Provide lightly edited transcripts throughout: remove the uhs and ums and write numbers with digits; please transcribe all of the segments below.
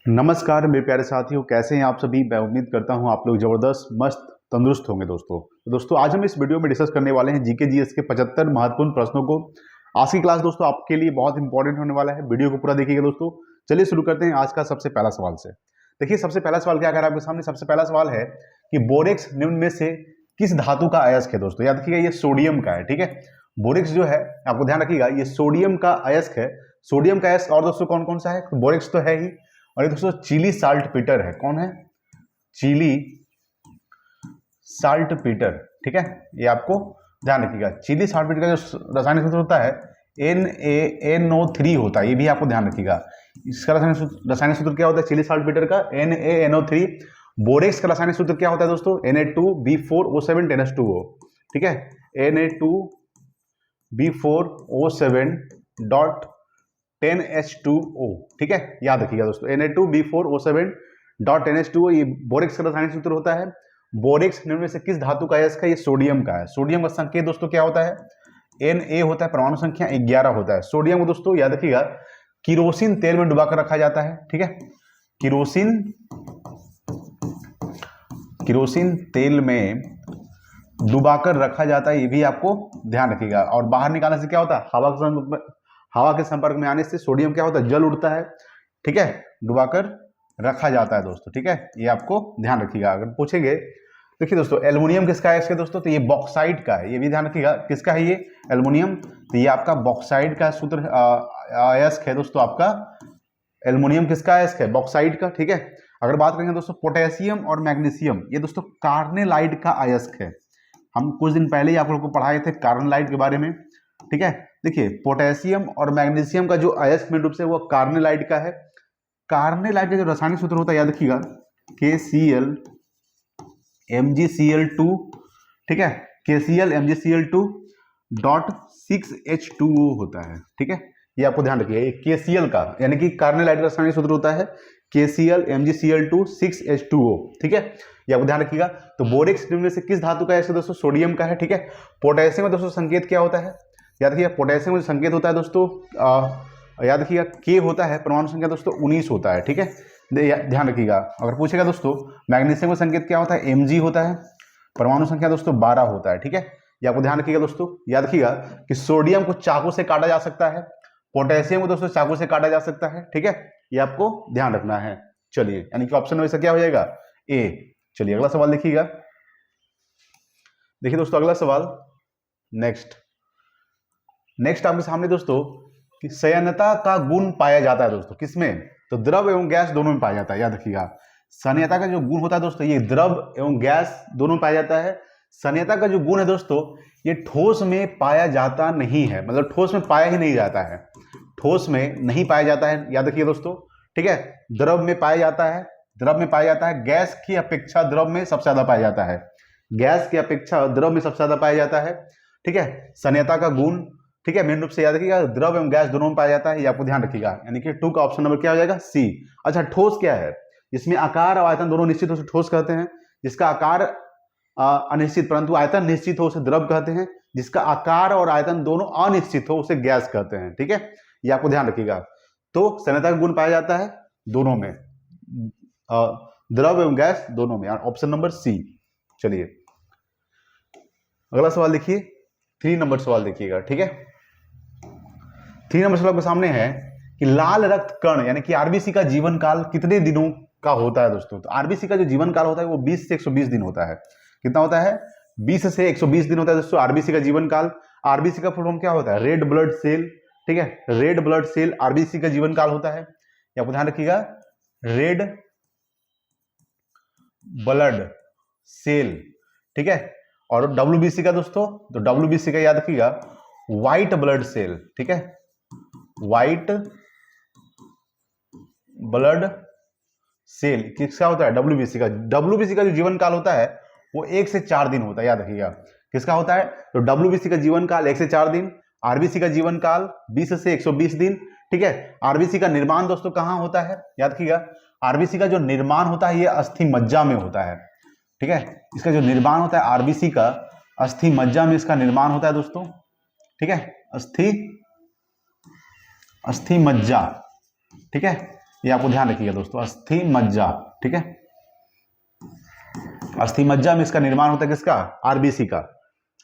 नमस्कार मेरे प्यारे साथियों, कैसे हैं आप सभी। मैं उम्मीद करता हूं आप लोग जबरदस्त मस्त तंदुरुस्त होंगे। दोस्तों आज हम इस वीडियो में डिस्कस करने वाले हैं जीके जीएस के 75 महत्वपूर्ण प्रश्नों को। आज की क्लास दोस्तों आपके लिए बहुत इंपॉर्टेंट होने वाला है, वीडियो को पूरा देखिएगा दोस्तों। चलिए शुरू करते हैं आज का सबसे पहला सवाल से। देखिए सबसे पहला सवाल क्या कर रहा है आपके सामने। सबसे पहला सवाल है कि बोरेक्स निम्न में से किस धातु का अयस्क है। दोस्तों याद रखिएगा ये सोडियम का है, ठीक है। बोरेक्स जो है आपको ध्यान रखिएगा ये सोडियम का अयस्क है। सोडियम का अयस्क और दोस्तों कौन कौन सा है। बोरेक्स तो है ही, और ये दोस्तों चिली साल्ट पीटर है। कौन है? चिली साल्ट पीटर, ठीक है। ये आपको ध्यान रखिएगा। चिली साल्ट पीटर का जो रासायनिक सूत्र होता है NaNO3 होता है, ये भी आपको ध्यान रखिएगा। इसका रासायनिक सूत्र क्या होता है चिली साल्ट पीटर का? NaNO3। बोरेक्स का रासायनिक सूत्र क्या होता है दोस्तों? Na2B4O7 10H2O, ठीक है। Na2B4O7 डॉट 10H2O, ठीक है। याद रखिएगा दोस्तों Na2B4O7 डॉट 10H2O, ये बोरेक्स का रासायनिक सूत्र होता है। बोरेक्स निम्न में से किस धातु का अयस्क है? ये सोडियम का है। सोडियम का संकेत दोस्तों क्या होता है? Na होता है, परमाणु संख्या 11 होता है। सोडियम को दोस्तों याद रखिएगा किरोसिन तेल में डुबाकर रखा जाता है, ठीक है। किरोसिन तेल में डुबाकर रखा जाता है, ये भी आपको ध्यान रखिएगा। और बाहर निकालने से क्या होता है? हवा के संपर्क में आने से सोडियम क्या होता है? जल उठता है, ठीक है। डुबाकर रखा जाता है दोस्तों, ठीक है। ये आपको ध्यान रखिएगा। अगर पूछेंगे देखिए दोस्तों एल्युमिनियम किसका अयस्क है दोस्तों? तो ये बॉक्साइट का है, ये भी ध्यान रखिएगा। किसका है ये? एल्युमिनियम। तो ये आपका बॉक्साइट का सूत्र अयस्क है दोस्तों। आपका एल्युमिनियम किसका अयस्क है? बॉक्साइट का, ठीक है। अगर बात करेंगे दोस्तों पोटेशियम और मैग्नीशियम, ये दोस्तों कार्नेलाइट का अयस्क है। हम कुछ दिन पहले ही आप लोगों को पढ़ाए थे कार्नेलाइट के बारे में, ठीक है। देखिए पोटेशियम और मैग्नीशियम का जो अयस्क में रूप से वो कार्नेलाइट का है। कार्नेलाइट का जो रासायनिक सूत्र होता है याद रखिएगा KCl MgCl2, ठीक है। KCl MgCl2 डॉट 6H2O होता है, ठीक है। ये आपको ध्यान रखिएगा, ये KCl का यानी कि कार्नेलाइट का रासायनिक सूत्र होता है KCl MgCl2 6H2O, ठीक है। ये आपको ध्यान रखिएगा। तो बोरेक्स निम्न में से किस धातु का है दोस्तों? सोडियम का है, ठीक है। पोटेशियम में दोस्तों संकेत क्या होता है? याद रखिएगा पोटेशियम में संकेत होता है दोस्तों याद रखिएगा K होता है, परमाणु संख्या दोस्तों 19 होता है, ठीक है। ध्यान रखिएगा। अगर पूछेगा दोस्तों मैग्नीशियम का संकेत क्या होता है? Mg होता है, परमाणु संख्या दोस्तों 12 होता है, ठीक है। ये आपको ध्यान रखिएगा दोस्तों। याद रखिएगा कि सोडियम को चाकू से काटा जा सकता है, पोटेशियम को दोस्तों चाकू से काटा जा सकता है, ठीक है। ये आपको ध्यान रखना है। चलिए यानी कि ऑप्शन में से क्या हो जाएगा? A। चलिए अगला सवाल देखिएगा। देखिए दोस्तों अगला सवाल नेक्स्ट आपके सामने दोस्तों कि संयनता का गुण पाया जाता है दोस्तों किसमें? तो द्रव एवं गैस दोनों में पाया जाता है। याद रखिएगा संयनता का जो गुण होता है दोस्तों ये द्रव एवं गैस दोनों में पाया जाता है। संयनता का जो गुण है दोस्तों ये ठोस में पाया जाता नहीं है, मतलब ठोस में पाया ही नहीं जाता है, ठोस में नहीं पाया जाता है। याद रखिए दोस्तों, ठीक है। द्रव में पाया जाता है, द्रव में पाया जाता है। गैस की अपेक्षा द्रव में सबसे ज्यादा पाया जाता है, गैस की अपेक्षा द्रव में सबसे ज्यादा पाया जाता है, ठीक है। संयनता का गुण, ठीक है, मेन रूप से याद रखिएगा द्रव एवं गैस दोनों में पाया जाता है। ये आपको ध्यान रखिएगा। यानी कि 2 का ऑप्शन नंबर क्या हो जाएगा? C। अच्छा ठोस क्या है? जिसमें आकार और आयतन दोनों निश्चित हो उसे ठोस कहते हैं। जिसका आकार अनिश्चित परंतु आयतन निश्चित हो उसे द्रव कहते हैं। जिसका आकार और आयतन दोनों अनिश्चित हो उसे गैस कहते हैं, ठीक है। ये आपको ध्यान रखिएगा। तो संयनता का गुण पाया जाता है दोनों में, द्रव एवं गैस दोनों में, ऑप्शन नंबर C। चलिए अगला सवाल देखिए, 3 नंबर सवाल देखिएगा, ठीक है। 3 नंबर सवाल के सामने है कि लाल रक्त कण यानी कि आरबीसी का जीवन काल कितने दिनों का होता है दोस्तों? तो आरबीसी का जो जीवन काल होता है वो 20 से 120 दिन होता है। कितना होता है? 20 से 120 दिन होता है दोस्तों आरबीसी का जीवन काल। आरबीसी का फुल फॉर्म क्या होता है? रेड ब्लड सेल, ठीक है। रेड ब्लड सेल आरबीसी का जीवन काल होता है। आपको ध्यान रखिएगा रेड ब्लड सेल, ठीक है। और डब्ल्यूबीसी का दोस्तों, तो डब्ल्यूबीसी का याद रखिएगा व्हाइट ब्लड सेल, ठीक है। व्हाइट ब्लड सेल किसका होता है? डब्ल्यूबीसी का। डब्ल्यूबीसी का जो जीवन काल होता है वो 1 से 4 दिन होता है। याद रखिएगा किसका होता है? तो डब्ल्यूबीसी का जीवन काल 1 से 4 दिन, आरबीसी का जीवन काल 20 से 120 दिन, ठीक है। आरबीसी का निर्माण दोस्तों कहां होता है? याद रखिएगा आरबीसी का जो निर्माण होता है ये अस्थि मज्जा में होता है, ठीक है। इसका जो निर्माण होता है आरबीसी का अस्थि मज्जा में इसका निर्माण होता है दोस्तों, ठीक है। अस्थि मज्जा, ठीक है। ये आपको ध्यान रखिएगा दोस्तों, अस्थि मज्जा, ठीक है। अस्थि मज्जा में इसका निर्माण होता है किसका? आरबीसी का।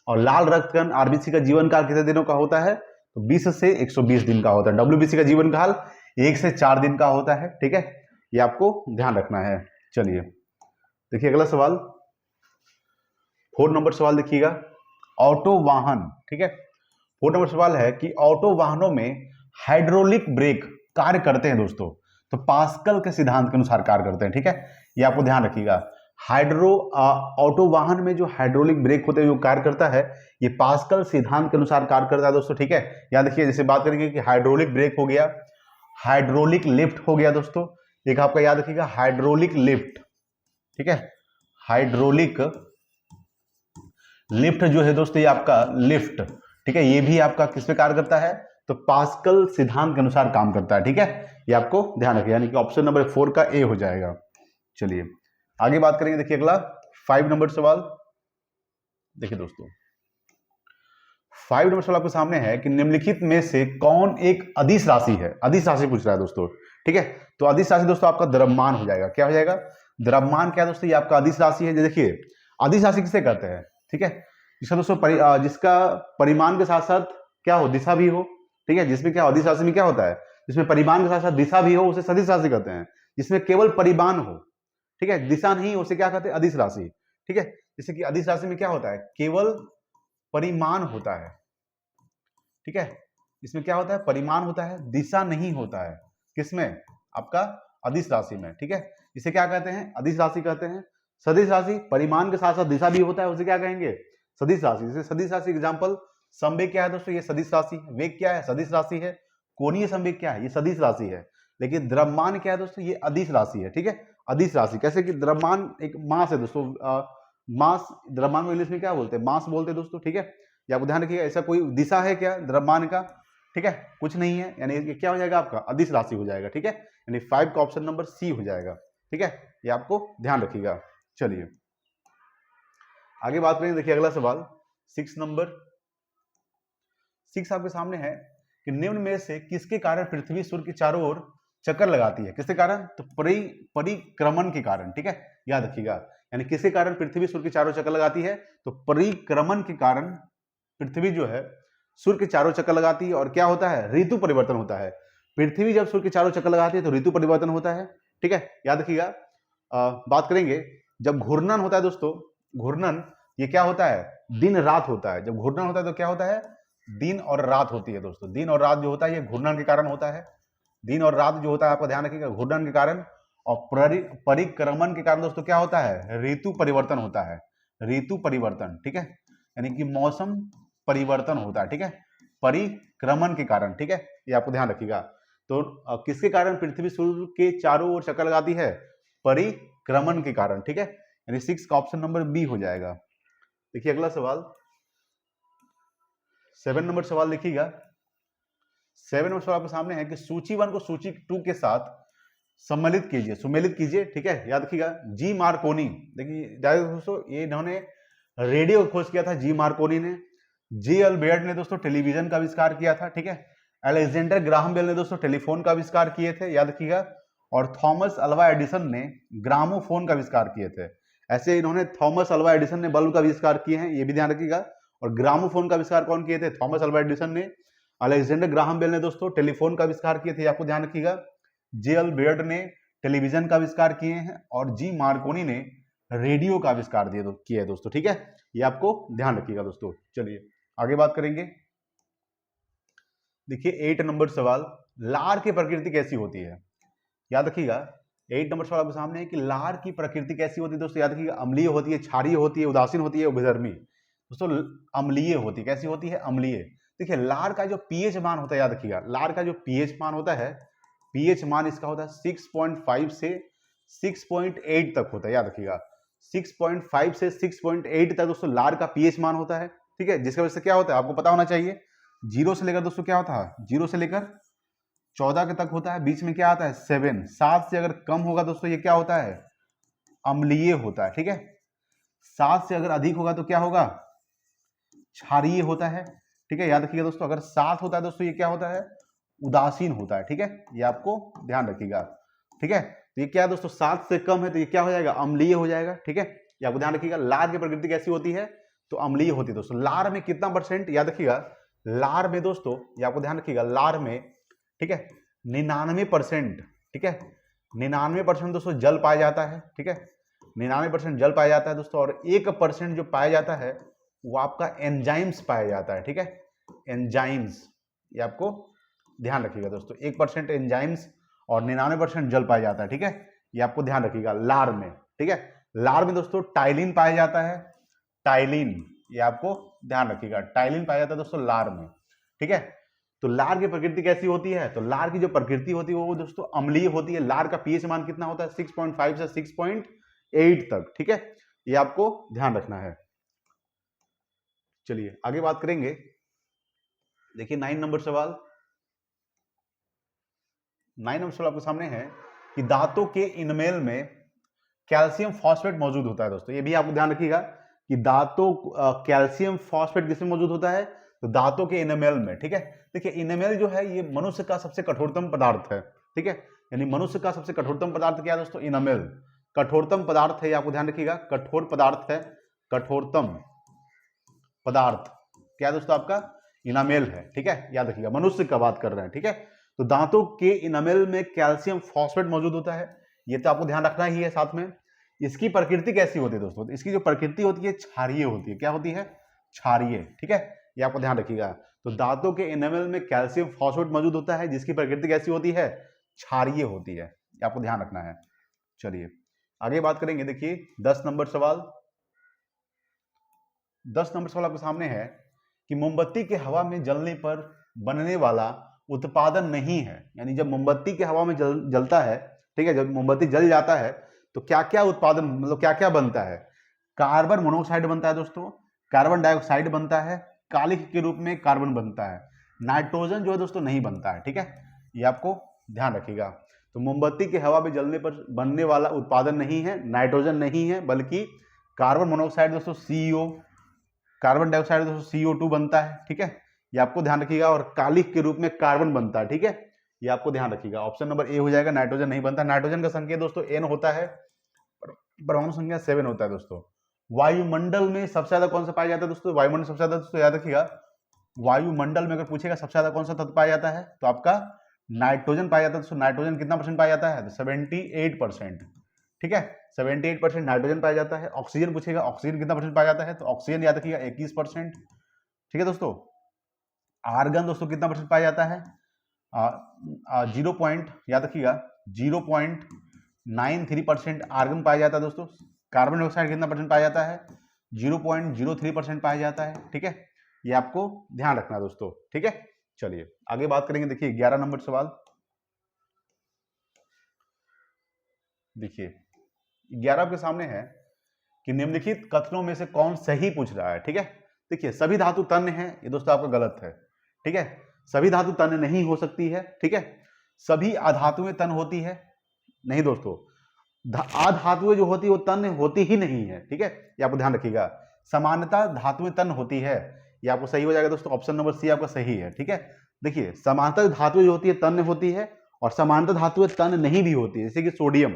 और लाल रक्तकण आरबीसी का जीवन काल कितने दिनों का होता है? तो 20 से 120 दिन का होता है। डब्ल्यूबीसी का जीवन काल 1 से 4 दिन का होता है, ठीक है। ये आपको ध्यान रखना है। चलिए देखिए अगला सवाल, 4 नंबर सवाल देखिएगा, ऑटो वाहन, ठीक है। 4 नंबर सवाल है कि ऑटो वाहनों में हाइड्रोलिक ब्रेक कार्य करते हैं दोस्तों, तो पास्कल के सिद्धांत के अनुसार कार्य करते हैं, ठीक है। ये आपको ध्यान रखिएगा। ऑटो वाहन में जो हाइड्रोलिक ब्रेक होते हैं जो कार्य करता है, ये पास्कल सिद्धांत के अनुसार कार्य करता है दोस्तों, ठीक है। याद रखिए, जैसे बात करेंगे कि हाइड्रोलिक ब्रेक हो गया, हाइड्रोलिक लिफ्ट हो गया दोस्तों, एक आपका याद रखिएगा हाइड्रोलिक लिफ्ट, ठीक है। हाइड्रोलिक लिफ्ट जो है दोस्तों, ये आपका लिफ्ट, ठीक है, ये भी आपका किस पे कार्य करता है? तो पास्कल सिद्धांत के अनुसार काम करता है, ठीक है। ये आपको ध्यान रखिए, यानी कि ऑप्शन नंबर 4 का ए हो जाएगा। चलिए आगे बात करेंगे, देखिए अगला 5 नंबर सवाल। देखिए दोस्तों 5 नंबर सवाल आपके सामने है कि निम्नलिखित में से कौन एक अदिश राशि है? अदिश राशि पूछ रहा है दोस्तों, ठीक है। तो अदिश राशि दोस्तों आपका द्रव्यमान हो जाएगा। क्या हो जाएगा? द्रव्यमान। क्या दोस्तों? ये आपका अदिश राशि है। देखिए अदिश राशि किसे कहते हैं, ठीक है, जिसका दोस्तों जिसका परिमाण के साथ साथ क्या हो? दिशा भी हो, ठीक है। जिसमें क्या अदिश राशि में क्या होता है? जिसमें परिमाण के साथ साथ दिशा भी हो उसे सदिश राशि कहते हैं। जिसमें केवल परिमाण हो, ठीक है, दिशा नहीं, उसे क्या कहते हैं? अदिश राशि, ठीक है। जैसे कि अदिश राशि में क्या होता है? केवल परिमाण होता है, ठीक है। इसमें क्या होता है? परिमाण होता है, दिशा नहीं होता है। किसमें? आपका अदिश राशि में, ठीक है। इसे क्या कहते हैं? अदिश राशि कहते हैं। सदिश राशि परिमाण के साथ साथ दिशा भी होता है, उसे क्या कहेंगे? सदिश राशि। जैसे सदिश राशि एग्जांपल, संवेग क्या है दोस्तों? ये सदिश राशि। वेग क्या है? सदिश राशि है। कोणीय संवेग क्या है? ये सदिश राशि है। लेकिन द्रव्यमान क्या है दोस्तों? ये अदिश राशि है, ठीक है। अदिश राशि कैसे कि द्रव्यमान एक मास है दोस्तों, मास, द्रव्यमान को इंग्लिश में क्या बोलते हैं? मास बोलते हैं दोस्तों, ठीक है। ये आपको ध्यान रखिएगा। ऐसा कोई दिशा है क्या द्रव्यमान का? ठीक है, कुछ नहीं है, यानी ये क्या हो जाएगा? आपका अदिश राशि हो जाएगा, ठीक है। यानी 5 का ऑप्शन नंबर सी हो जाएगा, ठीक है। ये आपको ध्यान रखिएगा। चलिए आगे बात करेंगे, देखिए अगला सवाल 6 नंबर। 6 आपके सामने है कि निम्न में से किसके कारण पृथ्वी सूर्य के चारों ओर चक्कर लगाती है? किसके कारण? तो परिक्रमण के कारण, ठीक है। याद रखिएगा, यानी किसके कारण पृथ्वी सूर्य के चारों चक्कर लगाती है? तो परिक्रमण के कारण पृथ्वी जो है सूर्य के चारों चक्कर लगाती है। और क्या होता है? ऋतु परिवर्तन होता है। पृथ्वी जब सूर्य के चारों चक्कर लगाती है तो ऋतु परिवर्तन होता है, ठीक है। याद रखिएगा। बात करेंगे जब घूर्णन होता है दोस्तों, घूर्णन ये क्या होता है? दिन रात होता है। जब घूर्णन होता है तो क्या होता है? दिन और रात होती है दोस्तों। दिन और रात जो होता है ये घूर्णन के कारण होता है। दिन और रात जो होता है, आपका ध्यान रखिएगा, घूर्णन के कारण। और परिक्रमण के कारण दोस्तों क्या होता है? ऋतु परिवर्तन होता है। ऋतु परिवर्तन, ठीक है, यानी कि मौसम परिवर्तन होता है, ठीक है, परिक्रमण के कारण, ठीक है। ये आपको ध्यान रखिएगा। तो किसके कारण पृथ्वी सूर्य के चारों ओर चक्कर लगाती है? परिक्रमण के कारण, ठीक है। यानी 6 का ऑप्शन नंबर बी हो जाएगा। देखिए अगला सवाल 7 नंबर सवाल देखिएगा। 7 नंबर सवाल आपके सामने है कि सूची 1 को सूची 2 के साथ सम्मिलित कीजिए, ठीक है। याद रखिएगा, जी मार्कोनी, देखिए दोस्तों ये इन्होंने रेडियो खोज किया था, जी मार्कोनी ने। जे अल्बर्ट ने दोस्तों टेलीविजन का आविष्कार किया था, ठीक है। अलेक्जेंडर ग्राहम बेल ने दोस्तों टेलीफोन का आविष्कार किए थे, याद रखिएगा। और थॉमस अल्वा एडिसन ने ग्रामोफोन का आविष्कार किए थे। ऐसे इन्होंने थॉमस अल्वा एडिसन ने बल्ब का आविष्कार किए हैं, ये भी ध्यान रखिएगा। और ग्रामोफोन का आविष्कार कौन किए थे? थॉमस अल्वा एडिसन ने। अलेक्जेंडर ग्राहम बेल ने दोस्तों टेलीफोन का आविष्कार किए थे, आपको ध्यान रखिएगा। जे अल्बर्ट ने टेलीविजन का आविष्कार किए हैं और जी मार्कोनी ने रेडियो का आविष्कार किया है दोस्तों, ठीक है। ये आपको ध्यान रखिएगा दोस्तों। चलिए आगे बात करेंगे, देखिए 8 नंबर सवाल, लार की प्रकृति कैसी होती है? याद रखिएगा 8 नंबर सवाल आपके सामने है कि लार की प्रकृति कैसी होती है दोस्तों। याद रखिएगा, अम्लीय होती है, क्षारीय होती है, उदासीन होती है, उभयधर्मी। दोस्तों अम्लीय होती है। कैसी होती है? अम्लीय। देखिए लार का जो पीएच मान होता है, याद रखिएगा, लार का जो पीएच मान होता है, पीएच मान इसका होता है 6.5 से 6.8 तक होता है। याद रखिएगा 6.5 से 6.8 तक दोस्तों लार का पीएच मान होता है, ठीक है। जिसकी वजह से क्या होता है आपको पता होना चाहिए, 0 से लेकर दोस्तों क्या होता है? 0 से लेकर 14 के तक होता है। बीच में क्या आता है? 7। 7 से अगर कम होगा दोस्तों ये क्या होता है? अम्लीय होता है, ठीक है। 7 से अगर अधिक होगा तो क्या होगा? क्षारीय होता है, ठीक है। याद रखिएगा दोस्तों, अगर 7 होता है दोस्तों ये क्या होता है? उदासीन होता है, ठीक है। ये आपको ध्यान रखिएगा। ठीक है। तो ये क्या है दोस्तों, 7 से कम है तो ये क्या हो जाएगा, अम्लीय हो जाएगा। ठीक है, ये आपको ध्यान रखिएगा। लार की प्रकृति कैसी होती है, तो अम्लीय होती है दोस्तों। लार में कितना परसेंट, याद रखिएगा, लार में दोस्तों, ये आपको ध्यान रखिएगा, लार में, ठीक है, 99%, ठीक है, 99% दोस्तों जल पाया जाता है। ठीक है, 99% जल पाया जाता है दोस्तों, और 1% जो पाया जाता है वो आपका एंजाइम्स पाया जाता है। ठीक है, एंजाइम्स, ये आपको ध्यान रखिएगा दोस्तों, 1% एंजाइम्स और 99% जल पाया जाता है। ठीक है, ये आपको ध्यान रखिएगा लार में। ठीक है, लार में दोस्तों टाइलिन पाया जाता है, टाइलिन, ये आपको ध्यान रखिएगा, टाइलिन पाया जाता है दोस्तों लार में। ठीक है, तो लार की प्रकृति कैसी होती है, तो लार की जो प्रकृति होती है वो दोस्तों अम्लीय होती है। लार का पीएच मान कितना होता है, 6.5 से 6.8 तक। ठीक है, ये आपको ध्यान रखना है। चलिए आगे बात करेंगे। देखिए 9 नंबर सवाल, 9 नंबर सवाल आपके सामने है कि दांतों के इनमेल में कैल्शियम फॉस्फेट मौजूद होता है दोस्तों। ये भी आपको ध्यान रखिएगा कि दांतों कैल्शियम फॉस्फेट किसमें मौजूद होता है, तो दांतों के इनमेल में। ठीक है, देखिए इनमेल जो है ये मनुष्य का सबसे कठोरतम पदार्थ है। ठीक है, यानी मनुष्य का सबसे कठोरतम पदार्थ क्या है दोस्तों, इनमेल, कठोरतम पदार्थ है, ये आपको ध्यान रखिएगा, कठोर पदार्थ है, कठोरतम पदार्थ क्या है दोस्तों, आपका इनामेल है। ठीक है, याद रखिएगा, मनुष्य का बात कर रहे हैं। ठीक है, तो दांतों के इनामेल में कैल्शियम फॉस्फेट मौजूद होता है, ये तो आपको ध्यान रखना ही है। साथ में इसकी प्रकृति कैसी होती है दोस्तों, इसकी जो प्रकृति होती है क्षारीय होती है। क्या होती है, क्षारीय। ठीक है, ये आपको ध्यान रखिएगा। तो दांतों के इनामेल में कैल्शियम फॉस्फेट मौजूद होता है जिसकी प्रकृति कैसी होती है, क्षारीय होती है, ये आपको ध्यान रखना है। चलिए आगे बात करेंगे। देखिए 10 नंबर सवाल, 10 नंबर सवाल आपके सामने है कि मोमबत्ती के हवा में जलने पर बनने वाला उत्पादन नहीं है। यानी जब मोमबत्ती के हवा में जलता है, ठीक है, जब मोमबत्ती जल जाता है तो क्या क्या उत्पादन, मतलब क्या क्या बनता है, कार्बन मोनोऑक्साइड बनता है दोस्तों, कार्बन डाइऑक्साइड बनता है, कालिख के रूप में कार्बन बनता है, नाइट्रोजन जो है दोस्तों नहीं बनता है। ठीक है, ये आपको ध्यान रखिएगा। तो मोमबत्ती के हवा में जलने पर बनने वाला उत्पादन नहीं है, नाइट्रोजन नहीं है, बल्कि कार्बन मोनोऑक्साइड दोस्तों CO, कार्बन डाइऑक्साइड दोस्तों CO2 बनता है। ठीक है, ये आपको ध्यान रखिएगा, और कालिख के रूप में कार्बन बनता है। ठीक है, ये आपको ध्यान रखिएगा। ऑप्शन नंबर ए हो जाएगा, नाइट्रोजन नहीं बनता। नाइट्रोजन का संख्या दोस्तों N होता है, परमाणु संख्या 7 होता है दोस्तों। वायुमंडल में सबसे ज्यादा कौन सा पाया जाता है दोस्तों, वायुमंडल सबसे ज्यादा दोस्तों याद रखिएगा, वायुमंडल में अगर पूछेगा सबसे ज्यादा कौन सा तत्व पाया जाता है तो आपका नाइट्रोजन पाया जाता है दोस्तों। नाइट्रोजन कितना परसेंट पाया जाता है, तो 78%। ठीक है, 78% नाइट्रोजन पाया जाता है। ऑक्सीजन पूछेगा, ऑक्सीजन कितना परसेंट पाया जाता है, तो ऑक्सीजन याद रखिएगा 21%। ठीक है दोस्तों, आर्गन दोस्तों कितना परसेंट पाया जाता है, 0 याद रखिएगा 0.93% आर्गन पाया जाता है दोस्तों। कार्बन डाइऑक्साइड कितना परसेंट पाया जाता है, 0.03% पाया जाता है। ठीक है, ये आपको ध्यान रखना दोस्तों। ठीक है, चलिए आगे बात करेंगे। देखिए 11 नंबर सवाल, देखिए 11 के सामने है कि निम्नलिखित कथनों में से कौन सही पूछ रहा है। ठीक है, देखिए सभी धातु तन्य है, ये दोस्तों आपका गलत है। ठीक है, सभी धातु तन्य नहीं हो सकती है। ठीक है, सभी अधातुएं तन्य होती है, नहीं दोस्तों, अधातुएं जो होती है वो तन्य होती ही नहीं है। ठीक है, ये आपको ध्यान रखिएगा। समानता धातुएं तन्य होती है, ये आपको सही हो जाएगा दोस्तों। ऑप्शन नंबर सी आपका सही है। ठीक है, देखिए समानता धातुएं जो होती है तन्य होती है, और समानता धातुएं तन्य नहीं भी होती है, जैसे कि सोडियम।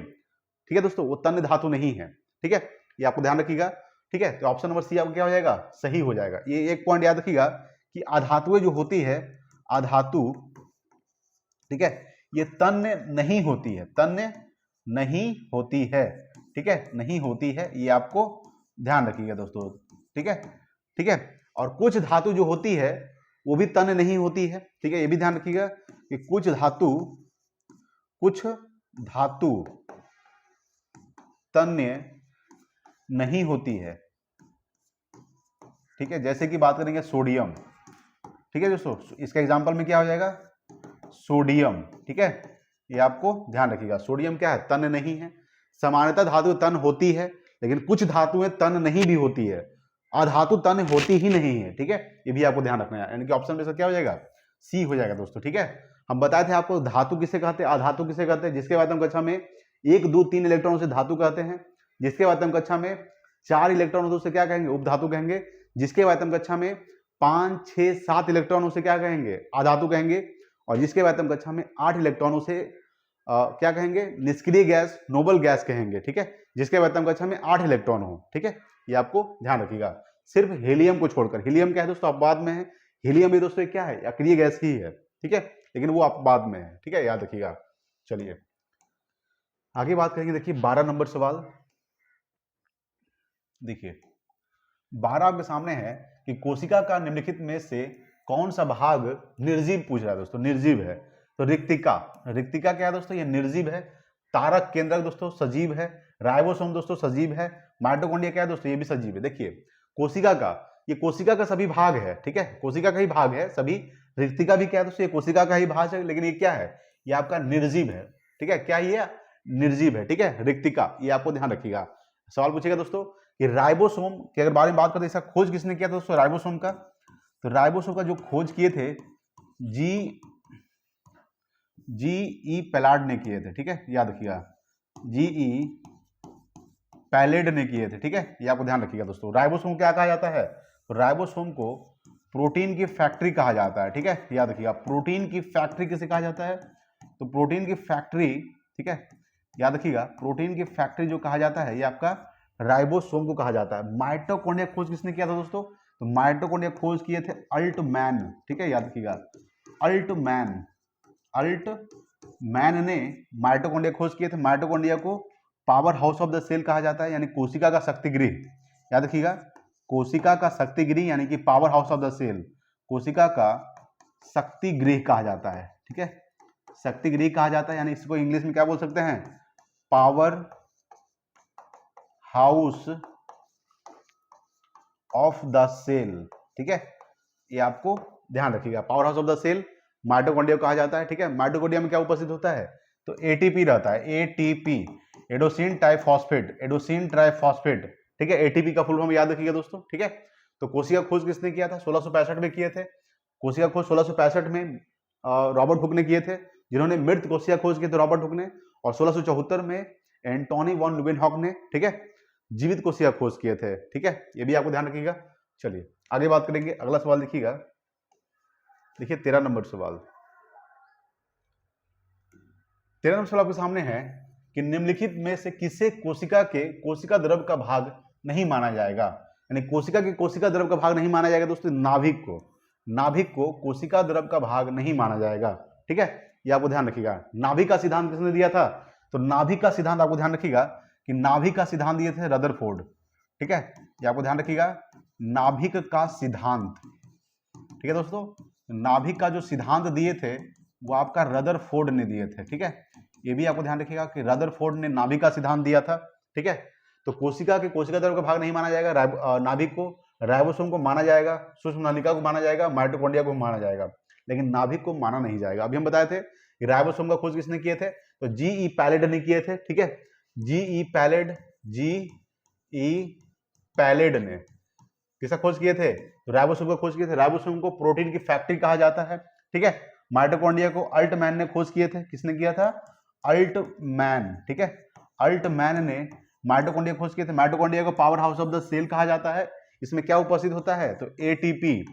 ठीक है दोस्तों, वो तन्य धातु नहीं है। ठीक है, ये आपको ध्यान रखिएगा। ठीक है, तो ऑप्शन नंबर सी आपको क्या हो जाएगा, सही हो जाएगा। ये एक पॉइंट याद रखिएगा कि अधातुएं जो होती है, अधातु, ठीक है, ये तन्य नहीं होती है, तन्य नहीं होती है। ठीक है, नहीं होती है, ये आपको ध्यान रखिएगा दोस्तों। ठीक है, ठीक है, और कुछ धातु जो होती है वो भी तन्य नहीं होती है। ठीक है, ये भी ध्यान रखिएगा कि कुछ धातु तन्य नहीं होती है। ठीक है, जैसे कि बात करेंगे सोडियम। ठीक है दोस्तों, इसका एग्जांपल में क्या हो जाएगा, सोडियम। ठीक है, ये आपको ध्यान रखिएगा, सोडियम क्या है, तन्य नहीं है। सामान्यतः धातु तन्य होती है, लेकिन कुछ धातुएं तन्य नहीं भी होती है, अधातु तन्य होती ही नहीं है। ठीक है, ये भी आपको ध्यान रखना है, यानी कि ऑप्शन में से क्या हो जाएगा, सी हो जाएगा दोस्तों। ठीक है, हम बताए थे आपको धातु किसे कहते हैं, अधातु किसे कहते हैं, जिसके बाद हम कक्षा में 1, 2, 3 इलेक्ट्रॉनों से धातु कहते हैं, जिसके बाद हम कक्षा में 4 इलेक्ट्रॉनों से क्या कहेंगे, उपधातु कहेंगे, जिसके बाद हम कक्षा में 5, 6, 7 इलेक्ट्रॉनों से क्या कहेंगे, अधातु कहेंगे, और जिसके बाद हम कक्षा में 8 इलेक्ट्रॉनों से क्या कहेंगे, निष्क्रिय गैस, नोबल गैस कहेंगे, ठीक है, जिसके परमाणु कक्षा में 8 इलेक्ट्रॉन हो, ठीक है, ये आपको ध्यान रखिएगा, सिर्फ हीलियम को छोड़कर। हीलियम क्या है दोस्तों, अपवाद में है। हीलियम भी दोस्तों क्या है, अक्रिय गैस ही है, ठीक है, लेकिन वो अपवाद में है, ठीक है, याद रखिएगा। चलिए आगे बात करेंगे। देखिए 12 नंबर सवाल, देखिए 12 के सामने है कि कोशिका का निम्नलिखित में से कौन सा भाग निर्जीव पूछ रहा है दोस्तों, निर्जीव है। तो रिक्तिका, रिक्तिका क्या है दोस्तों, ये निर्जीव है। तारक केंद्रक दोस्तों सजीव है। राइबोसोम दोस्तों सजीव है। माइटोकॉन्ड्रिया क्या है दोस्तों, ये भी सजीव है। देखिए कोशिका का, ये कोशिका का सभी भाग है, ठीक है, कोशिका का ही भाग है सभी। रिक्तिका भी क्या है दोस्तों, ये कोशिका का ही भाग है, लेकिन ये क्या है, ये आपका निर्जीव है, ठीक है, क्या ये निर्जीव है, ठीक है, रिक्तिका, ये आपको ध्यान रखिएगा। सवाल पूछेगा दोस्तों कि राइबोसोम के अगर बारे में बात करें, इसका खोज किसने किया था दोस्तों, राइबोसोम का। तो राइबोसोम का जो खोज किए थे जी पैलार्ड ने किए थे, ठीक है, याद रखिएगा, जी पैलेड ने किए थे, ठीक है, ये आपको ध्यान रखिएगा दोस्तों। राइबोसोम क्या कहा जाता है, तो राइबोसोम को प्रोटीन की फैक्ट्री कहा जाता है, ठीक है, याद रखिएगा। प्रोटीन की फैक्ट्री किसे कहा जाता है, तो प्रोटीन की फैक्ट्री, ठीक है, याद रखिएगा, प्रोटीन की फैक्ट्री जो कहा जाता है ये आपका राइबोसोम को कहा जाता है। माइटोकॉन्ड्रिया खोज किसने किया था दोस्तों, तो माइटोकॉन्ड्रिया खोज किए थे अल्टमैन, ठीक है, याद रखिएगा, अल्टमैन ने माइटोकॉन्ड्रिया खोज किए थे। माइटोकॉन्ड्रिया को power house of the cell कहा जाता है, यानी कोशिका का शक्ति गृह, याद रखिएगा, कोशिका का शक्ति गृह यानी कि power house of the cell, कोशिका का शक्ति गृह कहा जाता है, ठीक है, शक्ति गृह कहा जाता है, यानी इसको इंग्लिश में क्या बोल सकते हैं, power house of the cell, ठीक है, ये आपको ध्यान रखिएगा। Power house of the cell mitochondria कहा जाता है, ठीक है। माइटोकॉन्ड्रिया में क्या उपस्थित होता है, तो एटीपी रहता है, ATP, adenosine triphosphate, adenosine triphosphate, ठीक है, एटीपी का फुल फॉर्म याद रखिएगा दोस्तों, ठीक है। तो कोशिका खोज किसने किया था, 1665 में किए थे। कोशिका खोज 1665 में रॉबर्ट हुक ने किए थे, जिन्होंने मृत कोशिका खोज किए थे रॉबर्ट हुक ने, और 1674 में एंटोनी वॉन ल्यूवेनहॉक ने, ठीक है, जीवित कोशिका खोज किए थे, ठीक है, ये भी आपको ध्यान रखिएगा। चलिए आगे बात करेंगे, अगला सवाल देखिएगा, देखिए 13 नंबर सवाल। 13 नंबर सवाल आपके सामने है कि निम्नलिखित में से किसे कोशिका के कोशिका द्रव का भाग नहीं माना जाएगा, यानी कोशिका के कोशिका द्रव का भाग नहीं माना जाएगा दोस्तों, नाभिक को, नाभिक को कोशिका द्रव का भाग नहीं माना जाएगा, ठीक है, ये आपको ध्यान रखिएगा। नाभिक का सिद्धांत किसने दिया था, तो नाभिक का सिद्धांत आपको ध्यान रखिएगा कि नाभिक का सिद्धांत दिए थे रदरफोर्ड, ठीक है, ये आपको ध्यान रखिएगा, नाभिक का सिद्धांत, ठीक है दोस्तों, नाभिक का जो सिद्धांत दिए थे वो आपका रदरफोर्ड ने दिए थे, ठीक है, ये भी आपको ध्यान रखिएगा कि रदरफोर्ड ने नाभिक का सिद्धांत दिया था, ठीक है। तो कोशिका के कोशिका द्रव का भाग नहीं माना जाएगा, नाभिक को, राइबोसोम को माना जाएगा, सूक्ष्म नलिका को माना जाएगा, माइटोकॉन्ड्रिया को माना जाएगा, लेकिन नाभिक को माना नहीं जाएगा। अभी हम बताए थे कि राइबोसोम का खोज किसने किए थे, तो जी पैलेड ने किए थे, ठीक है, जी पैलेड ने किसका खोज किए थे, तो राइबोसोम का खोज किए थे। राइबोसोम को प्रोटीन की फैक्ट्री कहा जाता है, ठीक है। माइटोकॉन्ड्रिया को अल्टमैन ने खोज किए थे, किसने किया था, अल्टमैन, ठीक है, अल्टमैन ने माइटोकॉन्ड्रिया खोज किए थे। माइटोकॉन्ड्रिया को power house of the cell कहा जाता है, इसमें क्या उपस्थित होता है, तो एटीपी,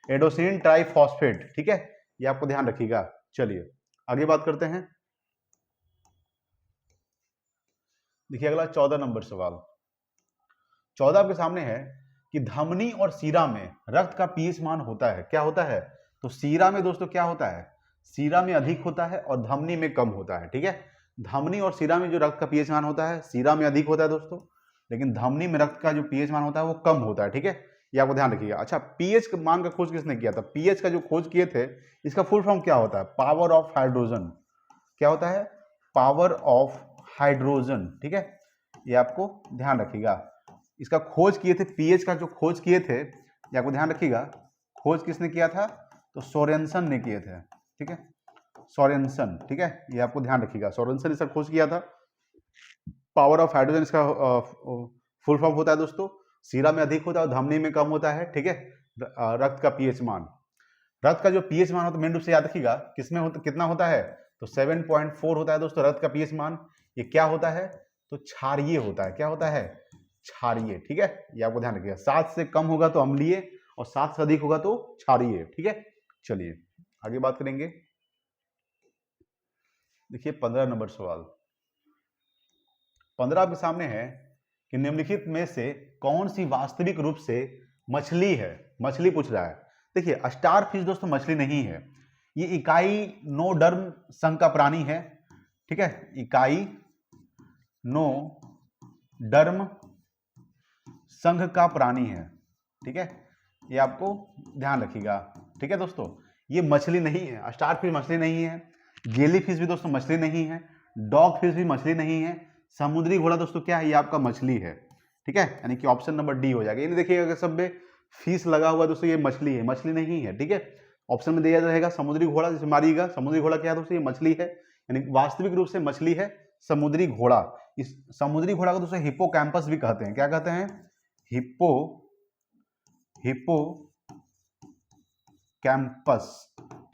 एडोसिन ट्राइफॉस्फेट, ठीक है, ये आपको ध्यान रखिएगा। चलिए आगे बात करते हैं, देखिए अगला 14 नंबर सवाल। 14 आपके सामने है कि धमनी और सीरा में रक्त का पीएच मान होता है, क्या होता है, तो सीरा में दोस्तों क्या होता है, सीरा में अधिक होता है और धमनी में कम होता है, ठीक है। धमनी और सीरा में जो रक्त का पीएच मान होता है, सीरा में अधिक होता है दोस्तों, लेकिन धमनी में रक्त का जो पीएच मान होता है वो कम होता है, ठीक है, ये आपको ध्यान रखिएगा। अच्छा, पीएच मान का खोज किसने किया था, पीएच का जो खोज किए थे इसका फुल फॉर्म क्या होता है, पावर ऑफ हाइड्रोजन, क्या होता है, पावर ऑफ हाइड्रोजन, ठीक है, ये आपको ध्यान रखिएगा। इसका खोज किए थे, पीएच का जो खोज किए थे, ये आपको ध्यान रखिएगा, खोज किसने किया था, तो सोरेनसन ने किए थे, ठीक है, सोरेनसन, ठीक है, ये आपको ध्यान रखिएगा, सोरेनसन इसका खोज किया था। पावर ऑफ हाइड्रोजन इसका फुल फॉर्म होता है दोस्तों, सीरा में अधिक होता है और धमनी में कम होता है, ठीक है। रक्त का पीएच मान, रक्त का जो पीएच मान होता है मेन रूप से याद रखिएगा, किसमें होता, कितना होता है, तो 7.4 होता है दोस्तों रक्त का पीएच मान। ये क्या होता है, तो क्षारीय होता है, क्या होता है, क्षारीय, ठीक है, ये आपको ध्यान रखिएगा। 7 से कम होगा तो अम्लीय और 7 से अधिक होगा तो क्षारीय, ठीक है। चलिए आगे बात करेंगे, देखिए 15 नंबर सवाल। 15 आपके सामने है कि निम्नलिखित में से कौन सी वास्तविक रूप से मछली है। मछली पूछ रहा है। देखिए स्टार फिश दोस्तों मछली नहीं है, ये इकाई नो डर्म संघ का प्राणी है। ठीक है, इकाई नो डर्म संघ का प्राणी है। ठीक है, ये आपको ध्यान रखिएगा। ठीक है दोस्तों, ये मछली नहीं है, स्टार फिश मछली नहीं है, जेली फिश भी दोस्तों मछली नहीं है, डॉग फिश भी मछली नहीं है, समुद्री घोड़ा दोस्तों क्या है, ये आपका मछली है। ठीक है, यानी कि ऑप्शन नंबर डी हो जाएगा। ये देखिएगा अगर सब में फिश लगा हुआ दोस्तों, ये मछली है, मछली नहीं है। ठीक है, ऑप्शन में दिया रहेगा समुद्री घोड़ा, जैसे मारिएगा समुद्री घोड़ा क्या है दोस्तों, ये मछली है, यानी वास्तविक रूप से मछली है समुद्री घोड़ा। इस समुद्री घोड़ा को दोस्तों हिप्पोकैम्पस भी कहते हैं। क्या कहते हैं? हिप्पोकैम्पस।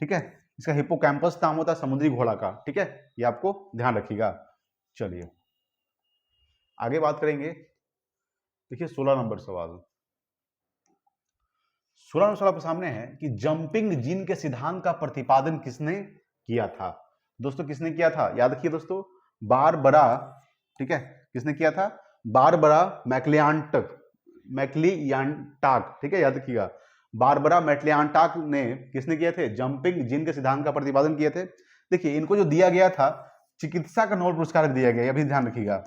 ठीक है, इसका हिप्पोकैम्पस नाम होता है समुद्री घोड़ा का। ठीक है, ये आपको ध्यान रखिएगा। चलिए आगे बात करेंगे। देखिए 16 नंबर सवाल। 16 नंबर सवाल आपके सामने है कि जंपिंग जीन के सिद्धांत का प्रतिपादन किसने किया था। दोस्तों किसने किया था? याद रखिए दोस्तों, बारबरा। ठीक है, किसने किया था? बारबरा मैक्लियांटाक। ठीक है, याद रखिएगा, बारबरा मैक्लियांटाक ने किसने किए थे? जंपिंग जीन के सिद्धांत का प्रतिपादन किए थे। देखिए इनको जो दिया गया था, चिकित्सा का नोबेल पुरस्कार दिया गया, अभी ध्यान रखिएगा,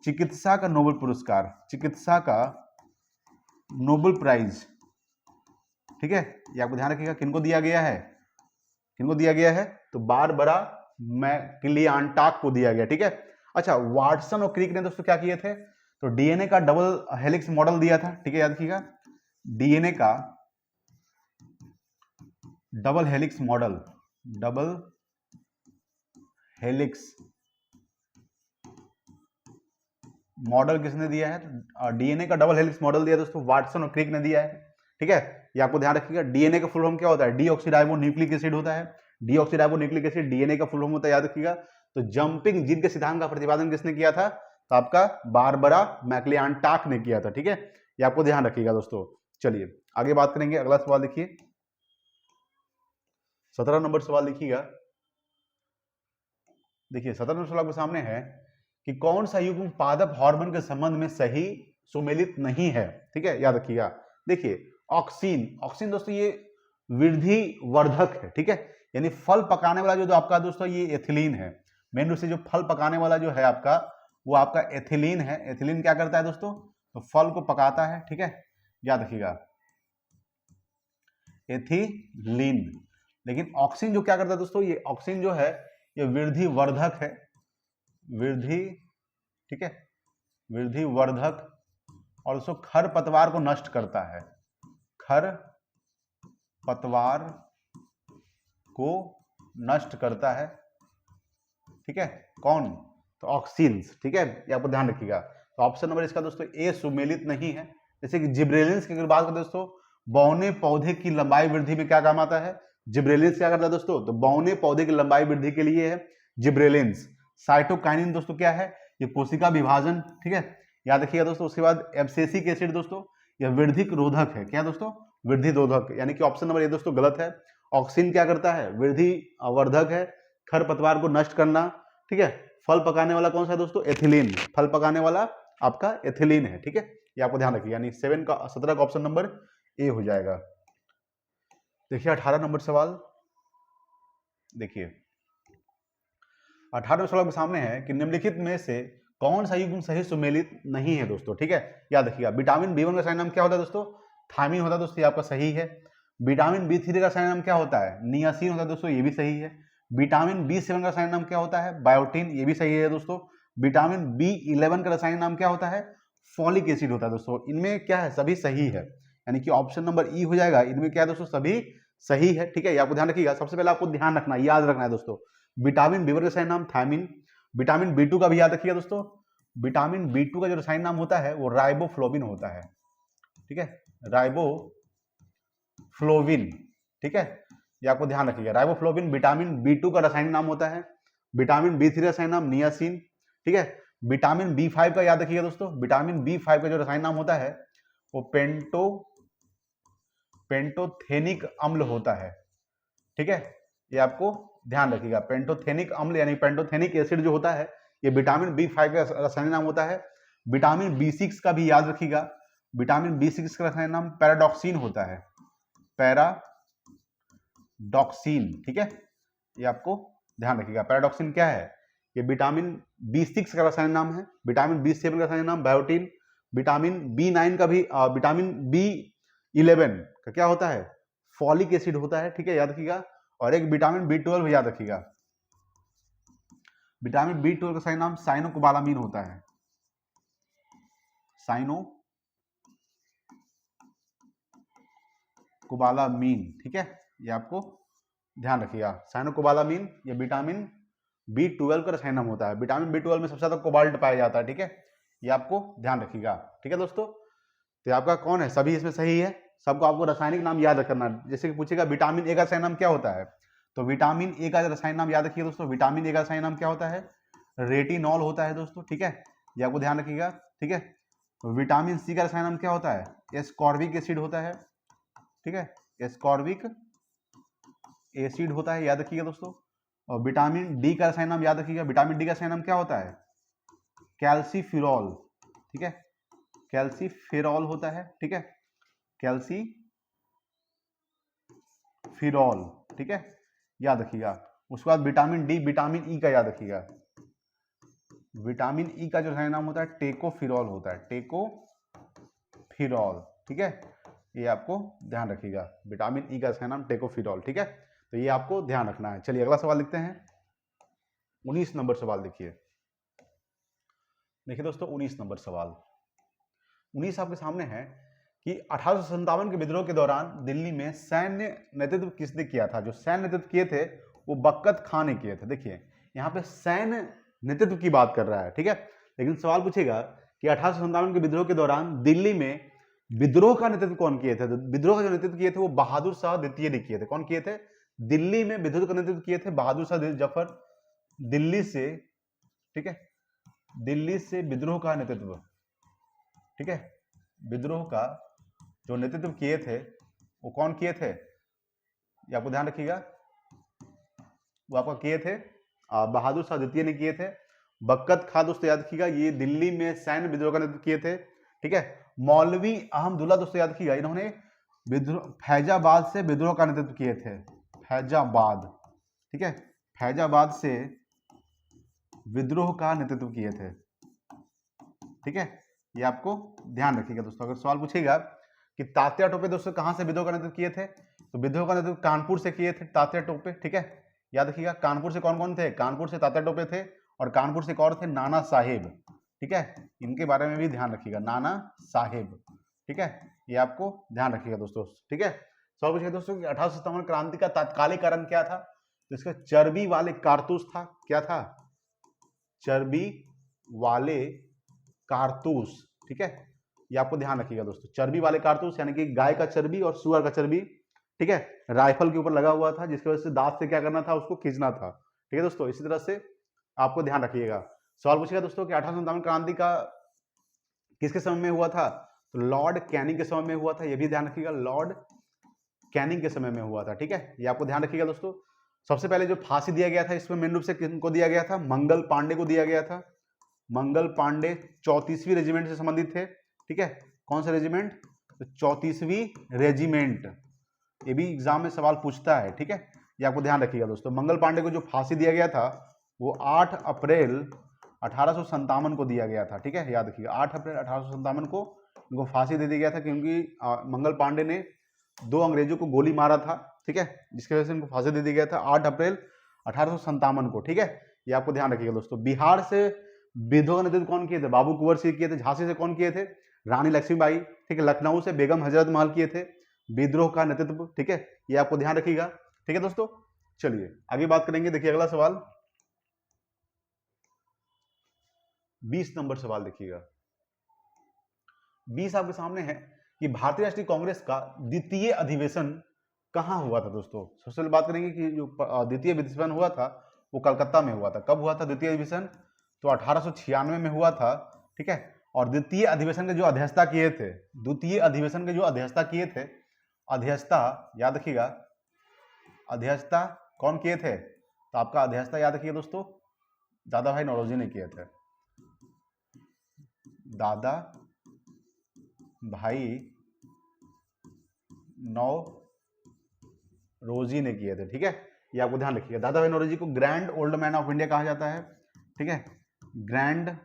चिकित्सा का नोबेल पुरस्कार, चिकित्सा का नोबेल प्राइज। ठीक है, ये आपको ध्यान रखिएगा, किनको दिया गया है, किनको दिया गया है? तो बारबरा मैक्लियांटाक को दिया गया। ठीक है, अच्छा वाटसन और क्रिक ने दोस्तों क्या किए थे? तो डीएनए का डबल हेलिक्स मॉडल दिया था। ठीक है, याद रखिएगा, डीएनए का double helix model, double helix model किसने दिया है? डीएनए का डबल हेलिक्स मॉडल दिया दोस्तों वाटसन और क्रिक ने दिया है। ठीक है, ये आपको ध्यान रखिएगा। डीएनए का फुल फॉर्म क्या होता है? डीऑक्सीराइबो न्यूक्लिक एसिड होता है। डीऑक्सीराइबो न्यूक्लिक एसिड डीएनए का फुल फॉर्म होता है, याद रखिएगा। तो जंपिंग जीन के सिद्धांत का प्रतिपादन किसने किया था? तो आपका बारबरा मैक्लियांटाक ने किया था। ठीक है, ये आपको ध्यान रखिएगा दोस्तों। चलिए आगे बात करेंगे। अगला सवाल देखिए, 17 नंबर सवाल लिखिएगा। देखिए 17 नंबर सवाल आपके सामने है कि कौन सा युग्म पादप हार्मोन के संबंध में सही सुमेलित नहीं है। ठीक है, याद रखिएगा। देखिए ऑक्सीन, ऑक्सीन दोस्तों ये वृद्धि वर्धक है। ठीक है, यानी फल पकाने वाला जो आपका दोस्तों ये एथिलीन है। मेन रूप से जो फल पकाने वाला जो है आपका, वो आपका एथिलीन है। एथिलीन क्या करता है दोस्तों? तो फल को पकाता है। ठीक है, याद रखिएगा, एथिलीन। लेकिन ऑक्सीन जो क्या करता है दोस्तों, ये ऑक्सीन जो है ये वृद्धि वर्धक है, वृद्धि, ठीक है, वृद्धि वर्धक, और उसको खर पतवार को नष्ट करता है, खर पतवार को नष्ट करता है। ठीक है, कौन? तो ऑक्सीन्स। ठीक है, ये आपको ध्यान रखिएगा। तो ऑप्शन नंबर इसका दोस्तों ए सुमेलित नहीं है। जैसे कि जिब्रेलिन्स की अगर बात करें दोस्तों, बौने पौधे की लंबाई वृद्धि में क्या काम आता है? जिब्रेलिन्स क्या करता है दोस्तों? तो बौने पौधे की लंबाई वृद्धि के लिए है जिब्रेलिन्स। साइटोकाइनिन दोस्तों क्या है? ये कोशिका विभाजन। ठीक है, याद रखिएगा दोस्तों। उसके बाद एब्सेसिक एसिड दोस्तों, यह वृद्धि रोधक है। क्या दोस्तों? वृद्धि रोधक, यानी कि ऑप्शन नंबर ए दोस्तों गलत है। ऑक्सीन क्या करता है? वृद्धि वर्धक है, खरपतवार को नष्ट करना। ठीक है, फल पकाने वाला कौन सा है दोस्तों? एथिलीन। फल पकाने वाला आपका एथिलीन है। ठीक है, ये आपको ध्यान रखिए, यानी 17 का ऑप्शन नंबर ए हो जाएगा। देखिए 18 नंबर सवाल। देखिए 18 सवाल के सामने है कि निम्नलिखित में से कौन सा युग्म सही सुमेलित नहीं है दोस्तों। ठीक है, याद रखिएगा, विटामिन बी1 का सही नाम क्या होता है दोस्तों? थायमिन होता है दोस्तों, ये आपका सही है। विटामिन बी3 का सही नाम क्या होता है? नियासिन होता है दोस्तों, ये भी सही है। विटामिन बी7 का रसायन नाम क्या होता है? बायोटिन, ये भी सही है दोस्तों। विटामिन बी11 का रसायन नाम क्या होता है? फॉलिक एसिड होता है दोस्तों। इनमें क्या है? सभी सही है, यानी कि ऑप्शन नंबर ई हो जाएगा। इनमें क्या है दोस्तों? सभी सही है। ठीक है, ये आपको ध्यान रखिएगा। सबसे पहले आपको ध्यान रखना, याद रखना है दोस्तों, विटामिन बी1 का रसायन नाम थायमिन। विटामिन बी2 का भी याद रखिएगा दोस्तों, विटामिन बी2 का जो रसायन नाम होता है वो राइबोफ्लोविन होता है। ठीक है, राइबोफ्लोविन। ठीक है, ये आपको ध्यान रखिएगा, राइबोफ्लोविन विटामिन बी2 का रासायनिक नाम होता है। विटामिन बी3 का रासायनिक नाम नियासिन। ठीक है, विटामिन बी5 का याद रखिएगा दोस्तों, विटामिन बी5 का जो रासायनिक नाम होता है वो पेंटोथेनिक अम्ल होता है। ठीक है, ये आपको ध्यान रखिएगा, पेंटोथेनिक अम्ल यानी पेंटोथेनिक एसिड जो होता है ये विटामिन B5 का रासायनिक नाम होता है। विटामिन B6 का भी याद रखिएगा, विटामिन B6 का रासायनिक नाम पैराडॉक्सिन होता है, पैराडॉक्सिन। ठीक है, ये आपको ध्यान रखिएगा। पैराडॉक्सिन क्या है? ये विटामिन B6 का रासायनिक नाम है। विटामिन B7 का रासायनिक नाम बायोटीन। विटामिन B9 का भी विटामिन B11 का क्या होता है? फॉलिक एसिड होता है। ठीक है, याद रखिएगा। और एक विटामिन B12 याद रखिएगा, विटामिन B12 का सही नाम साइनोकोबालामीन होता है, साइनोकोबालामीन। ठीक है, ये आपको ध्यान रखिएगा। साइनोकोबालामीन ये विटामिन B12 का रासायनिक नाम होता है। विटामिन B12 में सबसे ज्यादा कोबाल्ट पाया जाता है। ठीक है, ये आपको ध्यान रखिएगा। ठीक है दोस्तों, तो आपका कौन है? सभी इसमें सही है। सबको आपको रासायनिक नाम याद रखना। जैसे कि पूछेगा विटामिन ए का रासायनिक नाम क्या होता है, तो विटामिन ए का रासायनिक नाम याद रखिए दोस्तों। विटामिन ए का रासायनिक नाम क्या होता है? रेटिनॉल होता है दोस्तों। ठीक है, ये आपको ध्यान रखिएगा। ठीक है, विटामिन सी का रासायनिक नाम क्या होता है? एस्कॉर्बिक एसिड होता है। ठीक है, एस्कॉर्बिक एसिड होता है, याद रखिएगा दोस्तों। और विटामिन डी का रासायनिक नाम याद रखिएगा। विटामिन डी का रासायनिक नाम क्या होता है? कैल्सीफिरॉल। ठीक है, कैल्सीफिरॉल होता है। ठीक है, कैल्सीफिरॉल। ठीक है, याद रखिएगा। उसके बाद विटामिन डी, विटामिन ई का याद रखिएगा। विटामिन ई का जो रासायनिक नाम होता है टेकोफिरॉल होता है, टेकोफिरॉल। ठीक है, ये आपको ध्यान रखिएगा। विटामिन ई का रासायनिक नाम टेकोफिरॉल। ठीक है, तो ये आपको ध्यान रखना है। चलिए अगला सवाल लिखते हैं। 19 नंबर सवाल देखिए। देखिए दोस्तों, 19 नंबर सवाल 19 आपके सामने है कि 1857 के विद्रोह के दौरान दिल्ली में सैन्य नेतृत्व किसने किया था? जो सैन्य नेतृत्व किए थे वो बक्कत खान ने किए थे। देखिए यहाँ पे सैन्य नेतृत्व की बात कर रहा है। ठीक है, लेकिन सवाल पूछेगा कि 1857 के विद्रोह के दौरान दिल्ली में विद्रोह का नेतृत्व कौन किए थे? तो विद्रोह का जो नेतृत्व किए थे वो बहादुर शाह द्वितीय ने किए थे। कौन किए थे? दिल्ली में विद्रोह का नेतृत्व किए थे बहादुर शाह जफर। दिल्ली से, ठीक है, दिल्ली से विद्रोह का नेतृत्व, ठीक है, विद्रोह का जो नेतृत्व किए थे वो कौन किए थे? ये आपको ध्यान रखिएगा, वो आपका किए थे बहादुर शाह द्वितीय ने किए थे। बक्कत खां दोस्तों याद रखिएगा, ये दिल्ली में सैन्य विद्रोह का नेतृत्व किए थे। ठीक है, मौलवी अहमदुल्ला दोस्तों याद रखिएगा, इन्होंने फैजाबाद से विद्रोह का नेतृत्व किए थे। फैजाबाद, ठीक है, फैजाबाद से विद्रोह का नेतृत्व किए थे। ठीक है, ये आपको ध्यान रखिएगा दोस्तों। अगर सवाल पूछेगा कि तात्या टोपे दोस्तों कहां से विद्रोह का नेतृत्व किए थे, तो विद्रोह का नेतृत्व कानपुर से किए थे तात्या टोपे। ठीक है, याद रखिएगा। कानपुर से कौन कौन थे? कानपुर से तात्या टोपे थे और कानपुर से कौन थे? नाना साहेब। ठीक है, इनके बारे में भी ध्यान रखिएगा, नाना साहेब। ठीक है, ये आपको ध्यान रखिएगा दोस्तों। ठीक है, सवाल पूछेगा दोस्तों कि 1857 क्रांति का तात्कालिक कारण क्या था? तो इसका चर्बी वाले कारतूस था। क्या था? चर्बी वाले कारतूस। ठीक है, ये आपको ध्यान रखिएगा दोस्तों। चर्बी वाले कारतूस यानी कि गाय का चर्बी और सुअर का चर्बी, ठीक है, राइफल के ऊपर लगा हुआ था, जिसकी वजह से दांत से क्या करना था? उसको खींचना था। ठीक है दोस्तों, इसी तरह से आपको ध्यान रखिएगा। सवाल पूछेगा दोस्तों कि 1857 क्रांति का किसके समय में हुआ था? तो लॉर्ड कैनिंग के समय में हुआ था। यह भी ध्यान रखिएगा, लॉर्ड कैनिंग के समय में हुआ था। ठीक है, ये आपको ध्यान रखिएगा दोस्तों। सबसे पहले जो फांसी दिया गया था इसमें मेन रूप से किनको दिया गया था? मंगल पांडे को दिया गया था। मंगल पांडे 34वीं रेजिमेंट से संबंधित थे। ठीक है, कौन सा रेजिमेंट? तो 34वीं रेजिमेंट। ये भी एग्जाम में सवाल पूछता है। ठीक है, ये आपको ध्यान रखिएगा दोस्तों। मंगल पांडे को जो फांसी दिया गया था वो 8 अप्रैल 1857 को दिया गया था। ठीक है, याद रखिएगा, 8 अप्रैल 1857 को इनको फांसी दे दिया गया था, क्योंकि मंगल पांडे ने 2 अंग्रेजों को गोली मारा था। ठीक है, जिसकी वजह से इनको फांसी दे दिया गया था 8 अप्रैल 1857 को। ठीक है, ये आपको ध्यान रखिएगा दोस्तों। बिहार से विद्रोह का नेतृत्व कौन किए थे? बाबू कुंवर सिंह किए थे। झांसी से कौन किए थे? रानी लक्ष्मीबाई। ठीक है, लखनऊ से बेगम हजरत महल किए थे विद्रोह का नेतृत्व। ठीक है, ये आपको ध्यान रखिएगा। ठीक है दोस्तों, चलिए आगे बात करेंगे। देखिए अगला सवाल 20 नंबर सवाल देखिएगा। 20 आपके सामने है कि भारतीय राष्ट्रीय कांग्रेस का द्वितीय अधिवेशन कहां हुआ था दोस्तों। सबसे पहले बात करेंगे कि जो द्वितीय अधिवेशन हुआ था वो कलकत्ता में हुआ था। कब हुआ था द्वितीय अधिवेशन? तो 1896 में हुआ था। ठीक है, और द्वितीय अधिवेशन के जो अध्यक्षता किए थे, द्वितीय अधिवेशन के जो अध्यक्षता किए थे, अध्यक्षता याद रखिएगा, अध्यक्षता कौन किए थे? तो आपका अध्यक्षता याद रखिए दोस्तों, दादा भाई नौरोजी ने किए थे, दादा भाई नौरोजी ने किए थे। ठीक है, ये आपको ध्यान रखिएगा। दादा भाई नौरोजी को grand old man of India कहा जाता है। ठीक है, grand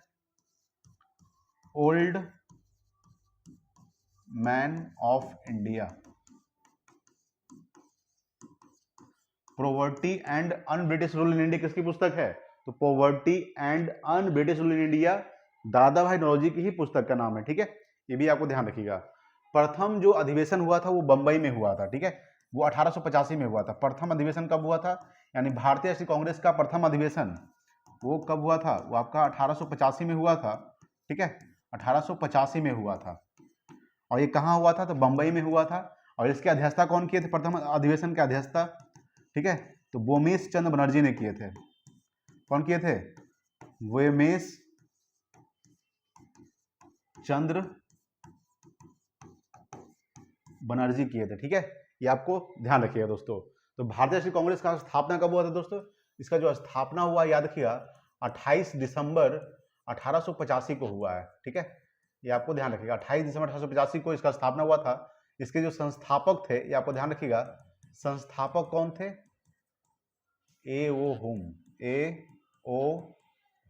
old man of India. Poverty and un British rule in India किसकी पुस्तक है? तो poverty and un British rule in India दादा भाई नौरोजी की ही पुस्तक का नाम है। ठीक है, ये भी आपको ध्यान रखिएगा। प्रथम जो अधिवेशन हुआ था वो बंबई में हुआ था। ठीक है, वो 1885 में हुआ था। प्रथम अधिवेशन कब हुआ था? यानी भारतीय राष्ट्रीय कांग्रेस का प्रथम अधिवेशन वो कब हुआ था? वो आपका 1885 में हुआ था। ठीक है, 1885 में हुआ था। और ये कहाँ हुआ था? तो बंबई में हुआ था। और इसके अध्यक्षता कौन किए थे? प्रथम अधिवेशन के अध्यक्षता, ठीक है, तो वोमेश चंद्र बनर्जी ने किए थे। कौन किए थे? वोमेश चंद्र बनर्जी किए थे। ठीक है, ये आपको ध्यान रखिएगा दोस्तों। तो भारतीय राष्ट्रीय कांग्रेस का स्थापना कब हुआ था दोस्तों? इसका जो स्थापना हुआ याद रखिएगा 28 दिसंबर 1885 को हुआ है। ठीक है, ये आपको ध्यान रखिएगा, 28 दिसंबर 1885 को इसका स्थापना हुआ था। इसके जो संस्थापक थे ये आपको ध्यान रखिएगा, संस्थापक कौन थे? ए ओ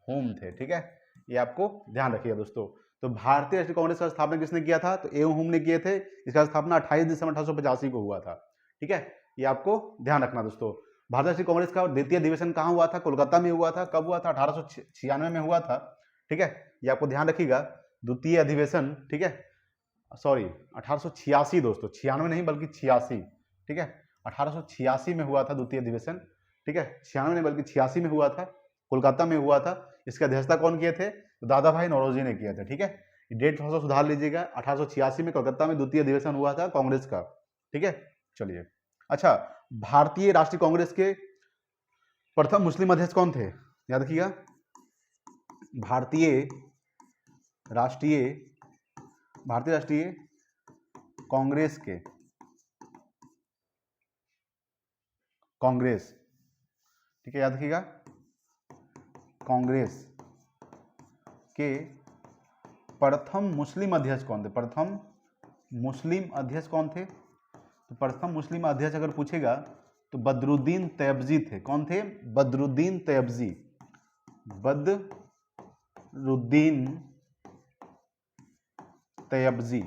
होम थे। ठीक है, ये आपको ध्यान रखिएगा दोस्तों। तो भारतीय राष्ट्रीय कांग्रेस का स्थापना किसने किया था? तो ए ओ होम ने किए थे। इसका स्थापना 28 दिसंबर 1885 को हुआ था। ठीक है, ये आपको ध्यान रखना दोस्तों। भारतीय राष्ट्रीय कांग्रेस का द्वितीय अधिवेशन कहाँ हुआ था? कोलकाता में हुआ था। कब हुआ था? 1896 में हुआ था। ठीक है, ये आपको ध्यान रखिएगा, द्वितीय अधिवेशन। ठीक है, सॉरी 1886 दोस्तों, 96 नहीं बल्कि 86। ठीक है, 1886 में हुआ था द्वितीय अधिवेशन। ठीक है, 96 नहीं बल्कि 86 में हुआ था, कोलकाता में हुआ था। इसकी अध्यक्षता कौन किए थे? तो दादा भाई नौरोजी ने किया था। ठीक है, डेट थोड़ा सा सुधार लीजिएगा, 1886 में कोलकाता में द्वितीय अधिवेशन हुआ था कांग्रेस का। ठीक है, चलिए। अच्छा, भारतीय राष्ट्रीय कांग्रेस के प्रथम मुस्लिम अध्यक्ष कौन थे? याद रखिएगा, भारतीय राष्ट्रीय कांग्रेस के ठीक है, याद रखिएगा, कांग्रेस के प्रथम मुस्लिम अध्यक्ष कौन थे? प्रथम मुस्लिम अध्यक्ष कौन थे? तो प्रथम मुस्लिम अध्यक्ष अगर पूछेगा तो बदरुद्दीन तैयबजी थे। कौन थे? बदरुद्दीन तैयबजी। बदरुद्दीन तैयबजी।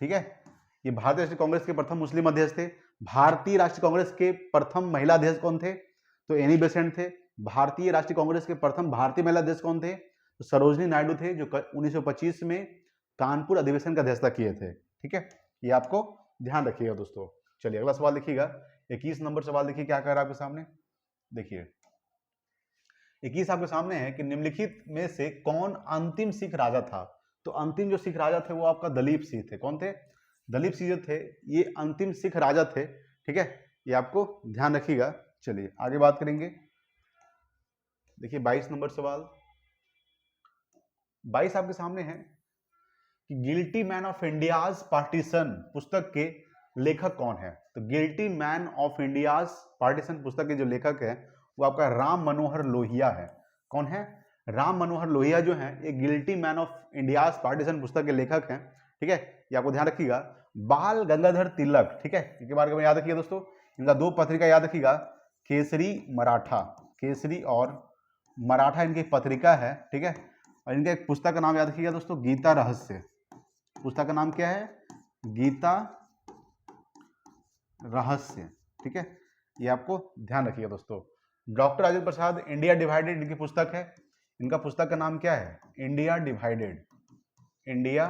ठीक है, ये भारतीय राष्ट्रीय कांग्रेस के प्रथम मुस्लिम अध्यक्ष थे। भारतीय राष्ट्रीय कांग्रेस के प्रथम महिला अध्यक्ष कौन थे? तो एनी बेसेंट थे। भारतीय राष्ट्रीय कांग्रेस के प्रथम भारतीय महिला अध्यक्ष कौन थे? तो सरोजनी नायडू थे, जो 1925 में कानपुर अधिवेशन का अध्यक्षता किए थे। ठीक है, ये आपको ध्यान रखिएगा दोस्तों। चलिए अगला सवाल देखिएगा, 21 नंबर सवाल देखिए क्या कह रहा है आपके सामने। देखिए 21 आपके सामने है कि निम्नलिखित में से कौन अंतिम सिख राजा था? तो अंतिम जो सिख राजा थे वो आपका दलीप सिंह थे। कौन थे? दलीप सिंह जो थे ये अंतिम सिख राजा थे। ठीक है, ये आपको ध्यान रखिएगा। चलिए आगे बात करेंगे। देखिए 22 नंबर सवाल, 22 आपके सामने है कि guilty man of India's partition पुस्तक के लेखक कौन है? तो guilty man of India's partition पुस्तक के जो लेखक है वो आपका राम मनोहर लोहिया है। कौन है? राम मनोहर लोहिया जो है ये guilty man of India's partition पुस्तक के लेखक हैं। ठीक है, ये आपको ध्यान रखिएगा। बाल गंगाधर तिलक, ठीक है, इनके बारे में याद रखिएगा दोस्तों। इनका दो पत्रिका याद रखिएगा, केसरी मराठा, केसरी और मराठा इनकी पत्रिका है। ठीक है, और इनका एक पुस्तक का नाम याद रखिएगा दोस्तों, गीता रहस्य। पुस्तक का नाम क्या है? गीता रहस्य। ठीक है, ये आपको ध्यान रखिएगा दोस्तों। Doctor Rajendra Prasad India divided इनकी पुस्तक है। इनका पुस्तक का नाम क्या है? India divided. India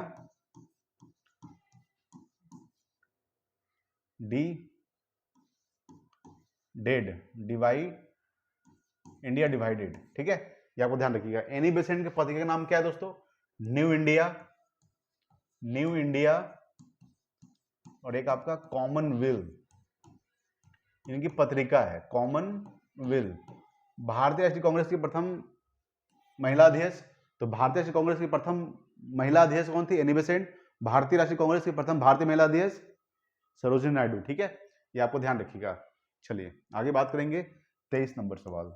India divided. ठीक है, ये आपको ध्यान रखिएगा। एनी बेसेंट के पत्रिका का नाम क्या है दोस्तों? न्यू इंडिया और एक आपका कॉमनवेल्थ इनकी पत्रिका है, कॉमनवेल्थ। भारतीय राष्ट्रीय कांग्रेस की प्रथम महिला अध्यक्ष, तो भारतीय राष्ट्रीय कांग्रेस की प्रथम महिला अध्यक्ष कौन थी? Annie Besant. भारतीय राष्ट्रीय कांग्रेस की प्रथम भारतीय महिला अध्यक्ष सरोजिनी नायडू। ठीक है, ये आपको ध्यान रखिएगा। चलिए आगे बात करेंगे 23 नंबर सवाल।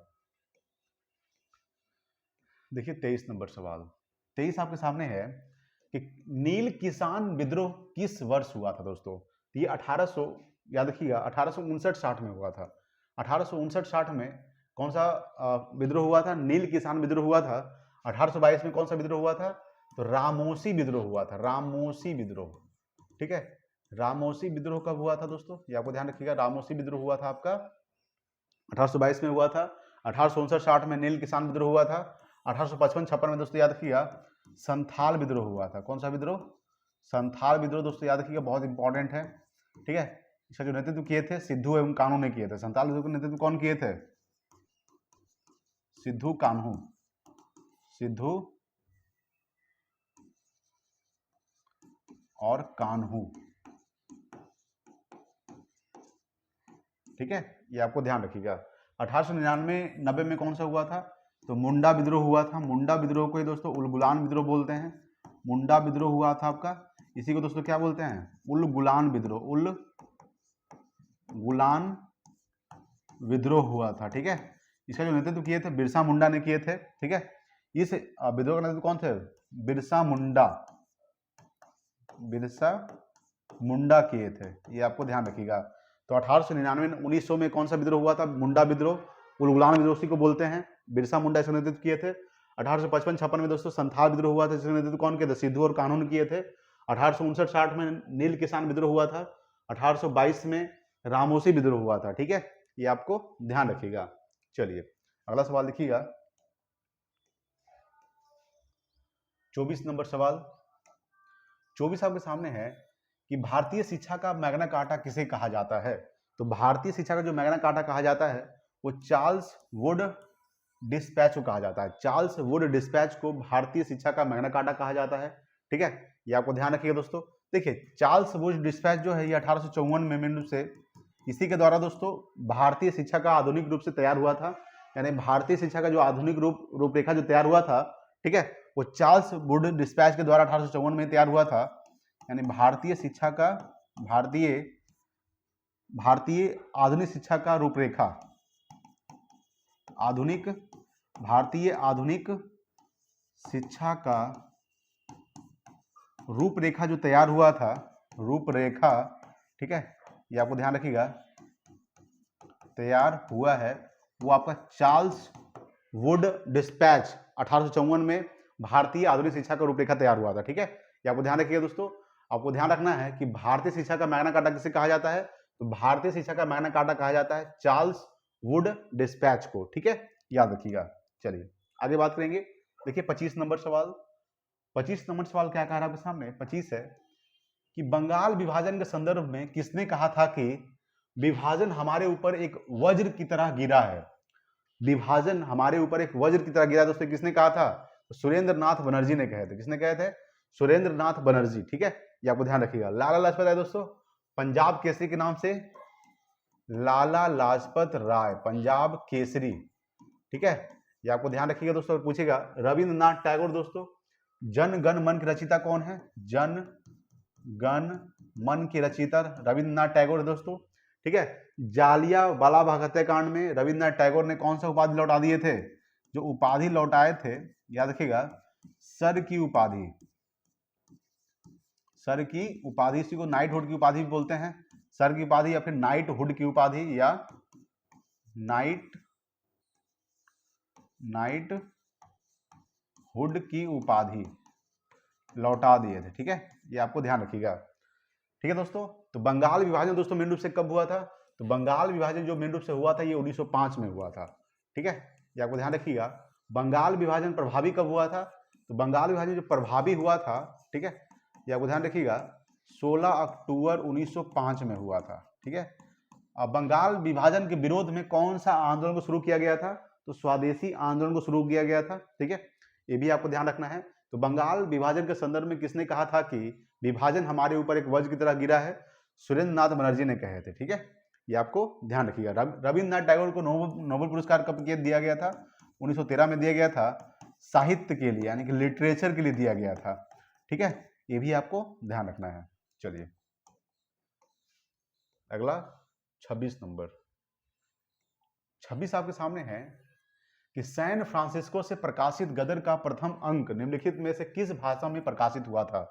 देखिए 23 नंबर सवाल, 23 आपके सामने है कि नील किसान विद्रोह किस वर्ष हुआ था दोस्तों। तो ये 1800, याद रखिएगा 1859-60 में हुआ था। 1859-60 में कौन सा विद्रोह हुआ था? नील किसान विद्रोह हुआ था। 1822 में कौन सा विद्रोह हुआ था? तो रामोसी विद्रोह हुआ था, रामोसी विद्रोह। ठीक है, रामोसी विद्रोह कब हुआ था दोस्तों? ये आपको ध्यान रखिएगा, रामोसी विद्रोह हुआ था आपका 1822 में हुआ था। 1859-60 में नील किसान विद्रोह हुआ था। 1855-56 में दोस्तों याद रखिएगा संथाल विद्रोह हुआ था। कौन सा विद्रोह? संथाल विद्रोह दोस्तों याद रखिएगा, बहुत इंपॉर्टेंट है। ठीक है, इसका जो नेतृत्व किए थे सिद्धू एवं कान्हू ने किए थे। संथाल विद्रोह का नेतृत्व कौन किए थे? सिद्धू कान्हू, सिद्धू और कान्हू। ठीक है, ये आपको ध्यान रखिएगा। 1899-90 में कौन सा हुआ था? तो मुंडा विद्रोह हुआ था। मुंडा विद्रोह को ही दोस्तों उलगुलान विद्रोह बोलते हैं। मुंडा विद्रोह हुआ था आपका, इसी को दोस्तों क्या बोलते हैं? उलगुलान विद्रोह, उलगुलान विद्रोह हुआ था। ठीक है, इसका जो नेतृत्व किए थे बिरसा मुंडा ने किए थे। ठीक है, इस विद्रोह का नेतृत्व कौन थे? बिरसा मुंडा, बिरसा मुंडा किए थे। ये आपको ध्यान रखिएगा। तो 1899-1900 में कौन सा विद्रोह हुआ था? मुंडा विद्रोह, उलगुलान विद्रोह उसी को बोलते हैं। बिरसा मुंडा इसका नेतृत्व किए थे। 1855-56 में दोस्तों संथाल विद्रोह हुआ था, जिसका नेतृत्व कौन किए थे? सिद्धू और कान्हू ने किए थे। 1859-60 में नील किसान विद्रोह हुआ था। 1822 में रामोसी विद्रोह हुआ था। ठीक है, ये आपको ध्यान रखिएगा। चलिए अगला सवाल देखिएगा, 24 नंबर सवाल। 24 आपके सामने है कि भारतीय शिक्षा का मैग्ना कार्टा किसे कहा जाता है। तो भारतीय शिक्षा का जो मैग्ना कार्टा कहा जाता है वो चार्ल्स वुड डिस्पैच को कहा जाता है। चार्ल्स वुड डिस्पैच को भारतीय शिक्षा का मैग्ना कार्टा कहा जाता है। ठीक है, ये आपको ध्यान रखिएगा दोस्तों। देखिए चार्ल्स वुड डिस्पैच जो है ये 1854 में मेन रूप से इसी के द्वारा दोस्तों भारतीय शिक्षा का आधुनिक रूप से तैयार हुआ था। यानी भारतीय शिक्षा का जो आधुनिक रूपरेखा जो तैयार हुआ था, ठीक है, वो चार्ल्स वुड डिस्पैच के द्वारा 1854 में तैयार हुआ था। यानी भारतीय शिक्षा का भारतीय आधुनिक शिक्षा का रूपरेखा, भारतीय आधुनिक शिक्षा का रूपरेखा जो तैयार हुआ था, रूपरेखा, ठीक है, ये आपको ध्यान रखिएगा, तैयार हुआ है वो आपका चार्ल्स वुड डिस्पैच 1854 में भारतीय आधुनिक शिक्षा का रूपरेखा तैयार हुआ था। ठीक है, ये आपको ध्यान रखिएगा दोस्तों। आपको ध्यान रखना है कि भारतीय शिक्षा का मैग्ना कार्टा किसे कहा जाता है। तो भारतीय शिक्षा का मैग्ना कार्टा कहा जाता है चार्ल्स वुड डिस्पैच को। ठीक है, याद रखिएगा। चलिए आगे बात करेंगे। देखिए 25 नंबर सवाल। 25 नंबर सवाल क्या कह रहा है आपके सामने? 25 है कि बंगाल विभाजन के संदर्भ में किसने कहा था कि विभाजन हमारे ऊपर एक वज्र की तरह गिरा है। विभाजन हमारे ऊपर एक वज्र की तरह गिरा दोस्तों, किसने कहा था? तो सुरेंद्र नाथ बनर्जी ने कहे थे। किसने कहे थे? सुरेंद्र नाथ बनर्जी। ठीक है, ये आपको ध्यान रखिएगा। लाला लाजपत राय दोस्तों पंजाब केसरी के नाम से, लाला लाजपत राय पंजाब केसरी। ठीक है, ये आपको ध्यान रखिएगा दोस्तों। पूछेगा रविंद्रनाथ टैगोर दोस्तों जन गण मन की रचयिता कौन है? जन गण मन की रचयिता रविंद्रनाथ टैगोर है दोस्तों। ठीक है, जालियांवाला बाग हत्याकांड में रविंद्रनाथ टैगोर ने कौन सा उपाधि लौटा दिए थे? जो उपाधि लौटाए थे, याद रखिएगा, सर की उपाधि, सर की उपाधि, इसी को नाइटहुड की उपाधि भी बोलते हैं। सर की उपाधि या फिर नाइटहुड की उपाधि या नाइटहुड की उपाधि लौटा दिए थे। ठीक है, ये आपको ध्यान रखिएगा। ठीक है दोस्तों, तो बंगाल विभाजन दोस्तों मेन रूप से कब हुआ था? तो बंगाल विभाजन जो मेन रूप से हुआ था ये 1905 में हुआ था। ठीक है, ये आपको ध्यान रखिएगा। बंगाल विभाजन प्रभावी कब हुआ था? तो बंगाल विभाजन जो प्रभावी हुआ था, ठीक है, ये आपको ध्यान रखिएगा, 16 अक्टूबर 1905 में हुआ था। ठीक है, अब बंगाल विभाजन के विरोध में कौन सा आंदोलन को शुरू किया गया था? तो स्वदेशी आंदोलन को शुरू किया गया था। ठीक है, ये भी आपको ध्यान रखना है। तो बंगाल विभाजन के संदर्भ में किसने कहा था कि विभाजन हमारे ऊपर एक वज्र की तरह गिरा है? सुरेंद्र नाथ बनर्जी ने कहे थे। ठीक है, ये आपको ध्यान रखिएगा। रविंद्रनाथ टैगोर को नोबेल पुरस्कार कब दिया गया था? 1913 में दिया गया था, साहित्य के लिए यानी कि लिटरेचर के लिए दिया गया था। ठीक है, ये भी आपको ध्यान रखना है। चलिए अगला 26 नंबर। 26 आपके सामने है कि सैन फ्रांसिस्को से प्रकाशित गदर का प्रथम अंक निम्नलिखित में से किस भाषा में प्रकाशित हुआ था?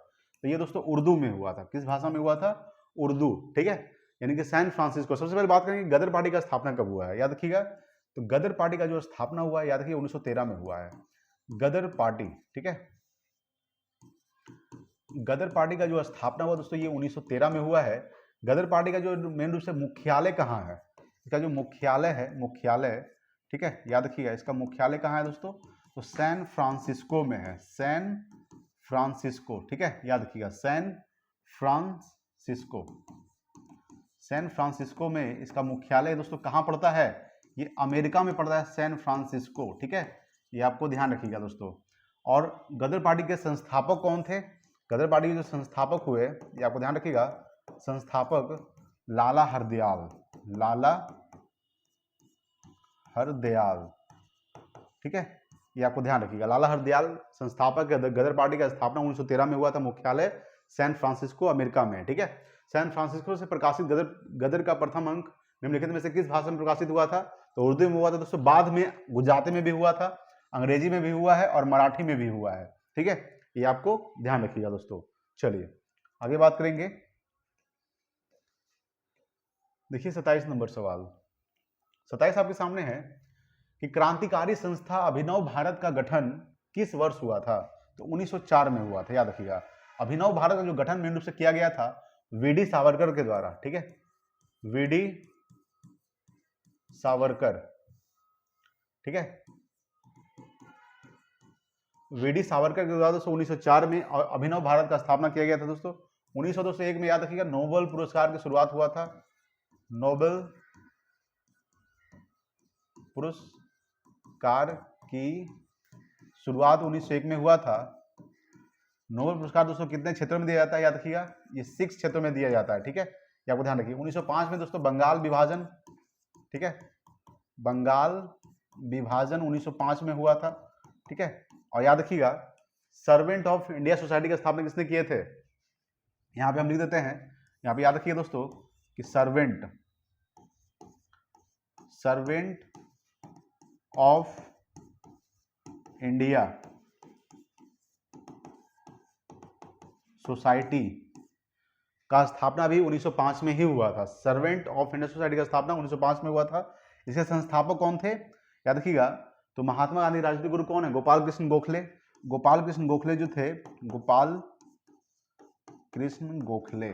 तो ये दोस्तों उर्दू में हुआ था। किस भाषा में हुआ था? उर्दू। ठीक है, यानी कि सैन फ्रांसिस्को। सबसे पहले बात करेंगे गदर पार्टी का स्थापना कब हुआ है, याद रखिएगा। तो गदर पार्टी का जो स्थापना हुआ है, याद रखिए 1913 में हुआ है गदर पार्टी। ठीक है, गदर पार्टी का जो स्थापना हुआ दोस्तों ये 1913 में हुआ है। गदर पार्टी का जो मेन रूप से मुख्यालय कहाँ है, इसका जो मुख्यालय है, मुख्यालय, ठीक है, याद रखिएगा इसका मुख्यालय कहाँ है दोस्तों? तो सैन फ्रांसिस्को में है, सैन फ्रांसिस्को। ठीक है, याद रखिएगा सैन फ्रांसिस्को। सैन फ्रांसिस्को में इसका मुख्यालय दोस्तों कहाँ पड़ता है? ये अमेरिका में पड़ता है, सैन फ्रांसिस्को। ठीक है, ये आपको ध्यान रखिएगा दोस्तों। और गदर पार्टी के संस्थापक कौन थे? गदर पार्टी के जो संस्थापक हुए, ये आपको ध्यान रखिएगा, संस्थापक लाला हरदयाल, लाला हरदयाल। ठीक है, ये आपको ध्यान रखिएगा, लाला हरदयाल संस्थापक। गदर पार्टी का स्थापना 1913 में हुआ था, मुख्यालय सैन फ्रांसिस्को अमेरिका में। ठीक है, सैन फ्रांसिस्को से प्रकाशित गदर का प्रथम अंक निम्नलिखित में से किस भाषा में प्रकाशित हुआ था? तो उर्दू में हुआ था दोस्तों, बाद में गुजराती में भी हुआ था, अंग्रेजी में भी हुआ है और मराठी में भी हुआ है। ठीक है, ये आपको ध्यान रखिएगा दोस्तों। चलिए आगे बात करेंगे। देखिए 27 नंबर सवाल। 27 आपके सामने है कि क्रांतिकारी संस्था अभिनव भारत का गठन किस वर्ष हुआ था? तो 1904 में हुआ था, याद रखिएगा। अभिनव भारत का जो गठन मेन रूप से किया गया था वीडी सावरकर के द्वारा। ठीक है, वीडी सावरकर। ठीक है, वीडी सावरकर के द्वारा दोस्तों 1904 में अभिनव भारत का स्थापना किया गया था दोस्तों। 1901 में याद रखिएगा नोबेल पुरस्कार की शुरुआत हुआ था, नोबेल पुरस्कार की शुरुआत 1901 में हुआ था। नोबेल पुरस्कार दोस्तों कितने क्षेत्रों में दिया जाता है, याद रखिएगा, ये 6 क्षेत्रों में दिया जाता है। ठीक है, ये आपको ध्यान रखिए। 1905 में दोस्तों बंगाल विभाजन, ठीक है, बंगाल विभाजन 1905 में हुआ था। ठीक है, और याद रखिएगा सर्वेंट ऑफ इंडिया सोसाइटी की स्थापना किसने किए थे? यहां पे हम लिख देते हैं, यहां पे याद रखिए दोस्तों कि सर्वेंट ऑफ इंडिया सोसाइटी का स्थापना भी 1905 में ही हुआ था। सर्वेंट ऑफ इंडिया सोसाइटी का स्थापना 1905 में हुआ था। इसके संस्थापक कौन थे, याद रखिएगा, तो महात्मा गांधी राजनीतिक गुरु कौन है? गोपाल कृष्ण गोखले। गोपाल कृष्ण गोखले जो थे, गोपाल कृष्ण गोखले,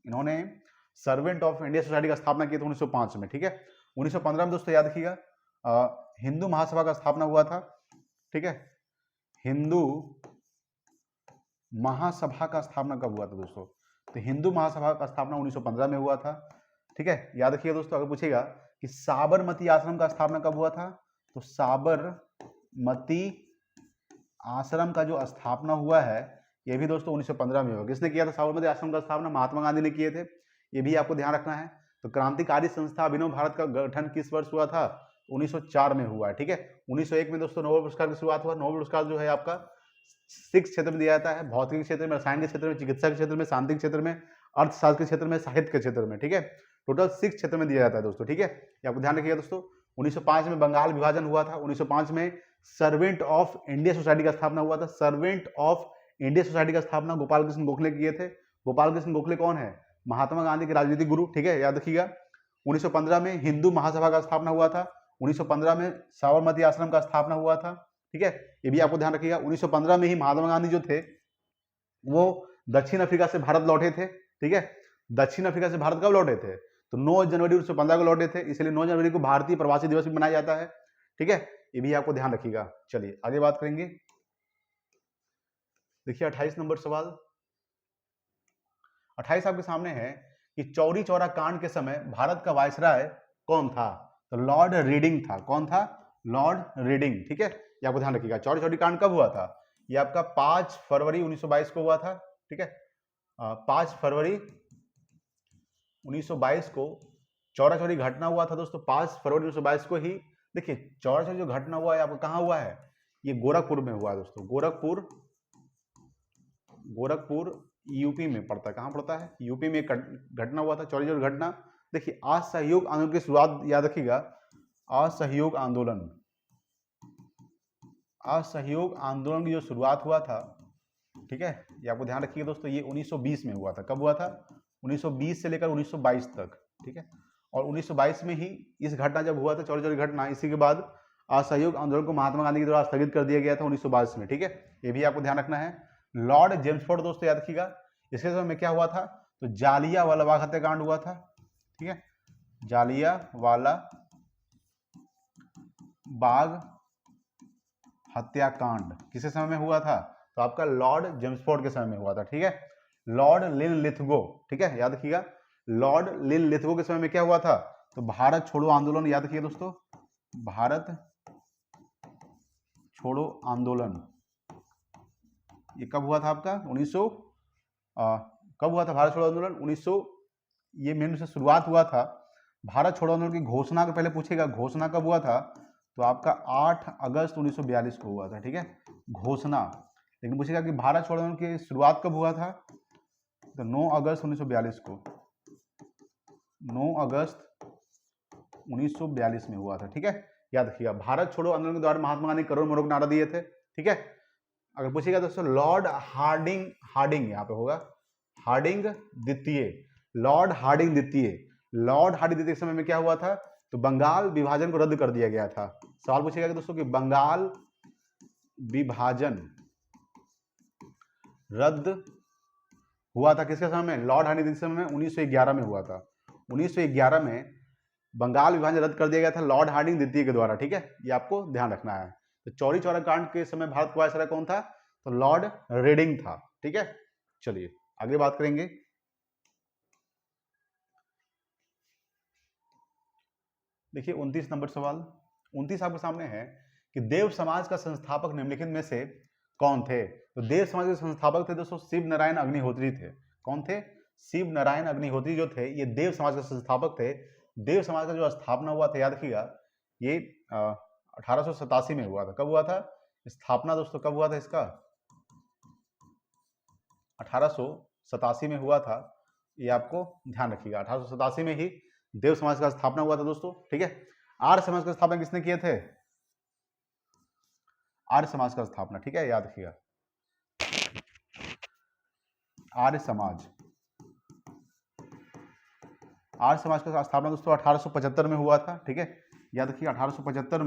इन्होंने सर्वेंट ऑफ इंडिया सोसाइटी का स्थापना की थी 1905 में। ठीक है, 1915 में दोस्तों याद रखिएगा हिंदू महासभा का स्थापना हुआ था। ठीक है, हिंदू महासभा का स्थापना कब हुआ था दोस्तों? तो हिंदू महासभा का स्थापना 1915 में हुआ था। ठीक है, याद रखिएगा दोस्तों, अगर पूछेगा कि साबरमती आश्रम का स्थापना कब हुआ था, तो साबरमती आश्रम का जो स्थापना हुआ है ये भी दोस्तों 1915 में हुआ। किसने किया था साबरमती आश्रम का स्थापना? महात्मा गांधी ने किए थे, ये भी आपको ध्यान रखना है। तो क्रांतिकारी संस्था अभिनव भारत का गठन किस वर्ष हुआ था? 1904 में हुआ है। ठीक है, 1901 में दोस्तों नोबेल पुरस्कार की शुरुआत हुआ। नोबेल पुरस्कार जो है आपका 6 क्षेत्र में दिया जाता है, भौतिक क्षेत्र में, रसायन के क्षेत्र में, चिकित्सा के क्षेत्र में, शांति के क्षेत्र में, अर्थशास्त्र के क्षेत्र में, साहित्य के क्षेत्र में। ठीक है, टोटल 6 क्षेत्र में दिया जाता है दोस्तों। ठीक है, ये आपको ध्यान रखिएगा दोस्तों। 1905 में बंगाल विभाजन हुआ था। 1905 में सर्वेंट ऑफ इंडिया सोसाइटी का स्थापना हुआ था। सर्वेंट ऑफ इंडिया सोसाइटी का स्थापना गोपाल कृष्ण गोखले किए थे। गोपाल कृष्ण गोखले कौन है? महात्मा गांधी के राजनीतिक गुरु। ठीक है, याद रखिएगा। 1915 में हिंदू महासभा का स्थापना हुआ था। 1915 में साबरमती आश्रम का स्थापना हुआ था। ठीक है, ये भी आपको ध्यान रखिएगा। 1915 में ही महात्मा गांधी जो थे वो दक्षिण अफ्रीका से भारत लौटे थे। ठीक है, दक्षिण अफ्रीका से भारत कब लौटे थे? तो 9 जनवरी 1915 को लौटे थे, इसलिए 9 जनवरी को भारतीय प्रवासी दिवस भी मनाया जाता है। ठीक है, ये भी आपको ध्यान रखिएगा। चलिए आगे बात करेंगे। देखिए 28 नंबर सवाल। 28 आपके सामने है कि चौरी चौरा कांड के समय भारत का वायसराय कौन था? तो लॉर्ड रीडिंग था। कौन था? Lord reading. ठीक है, ये आपको ध्यान रखिएगा। चौरी चौरी कांड कब हुआ था? ये आपका 5 फरवरी 1922 को हुआ था। ठीक है, 5 फरवरी 1922 को चौरा चौरी घटना हुआ था दोस्तों। 5 फरवरी 1922 को ही देखिए चौरा चौरी जो घटना हुआ है आपको कहाँ हुआ है? ये गोरखपुर में हुआ है दोस्तों। गोरखपुर यूपी में पड़ता है। कहाँ पड़ता है? यूपी में एक घटना हुआ था, चौरी चौरी घटना। देखिए असहयोग आंदोलन की शुरुआत याद रखिएगा, असहयोग आंदोलन, असहयोग आंदोलन की जो शुरुआत हुआ था, ठीक है, ये आपको ध्यान रखिएगा दोस्तों, ये 1920 में हुआ था। कब हुआ था? 1920 से लेकर 1922 तक, ठीक है। और 1922 में ही इस घटना जब हुआ था, चौरी चौरी घटना, इसी के बाद असहयोग आंदोलन को महात्मा गांधी के द्वारा स्थगित कर दिया गया था 1922 में, ठीक है। ये भी आपको ध्यान रखना है। लॉर्ड जेम्सफोर्ड दोस्तों याद रखिएगा, इसके समय में क्या हुआ था? तो जालियांवाला बाग हत्याकांड हुआ था, ठीक है, जालियांवाला बाग हत्याकांड किसके समय में हुआ था? तो आपका लॉर्ड जेम्सफोर्ड के समय में हुआ था, ठीक है। लॉर्ड लिनलिथगो, ठीक है, याद रखिएगा, लॉर्ड लिनलिथगो के समय में क्या हुआ था? तो भारत छोड़ो आंदोलन, याद रखिए दोस्तों, भारत छोड़ो आंदोलन, ये कब हुआ था आपका? 1900 कब हुआ था भारत छोड़ो आंदोलन? 1900, ये मेन से शुरुआत हुआ था। भारत छोड़ो आंदोलन की घोषणा को पहले पूछेगा, घोषणा कब हुआ था? तो आपका 8 अगस्त 1942 को हुआ था, ठीक है, घोषणा। लेकिन पूछेगा कि भारत छोड़ो आंदोलन की शुरुआत कब हुआ था? तो 9 अगस्त 1942 को, 9 अगस्त 1942 में हुआ था, ठीक है, याद रखिएगा। भारत छोड़ो आंदोलन के दौरान महात्मा गांधी करोड़ मोड़ों नारा दिए थे, ठीक है। अगर पूछेगा दोस्तों लॉर्ड हार्डिंग, हार्डिंग यहाँ पे होगा, हार्डिंग द्वितीय, लॉर्ड हार्डिंग द्वितीय, लॉर्ड हार्डिंग द्वितीय के समय में क्या हुआ था? तो बंगाल विभाजन को रद्द कर दिया गया था। सवाल पूछेगा कि दोस्तों कि बंगाल विभाजन रद्द हुआ था किसके समय में? लॉर्ड हार्डिंग द्वितीय समय में 1911 में हुआ था। 1911 में बंगाल विभाजन रद्द कर दिया गया था लॉर्ड हार्डिंग द्वितीय के द्वारा, ठीक है, ये आपको ध्यान रखना है। तो चौरी चौरा कांड के समय भारत का वायसराय कौन था? तो लॉर्ड रेडिंग था, ठीक है। चलिए आगे बात करेंगे। देखिए 29 नंबर सवाल, 29 आपके सामने है कि देव समाज का संस्थापक निम्नलिखित में से कौन थे? तो देव समाज के संस्थापक थे दोस्तों शिव नारायण अग्निहोत्री थे। कौन थे? शिव नारायण अग्निहोत्री जो थे ये देव समाज के संस्थापक थे। देव समाज का जो स्थापना हुआ था याद रखिएगा, ये 1887 में हुआ था। कब हुआ था स्थापना दोस्तों? कब हुआ था इसका? 1887 में हुआ था, ये आपको ध्यान रखिएगा। 1887 में ही देव समाज का स्थापना हुआ था दोस्तों, ठीक है। आर्य समाज का स्थापना किसने किए थे? आर्य समाज का स्थापना, ठीक है, याद रखिएगा, आर्य समाज, आर्य समाज का स्थापना दोस्तों 1875 में हुआ था, ठीक है, याद रखिए। 1875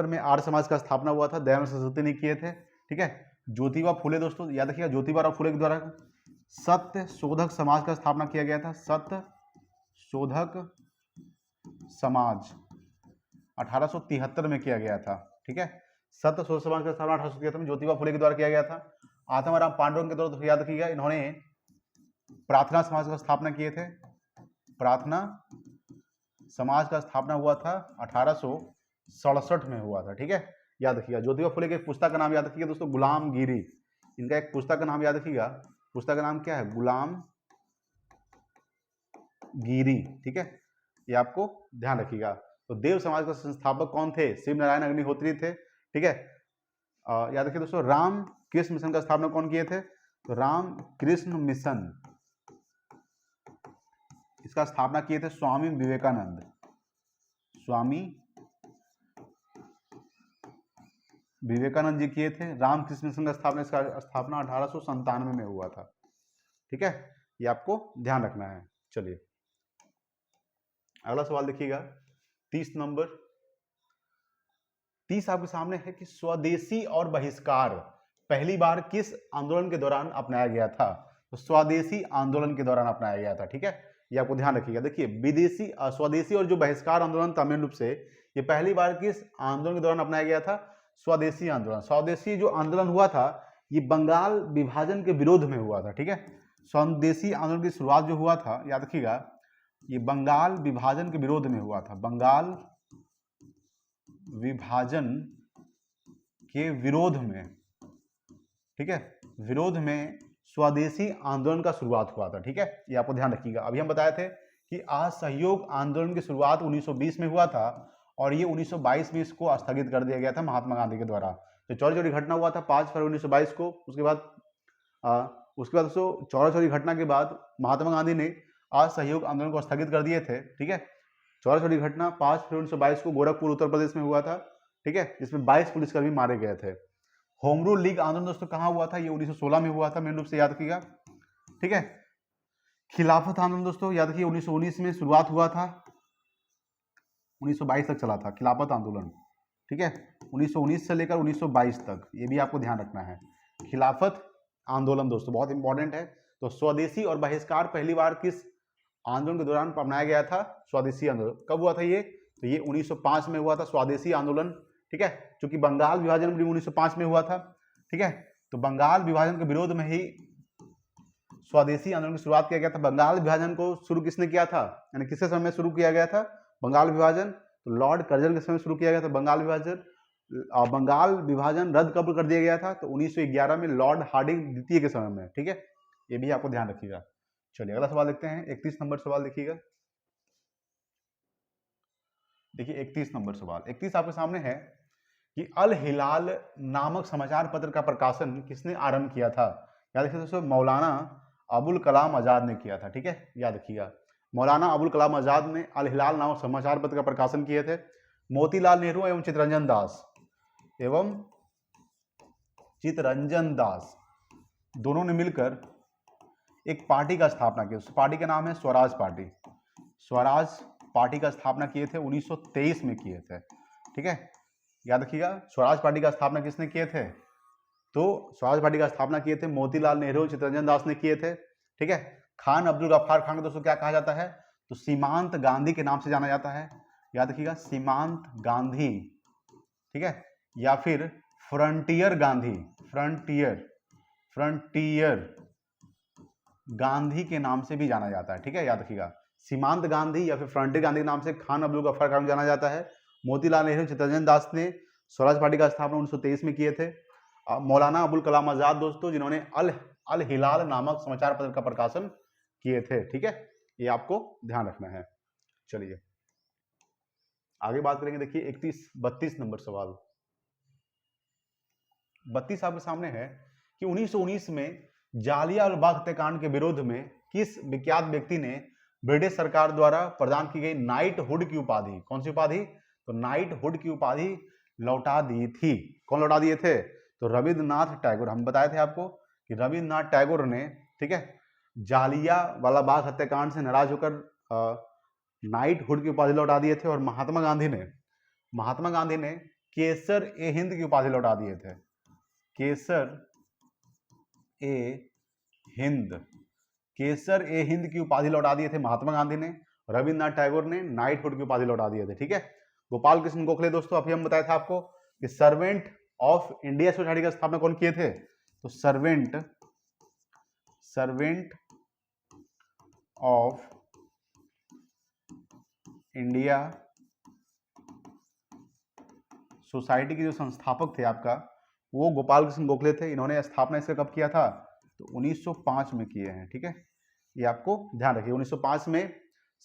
में आर्य समाज का स्थापना हुआ था, दयानंद सरस्वती ने किए थे, ठीक है। ज्योतिबा फुले दोस्तों याद रखिएगा, ज्योतिबा फुले के द्वारा सत्य शोधक समाज का स्थापना किया गया था। सत्य शोधक समाज 1873 में किया गया था, ठीक है। सत्य शोधक समाज का स्थापना 1873 में ज्योतिबा फुले के द्वारा किया गया था। आत्माराम पांडुरंग के द्वारा याद रखिएगा, इन्होंने प्रार्थना समाज का स्थापना किए थे। प्रार्थना समाज का स्थापना हुआ था 1867 में हुआ था, ठीक है, याद रखिएगा। ज्योतिबा फुले के पुस्तक का नाम याद रखिएगा दोस्तों, गुलामगिरी। इनका एक पुस्तक का नाम याद रखिएगा, पुस्तक का नाम क्या है? गुलामगिरी, ठीक है, ये आपको ध्यान रखिएगा। तो देव समाज का संस्थापक कौन थे? शिव नारायण अग्निहोत्री थे, ठीक है। याद रखिए दोस्तों, राम कृष्ण मिशन का स्थापना कौन किए थे? तो राम कृष्ण मिशन, इसका स्थापना किए थे स्वामी विवेकानंद। स्वामी विवेकानंद जी किए थे। रामकृष्ण मिशन का स्थापना, इसका स्थापना 1897 में हुआ था, ठीक है, ये आपको ध्यान रखना है। चलिए अगला सवाल देखिएगा, 30 नंबर। 30 आपके सामने है कि स्वदेशी और बहिष्कार पहली बार किस आंदोलन के दौरान अपनाया गया था? तो स्वदेशी आंदोलन के दौरान अपनाया गया था, ठीक है, ये आपको ध्यान रखिएगा। देखिए विदेशी स्वदेशी और जो बहिष्कार आंदोलन था मेन रूप से ये पहली बार किस आंदोलन के दौरान अपनाया गया था? स्वदेशी आंदोलन। स्वदेशी जो आंदोलन हुआ था ये बंगाल विभाजन के विरोध में हुआ था, ठीक है। स्वदेशी आंदोलन की शुरुआत जो हुआ था याद रखिएगा, ये बंगाल विभाजन के विरोध में हुआ था। बंगाल विभाजन के विरोध में, ठीक है, विरोध में स्वदेशी आंदोलन का शुरुआत हुआ था, ठीक है, ये आपको ध्यान रखिएगा। अभी हम बताए थे कि असहयोग आंदोलन की शुरुआत 1920 में हुआ था और ये 1922 में इसको स्थगित कर दिया गया था महात्मा गांधी के द्वारा। तो चौरी चौरी घटना हुआ था 5 फरवरी 1922 को। उसके बाद दोस्तों चौरा चौरी घटना के बाद महात्मा गांधी ने असहयोग आंदोलन को स्थगित कर दिए थे। ठीक है, चौरा चौरी घटना 5 फरवरी 1922 को गोरखपुर उत्तर प्रदेश में हुआ था। ठीक है, जिसमें 22 पुलिसकर्मी मारे गए थे। होम रूल लीग आंदोलन दोस्तों कहाँ हुआ था? ये 1916 में हुआ था, मेन रूप से याद रखिएगा। ठीक है, खिलाफत आंदोलन दोस्तों याद रखिए 1919 में शुरुआत हुआ था, 1922 तक चला था खिलाफत आंदोलन। ठीक है, 1919 से लेकर 1922 तक, ये भी आपको ध्यान रखना है। खिलाफत आंदोलन दोस्तों बहुत इंपॉर्टेंट है। तो स्वदेशी और बहिष्कार पहली बार किस आंदोलन के दौरान अपनाया गया था? स्वदेशी आंदोलन। कब हुआ था ये? तो ये 1905 में हुआ था स्वदेशी आंदोलन। ठीक है, क्योंकि बंगाल विभाजन भी 1905 में हुआ था। ठीक है, तो बंगाल विभाजन के विरोध में ही स्वदेशी आंदोलन की शुरुआत किया गया था। बंगाल विभाजन को शुरू किसने किया था, यानी किसके समय शुरू किया गया था बंगाल विभाजन? तो लॉर्ड कर्जन के समय शुरू किया गया था बंगाल विभाजन। बंगाल विभाजन रद्द कब कर दिया गया था? तो 1911 में लॉर्ड हार्डिंग द्वितीय के समय में। ठीक है, ये भी आपको ध्यान रखिएगा। चलिए अगला सवाल देखते हैं, 31 नंबर सवाल देखिएगा। देखिए 31 नंबर सवाल, 31 आपके सामने है कि अल हिलाल नामक समाचार पत्र का प्रकाशन किसने आरंभ किया था? याद रखिए दोस्तों, मौलाना अबुल कलाम आजाद ने किया था। ठीक है, याद रखिएगा, मौलाना अबुल कलाम आजाद ने अल हिलाल नामक समाचार पत्र का प्रकाशन किए थे। मोतीलाल नेहरू एवं चितरंजन दास दोनों ने मिलकर एक पार्टी का स्थापना की। उस पार्टी का नाम है स्वराज पार्टी। स्वराज पार्टी का स्थापना किए थे 1923 में किए थे। ठीक है, याद रखिएगा, स्वराज पार्टी का स्थापना किसने किए थे? तो स्वराज पार्टी का स्थापना किए थे मोतीलाल नेहरू, चितरंजन दास ने किए थे। ठीक है, खान अब्दुल गफ्फार खान को दोस्तों क्या कहा जाता है? तो सीमांत गांधी के नाम से जाना जाता है। याद रखिएगा, सीमांत गांधी। ठीक है, या फिर फ्रंटियर गांधी, फ्रंटियर गांधी के नाम से भी जाना जाता है। ठीक है, याद रखिएगा, सीमांत गांधी या फिर फ्रंटियर गांधी के नाम से खान अब्दुल गफ्फार खान जाना जाता है। मोतीलाल नेहरू, चितरंजन दास ने स्वराज पार्टी का स्थापना 1923 में किए थे। मौलाना अबुल कलाम आजाद दोस्तों, जिन्होंने अल हिलाल नामक समाचार पत्र का प्रकाशन किए थे। ठीक है, ये आपको ध्यान रखना है। चलिए आगे बात करेंगे। देखिए 32 नंबर सवाल, 32 आपके सामने है कि 1919 में जालियांवाला बाग हत्याकांड के विरोध में किस विख्यात व्यक्ति ने ब्रिटिश सरकार द्वारा प्रदान की गई नाइटहुड की उपाधि, कौन सी उपाधि? तो नाइटहुड की उपाधि लौटा दी थी। कौन लौटा दिए थे? तो रविंद्रनाथ टैगोर। हम बताए थे आपको कि रविंद्रनाथ टैगोर ने, ठीक है, जालियांवाला बाग हत्याकांड से नाराज होकर नाइटहुड की उपाधि लौटा दिए थे। और महात्मा गांधी ने केसर ए हिंद की उपाधि लौटा दिए थे। केसर ए हिंद की उपाधि लौटा दिए थे महात्मा गांधी ने। रविंद्रनाथ टैगोर ने नाइटहुड की उपाधि लौटा दिए थे। ठीक है, गोपाल कृष्ण गोखले दोस्तों, अभी हम बताया था आपको कि सर्वेंट ऑफ इंडिया सोसाइटी का स्थापना कौन किए थे? तो सर्वेंट ऑफ इंडिया सोसाइटी के जो संस्थापक थे आपका, वो गोपाल कृष्ण गोखले थे। इन्होंने स्थापना इसका कब किया था? तो 1905 में किए हैं। ठीक है, ये आपको ध्यान रखिए, 1905 में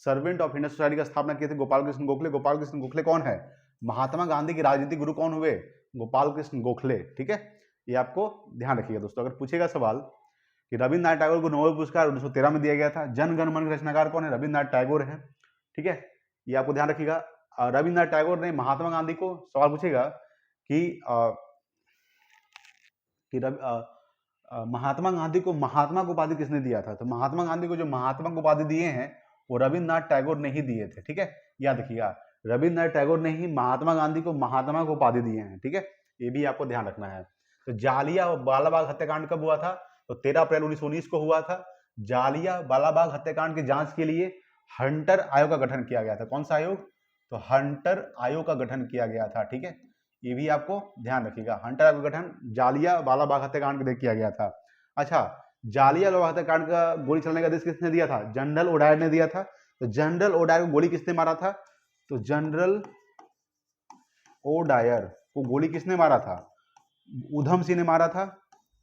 सर्वेंट ऑफ इंडिया सोसाइटी का स्थापना किए थे गोपाल कृष्ण गोखले। गोपाल कृष्ण गोखले कौन है? महात्मा गांधी के राजनीतिक गुरु कौन हुए? गोपाल कृष्ण गोखले। ठीक है, ये आपको ध्यान रखिएगा दोस्तों। अगर पूछेगा सवाल कि रविंद्रनाथ टैगोर को नोबेल पुरस्कार 1913 में दिया गया था, जन गण मन के रचनाकार कौन है? रविंद्रनाथ टैगोर है। ठीक है, ये आपको ध्यान रखिएगा। रविंद्रनाथ टैगोर ने महात्मा गांधी को, सवाल पूछेगा कि महात्मा गांधी को महात्मा को उपाधि किसने दिया था? तो महात्मा गांधी को जो महात्मा को उपाधि दिए हैं वो रविंद्रनाथ टैगोर ने ही दिए थे। ठीक है, याद रखिएगा, रविंद्रनाथ टैगोर ने ही महात्मा गांधी को महात्मा को उपाधि दिए हैं। ठीक है, ये भी आपको ध्यान रखना है। तो जालियांवाला बाग हत्याकांड कब हुआ था? तो 13 अप्रैल 1919 को हुआ था। जालियांवाला बाग हत्याकांड की जांच के लिए हंटर आयोग का गठन किया गया था। कौन सा आयोग? तो हंटर आयोग का गठन किया गया था। ठीक है, ये भी आपको ध्यान रखिएगा, हंटर आयोग का गठन जालियांवाला बाग हत्याकांड के लिए किया गया था। अच्छा, जालियांवाला बाग हत्याकांड का गोली चलाने का आदेश किसने दिया था? जनरल ओडायर ने दिया था। तो जनरल ओडायर को गोली किसने मारा था? तो जनरल ओडायर को गोली किसने मारा था? उधम सिंह ने मारा था।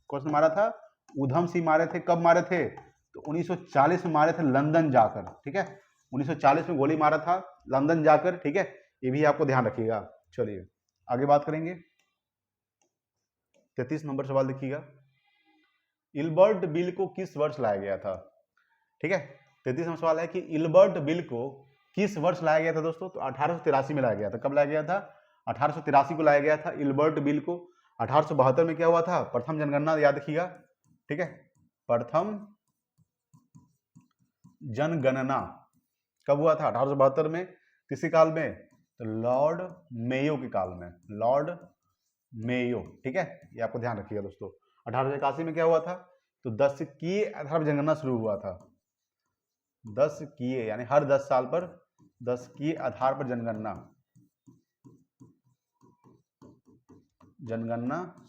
कौन मारा था? उधम सिंह मारे थे। कब मारे थे? तो 1940 में मारे थे, लंदन जाकर। ठीक है, 1940 में गोली मारा था लंदन जाकर। ठीक है, ये भी आपको ध्यान रखिएगा। चलिए आगे बात करेंगे। 33 नंबर सवाल देखिएगा, इल्बर्ट बिल को किस वर्ष लाया गया था? ठीक है, 33 नंबर सवाल है कि इल्बर्ट बिल को किस वर्ष लाया गया था दोस्तों? तो 1883 में लाया गया था। कब लाया गया था? 1883 को लाया गया था इल्बर्ट बिल को। 1872 में क्या हुआ था? प्रथम जनगणना, याद रखिएगा, ठीक है, प्रथम जनगणना कब हुआ था? 1872 में। किसी काल में? तो लॉर्ड मेयो के काल में, लॉर्ड मेयो, ठीक है, ये आपको ध्यान रखिएगा दोस्तों। 1881 में क्या हुआ था? तो 10 की आधार पर जनगणना शुरू हुआ था। 10 किए यानी हर 10 साल पर 10 की आधार पर जनगणना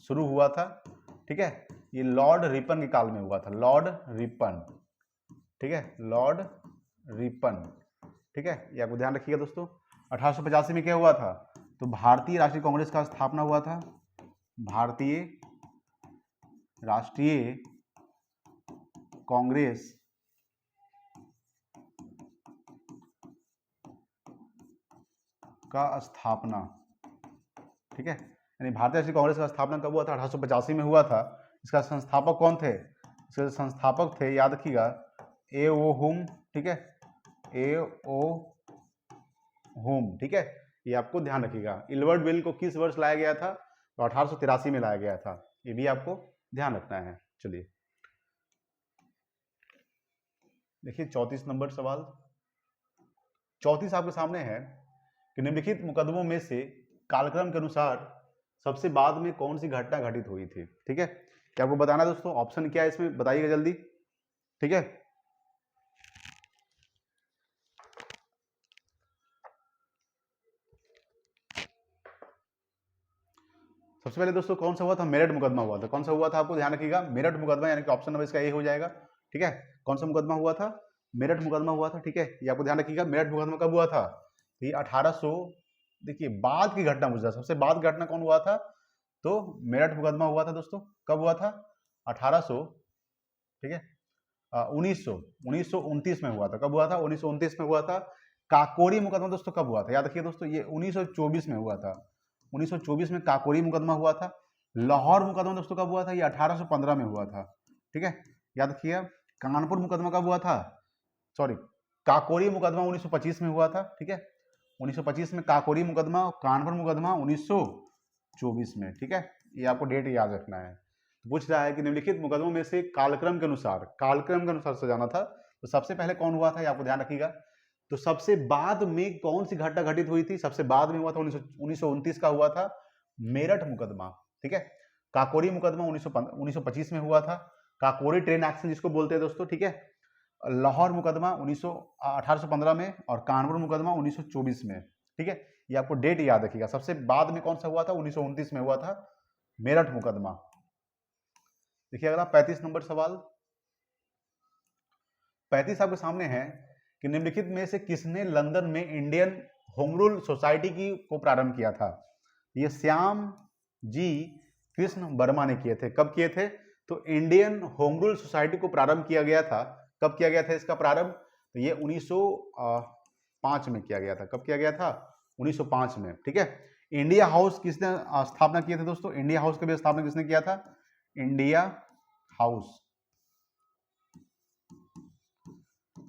शुरू हुआ था, ठीक है। ये लॉर्ड रिपन के काल में हुआ था, लॉर्ड रिपन, ठीक है, लॉर्ड रिपन, ठीक है, ये आपको ध्यान रखिएगा दोस्तों। 1885 में क्या हुआ था? तो भारतीय राष्ट्रीय कांग्रेस का स्थापना हुआ था। भारतीय राष्ट्रीय कांग्रेस का स्थापना, ठीक है, यानी भारतीय राष्ट्रीय कांग्रेस का स्थापना कब हुआ था? 1885 में हुआ था। इसका संस्थापक कौन थे? इसके संस्थापक थे, याद रखिएगा, ए ओ हुम, ठीक है, ए ओ हुम, ठीक है, ये आपको ध्यान रखिएगा। इल्बर्ट बिल को किस वर्ष लाया गया था? तो 1883 में लाया गया था, ये भी आपको ध्यान रखना है। चलिए देखिए 34 नंबर सवाल। 34 आपके सामने है कि निम्नलिखित मुकदमों में से कालक्रम के अनुसार सबसे बाद में कौन सी घटना घटित हुई थी, ठीक है, क्या आपको बताना है दोस्तों? ऑप्शन क्या है इसमें, बताइएगा जल्दी, ठीक है। सबसे पहले दोस्तों कौन सा हुआ था? मेरठ मुकदमा हुआ था। कौन सा हुआ था आपको ध्यान रखिएगा? मेरठ मुकदमा, यानी कि ऑप्शन नंबर इसका ए हो जाएगा, ठीक है। कौन सा मुकदमा हुआ था? मेरठ मुकदमा हुआ था, ठीक है, ये आपको ध्यान रखिएगा। मेरठ मुकदमा कब हुआ था? ये 1800, देखिए बाद की घटना पूछा, सबसे बाद घटना कौन हुआ था? तो मेरठ मुकदमा हुआ था दोस्तों। कब हुआ था? 1800, ठीक है, 1929 में हुआ था। कब हुआ था? 1929 में हुआ था। काकोरी मुकदमा दोस्तों कब हुआ था? याद रखिए दोस्तों, ये 1924 में हुआ था। 1924 में काकोरी मुकदमा हुआ था। लाहौर मुकदमा दोस्तों कब हुआ था? ये 1815 में हुआ था, ठीक है, याद रखिए। कानपुर मुकदमा कब हुआ था? सॉरी, काकोरी मुकदमा 1925 में हुआ था, ठीक है, 1925 में काकोरी मुकदमा, कानपुर मुकदमा 1924 में, ठीक है, ये आपको डेट याद रखना है। तो पूछ रहा है कि निम्नलिखित मुकदमों में से कालक्रम के अनुसार सजाना था, तो सबसे पहले कौन हुआ था, ये आपको ध्यान रखिएगा। तो सबसे बाद में कौन सी घटना घटित हुई थी? सबसे बाद में हुआ था 1929 का हुआ था मेरठ मुकदमा, ठीक है। काकोरी मुकदमा 1925 में हुआ था, काकोरी ट्रेन एक्शन जिसको बोलते हैं दोस्तों, ठीक है। लाहौर मुकदमा 1815 में, और कानपुर मुकदमा 1924 में, ठीक है, ये आपको डेट याद रखिएगा। सबसे बाद में कौन सा हुआ था? 1929 में हुआ था मेरठ मुकदमा। देखिए अगला 35 नंबर सवाल। 35 आपके सामने है कि निम्नलिखित में से किसने लंदन में इंडियन होम रूल सोसाइटी को प्रारंभ किया था? ये श्याम जी कृष्ण वर्मा ने किए थे। कब किए थे? तो इंडियन होम रूल सोसाइटी को प्रारंभ किया गया था। कब किया गया था इसका प्रारंभ? तो ये 1905 में किया गया था। कब किया गया था? 1905 में, ठीक है। इंडिया हाउस किसने स्थापना किए थे दोस्तों? इंडिया हाउस की भी स्थापना किसने किया था? इंडिया हाउस,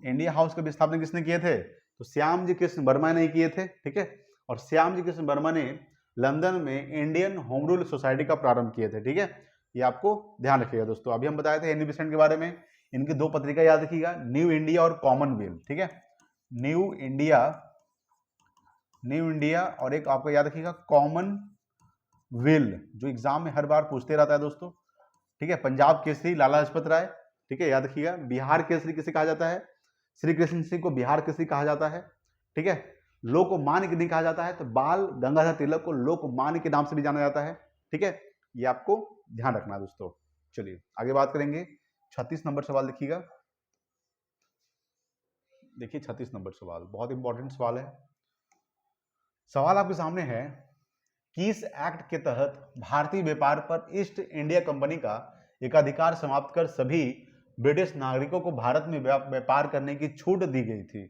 इंडिया हाउस के स्थापना किसने किए थे? तो श्याम जी कृष्ण वर्मा ने किए थे, ठीक है। और श्याम जी कृष्ण वर्मा ने लंदन में इंडियन होम रूल सोसाइटी का प्रारंभ किए थे, ठीक है, ये आपको ध्यान रखिएगा दोस्तों। अभी हम बताए थे हेनरी बेसेंट के बारे में, इनकी दो पत्रिका याद रखिएगा, न्यू इंडिया और कॉमनवेल्थ, ठीक है, न्यू इंडिया और एक आपको याद रखिएगा कॉमनवेल्थ, जो एग्जाम में हर बार पूछते रहता है दोस्तों, ठीक है। पंजाब केसरी लाला लाजपत राय, ठीक है, याद रखिएगा। बिहार केसरी किसे कहा जाता है? श्री कृष्ण सिंह को बिहार केसरी कहा जाता है, ठीक है। लोकमान्य नहीं कहा जाता है, तो बाल गंगाधर तिलक को लोकमान्य के नाम से भी जाना जाता है, ठीक है, ये आपको ध्यान रखना है दोस्तों। चलिए आगे बात करेंगे। 36 नंबर सवाल देखिएगा। देखिए 36 नंबर सवाल बहुत इंपॉर्टेंट सवाल है। सवाल आपके सामने है, किस एक्ट के तहत भारतीय व्यापार पर ईस्ट इंडिया कंपनी का एकाधिकार समाप्त कर सभी ब्रिटिश नागरिकों को भारत में व्यापार करने की छूट दी गई थी?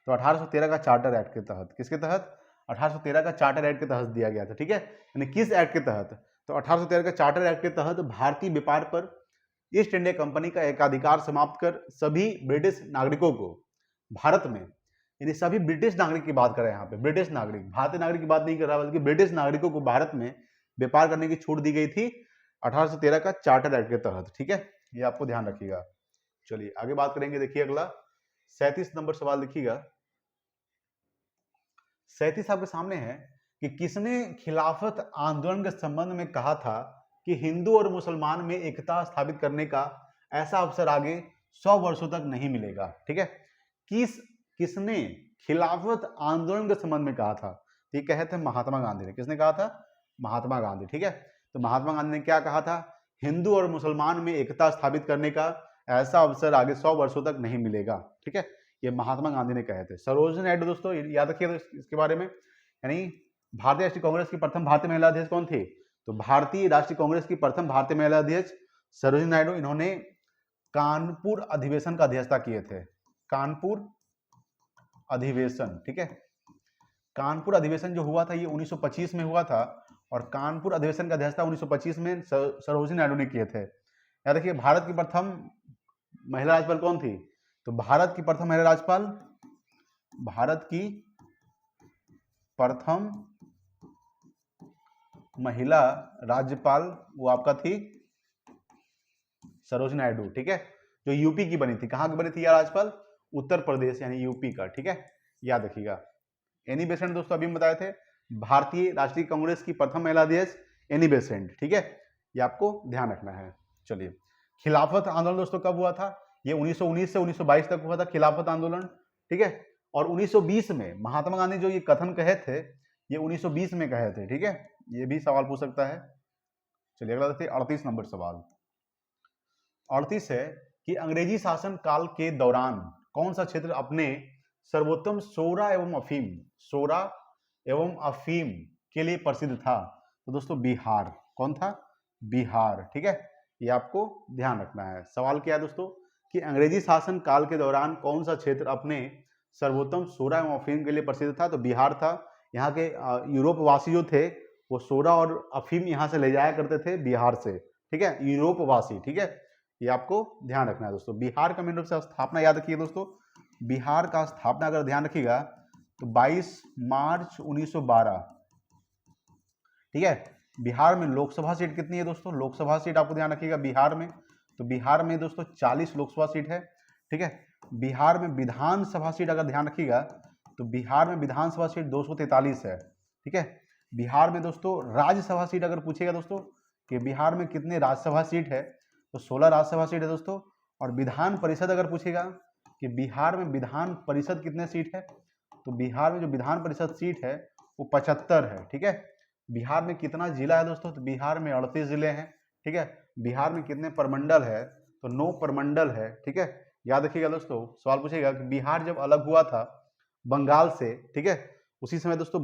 तो 1813 का चार्टर एक्ट के तहत, किसके तहत? 1813 का चार्टर एक्ट के तहत दिया गया था, ठीक है, यानी किस एक्ट के तहत? तो 1813 का चार्टर एक्ट के तहत भारतीय व्यापार पर ईस्ट इंडिया कंपनी का एकाधिकार समाप्त कर सभी ब्रिटिश नागरिकों को भारत में, यानी सभी ब्रिटिश नागरिक की बात कर रहे हैं यहाँ पे, ब्रिटिश नागरिक, भारतीय नागरिक की बात नहीं कर रहा, बल्कि ब्रिटिश नागरिकों को भारत में व्यापार करने की छूट दी गई थी 1813 का चार्टर एक्ट के तहत। ठीक है, ये आपको ध्यान रखिएगा। चलिए आगे बात करेंगे। देखिए अगला 37 नंबर सवाल देखिएगा। 37 आपके सामने है कि किसने खिलाफत आंदोलन के संबंध में कहा था कि हिंदू और मुसलमान में एकता स्थापित करने का ऐसा अवसर आगे 100 वर्षों तक नहीं मिलेगा। ठीक है, किसने खिलाफत आंदोलन के संबंध में कहा था? ये कहे थे महात्मा गांधी ने। किसने कहा था? महात्मा गांधी। ठीक है, तो महात्मा गांधी ने क्या कहा था? हिंदू और मुसलमान में एकता स्थापित करने का ऐसा अवसर आगे 100 वर्षों तक नहीं मिलेगा। ठीक है, ये महात्मा गांधी ने कहे थे। सरोजिनी नायडू दोस्तों याद रखिए इसके बारे में, यानी भारतीय राष्ट्रीय कांग्रेस की प्रथम भारतीय महिला अध्यक्ष कौन थी? तो भारतीय राष्ट्रीय कांग्रेस की प्रथम भारतीय महिला अध्यक्ष सरोजिनी नायडू। इन्होंने कानपुर अधिवेशन का अध्यक्षता किए थे। कानपुर अधिवेशन, ठीक है, कानपुर अधिवेशन जो हुआ था ये 1925 में हुआ था, और कानपुर अधिवेशन का अध्यक्षता 1925 में सरोजिनी नायडू ने किए थे। याद रखिए भारत की प्रथम महिला राज्यपाल कौन थी? तो भारत की प्रथम महिला राज्यपाल, भारत की प्रथम महिला राज्यपाल वो आपका थी सरोजिनी नायडू। ठीक है, जो यूपी की बनी थी। कहां की बनी थी यह राज्यपाल? उत्तर प्रदेश यानी यूपी का। ठीक है, याद रखिएगा। एनी बेसेंट दोस्तों अभी हम बताए थे भारतीय राष्ट्रीय कांग्रेस की प्रथम महिला अध्यक्ष एनी बेसेंट। ठीक है, ये आपको ध्यान रखना है। चलिए खिलाफत आंदोलन दोस्तों कब हुआ था? ये 1919 से 1922 तक हुआ था खिलाफत आंदोलन। ठीक है, और 1920 में महात्मा गांधी जो ये कथन कहे थे ये 1920 में कहे थे। ठीक है, ये भी सवाल पूछ सकता है। चलिए अगला देखते हैं 38 नंबर सवाल। 38 है कि अंग्रेजी शासन काल के दौरान कौन सा क्षेत्र अपने सर्वोत्तम सोरा एवं अफीम के लिए प्रसिद्ध था? तो दोस्तों बिहार। कौन था? बिहार। ठीक है, ये आपको ध्यान रखना है। सवाल क्या है दोस्तों कि अंग्रेजी शासन काल के दौरान कौन सा क्षेत्र अपने सर्वोत्तम सोरा एवं अफीम के लिए प्रसिद्ध था? तो बिहार था। यहाँ के यूरोप वासी जो थे वो सोरा और अफीम यहाँ से ले जाया करते थे बिहार से। ठीक है, यूरोप वासी। ठीक है, ये आपको ध्यान रखना है दोस्तों। बिहार का मेन रूप से स्थापना याद रखिए दोस्तों। बिहार का स्थापना अगर ध्यान रखिएगा तो 22 मार्च 1912। ठीक है, बिहार में लोकसभा सीट कितनी है दोस्तों? लोकसभा सीट आपको ध्यान रखिएगा बिहार में। तो बिहार में दोस्तों 40 लोकसभा सीट है। ठीक है, बिहार में विधानसभा सीट अगर ध्यान रखिएगा तो बिहार में विधानसभा सीट 243 है। ठीक है, बिहार में दोस्तों राज्यसभा सीट अगर पूछेगा दोस्तों कि बिहार में कितने राज्यसभा सीट है तो 16 राज्यसभा सीट है दोस्तों। और विधान परिषद अगर पूछेगा कि बिहार में विधान परिषद कितने सीट है तो बिहार में जो विधान परिषद सीट है वो 75 है। ठीक है, बिहार में कितना जिला है दोस्तों? तो बिहार में 38 जिले हैं। ठीक है, बिहार में कितने प्रमंडल है? तो 9 प्रमंडल है। ठीक है, याद रखिएगा दोस्तों। सवाल पूछेगा कि बिहार जब अलग हुआ था बंगाल से, ठीक है, उसी समय दोस्तों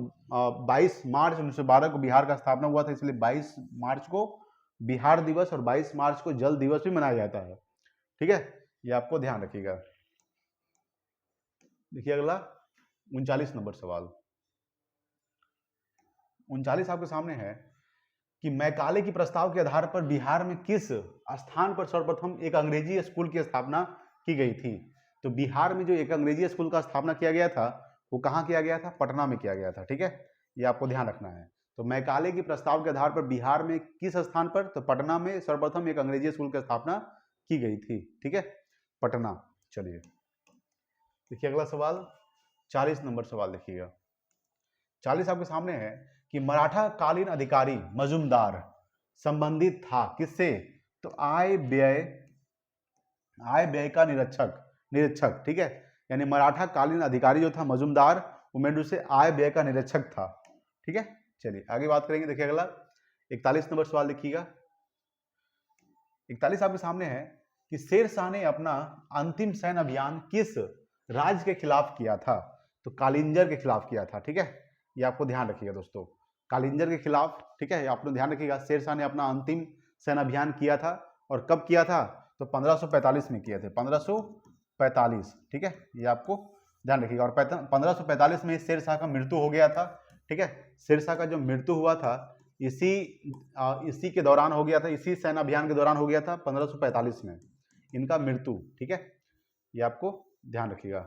22 मार्च 1912 को बिहार का स्थापना हुआ था, इसलिए 22 मार्च को बिहार दिवस और 22 मार्च को जल दिवस भी मनाया जाता है। ठीक है, ये आपको ध्यान रखिएगा। देखिए अगला 39 नंबर सवाल। 39 आपके सामने है कि मैकाले की प्रस्ताव के आधार पर बिहार में किस स्थान पर सर्वप्रथम एक अंग्रेजी स्कूल की स्थापना की गई थी? तो बिहार में जो एक अंग्रेजी स्कूल का स्थापना किया गया था वो कहाँ किया गया था? पटना में किया गया था। ठीक है, ये आपको ध्यान रखना है। तो मैकाले की प्रस्ताव के आधार पर बिहार में किस स्थान पर? तो पटना में सर्वप्रथम एक अंग्रेजी स्कूल की स्थापना की गई थी। ठीक है, पटना। चलिए देखिए अगला सवाल 40 नंबर सवाल देखिएगा। 40 आपके सामने है कि मराठा कालीन अधिकारी मजूमदार संबंधित था किससे? तो आय व्यय का निरीक्षक। ठीक है, यानी मराठा कालीन अधिकारी जो था मजूमदार वो मेन रूप से आय व्यय का निरीक्षक था। ठीक है, चलिए आगे बात करेंगे। देखिए अगला 41 नंबर सवाल देखिएगा। 41 आपके सामने है कि शेर शाह ने अपना अंतिम सैन्य अभियान किस राज्य के खिलाफ किया था? तो कालिंजर के खिलाफ किया था। ठीक है, ये आपको ध्यान रखिएगा दोस्तों, कालिंजर के खिलाफ। ठीक है, आपने ध्यान रखिएगा शेर शाह ने अपना अंतिम सैन्य अभियान किया था। और कब किया था? तो 1545 में किए थे, 1545। ठीक है, ये आपको ध्यान रखिएगा। और 1545 में शेर शाह का मृत्यु हो गया था। ठीक है, शेर शाह का जो मृत्यु हुआ था इसी के दौरान हो गया था, इसी सैन्य अभियान के दौरान हो गया था 1545 में इनका मृत्यु। ठीक है, ये आपको ध्यान रखिएगा।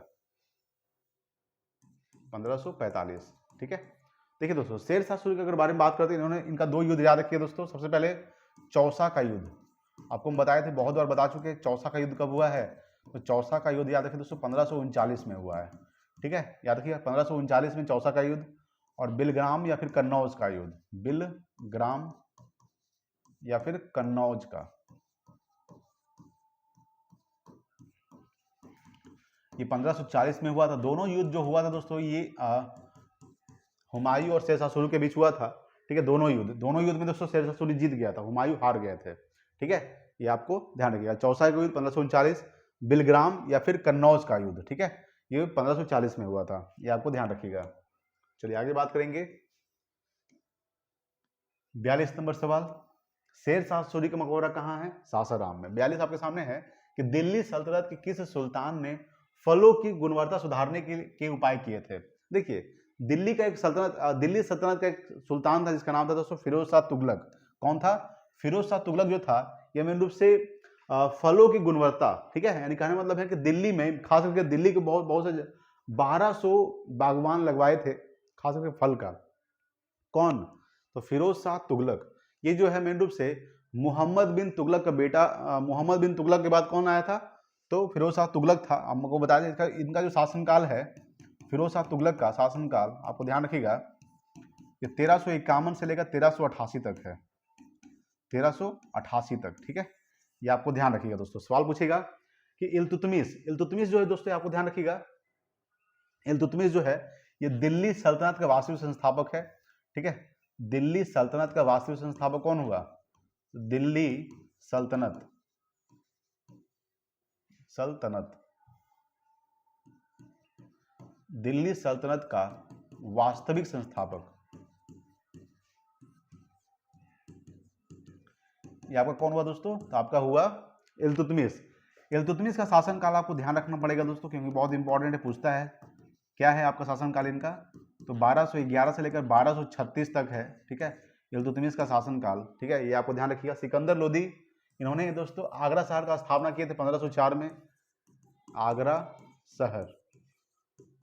1545। ठीक है, देखिए दोस्तों शेर शाह सूरी के अगर बारे में बात करते हैं, इन्होंने इनका 2 युद्ध याद रखिए दोस्तों। सबसे पहले चौसा का युद्ध, आपको हम बताए थे, बहुत बार बता चुके हैं चौसा का युद्ध कब हुआ है। तो चौसा का युद्ध याद रखिए दोस्तों 1539 में हुआ है। ठीक है, याद रखिए 1539 में चौसा का युद्ध। और बिलग्राम या फिर कन्नौज का युद्ध, बिलग्राम या फिर कन्नौज का, ये 1540 में हुआ था। दोनों युद्ध जो हुआ था दोस्तों ये हुमायूं और शेर शाह सूरी के बीच हुआ था। ठीक है, दोनों युद्ध में दोस्तों शेर शाह सूरी जीत गया था, हुमायूं हार गए थे। ठीक है, ये आपको ध्यान रखिएगा। चौसा का युद्ध 1539, बिलग्राम या फिर कन्नौज का युद्ध, ठीक है, ये 1540 में हुआ था, ये आपको ध्यान रखिएगा। चलिए आगे बात करेंगे। 42 नंबर सवाल, शेर शाह सूरी का मकबरा कहाँ है? सासाराम में। 42 आपके सामने है कि दिल्ली सल्तनत के किस सुल्तान ने फलों की गुणवत्ता सुधारने के उपाय किए थे? देखिए दिल्ली सल्तनत का एक सुल्तान था जिसका नाम था दोस्तों फिरोज शाह तुगलक। कौन था? फिरोज शाह तुगलक जो था यह मेन रूप से फलों की गुणवत्ता, ठीक है, यानी कहने मतलब है कि दिल्ली में, खास करके दिल्ली के बहुत से 1200 बागवान लगवाए थे, खास करके फल का। कौन? तो फिरोज शाह तुगलक। ये जो है मेन रूप से मोहम्मद बिन तुगलक का बेटा, मोहम्मद बिन तुगलक के बाद कौन आया था? तो फिरोज शाह तुगलक था। आपको बता दें इनका जो शासनकाल है, फिरोज शाह तुगलक का शासनकाल, आपको ध्यान रखिएगा, ये 1351 से लेकर 1388 तक है, 1388 तक। ठीक है, ये आपको ध्यान रखिएगा दोस्तों। सवाल पूछेगा कि इल्तुतमिश जो है दोस्तों, आपको ध्यान रखिएगा, इल्तुतमिश जो है ये दिल्ली सल्तनत का वास्तविक संस्थापक है। ठीक है, दिल्ली सल्तनत का वास्तविक संस्थापक कौन हुआ? दिल्ली सल्तनत दिल्ली सल्तनत का वास्तविक संस्थापक, ये आपका कौन हुआ दोस्तों? तो आपका हुआ इल्तुतमिश। इल्तुतमिश का शासनकाल आपको ध्यान रखना पड़ेगा दोस्तों, क्योंकि बहुत इंपॉर्टेंट है, पूछता है क्या है आपका शासनकाल इनका। तो 1211 से लेकर 1236 तक है। ठीक है, इल्तुतमिश का शासनकाल। ठीक है, ये आपको ध्यान रखिएगा। सिकंदर लोदी, इन्होंने दोस्तों आगरा शहर का स्थापना किए थे 1504 में। आगरा शहर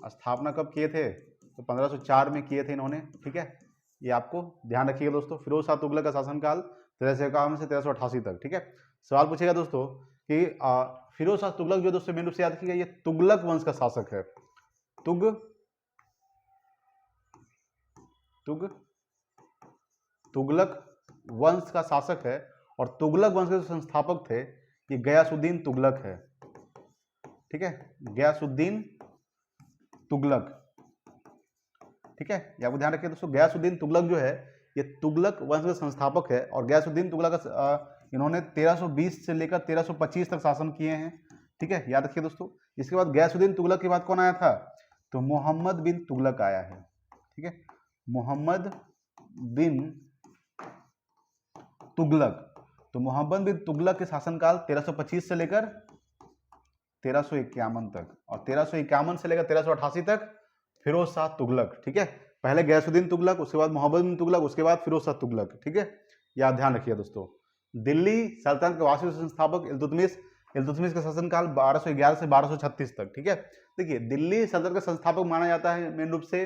स्थापना कब किए थे? तो 1504 में किए थे इन्होंने। ठीक है, ये आपको ध्यान रखिएगा दोस्तों। फिरोज शाह तुगलक का शासनकाल 1351 से 1388 तक। ठीक है, सवाल पूछेगा दोस्तों कि फिरोज शाह तुगलक जो दोस्तों मेन रूप से याद रखिएगा, ये तुगलक वंश का शासक है। तुगलक वंश का शासक है। और तुगलक वंश के जो संस्थापक थे ये गयासुद्दीन तुगलक है। ठीक है, गयासुद्दीन तुगलक। ठीक है, ये आपको ध्यान रखिए दोस्तों, गयासुद्दीन तुगलक जो है ये तुगलक वंश के संस्थापक है। और गयासुद्दीन तुगलक इन्होंने 1320 से लेकर 1325 तक शासन किए हैं। ठीक है, याद रखिए दोस्तों। इसके बाद गयासुद्दीन तुगलक के बाद कौन आया था? तो मोहम्मद बिन तुगलक आया है। ठीक है, मोहम्मद बिन तुगलक। तो मोहम्मद बिन तुगलक के शासनकाल 1325 से लेकर 1351 तक, और 1351 से लेकर 1388 तक फिरोज शाह तुगलक। ठीक है, पहले गयासुद्दीन तुगलक, उसके बाद मोहम्मद बिन तुगलक, उसके बाद फिरोज शाह तुगलक। ठीक है, याद ध्यान रखिए दोस्तों। दिल्ली सल्तनत के वास्तविक संस्थापक इल्तुतमिश का शासनकाल 1211 से 1236 तक। ठीक है, देखिए दिल्ली सल्तनत का संस्थापक माना जाता है मेन रूप से,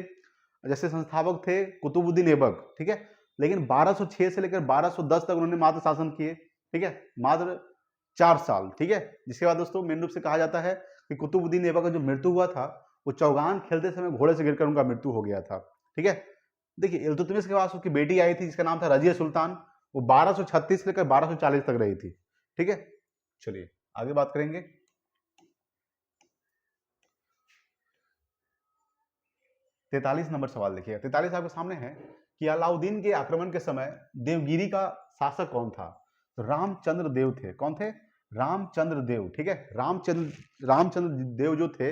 जैसे संस्थापक थे कुतुबुद्दीन ऐबक। ठीक है, लेकिन 1206 से लेकर 1210 तक उन्होंने मात्र शासन किए। ठीक है, मात्र 4 साल। ठीक है, जिसके बाद दोस्तों मेन रूप से कहा जाता है कि कुतुबुद्दीन ऐबक का जो मृत्यु हुआ था वो चौगान खेलते समय घोड़े से गिरकर उनका मृत्यु हो गया था। ठीक है, देखिए इल्तुतमिश के पास उसकी बेटी आई थी जिसका नाम था रजिया सुल्तान, वो 1236 से लेकर 1240 तक रही थी। ठीक है, चलिए आगे बात करेंगे। 43 नंबर सवाल देखिएगा। 43 आपके सामने है कि अलाउद्दीन के आक्रमण के समय देवगिरी का शासक कौन था? तो रामचंद्र देव थे। कौन थे? रामचंद्र देव। ठीक है, रामचंद्र देव जो थे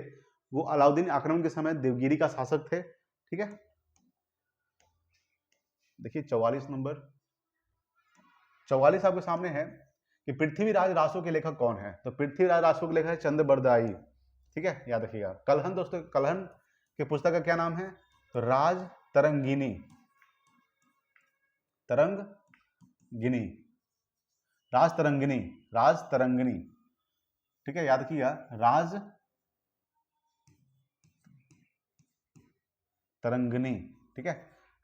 वो अलाउद्दीन आक्रमण के समय देवगिरी का शासक थे। ठीक है, देखिए 44 नंबर, 44 आपके सामने है कि पृथ्वीराज रासो के लेखक कौन है? तो पृथ्वीराज रासो के लेखक है चंद्रबरदाई। ठीक है, याद रखिएगा। कलहन दोस्तों, कलहन के पुस्तक का क्या नाम है? तो राज तरंगिनी, राज तरंगिनी। ठीक है, याद रखिएगा, राज तरंगिणी, ठीक है।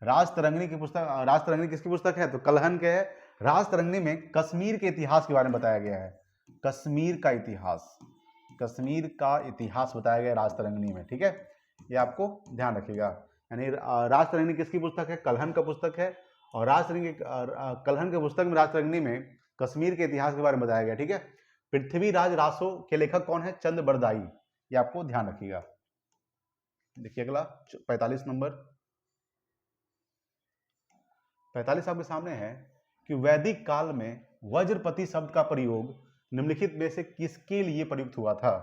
राज तरंगिणी की पुस्तक, राज तरंगिणी किसकी पुस्तक है? तो कलहन के है। राज तरंगिणी में कश्मीर के इतिहास के बारे में बताया गया है, कश्मीर का इतिहास, कश्मीर का इतिहास बताया गया राज तरंगिणी में, ठीक है। ये आपको ध्यान रखिएगा। यानी राज तरंगिणी किसकी पुस्तक है? कलहन का पुस्तक है। और राज तरंगिणी, कलहन के पुस्तक में, राज तरंगिणी में कश्मीर के इतिहास के बारे में बताया गया, ठीक है। पृथ्वीराज रासो के लेखक कौन है? चंद बरदाई, ये आपको ध्यान रखिएगा। देखिए अगला 45 नंबर। 45 आपके सामने है कि वैदिक काल में वज्रपति शब्द का प्रयोग निम्नलिखित में से किसके लिए प्रयुक्त हुआ था?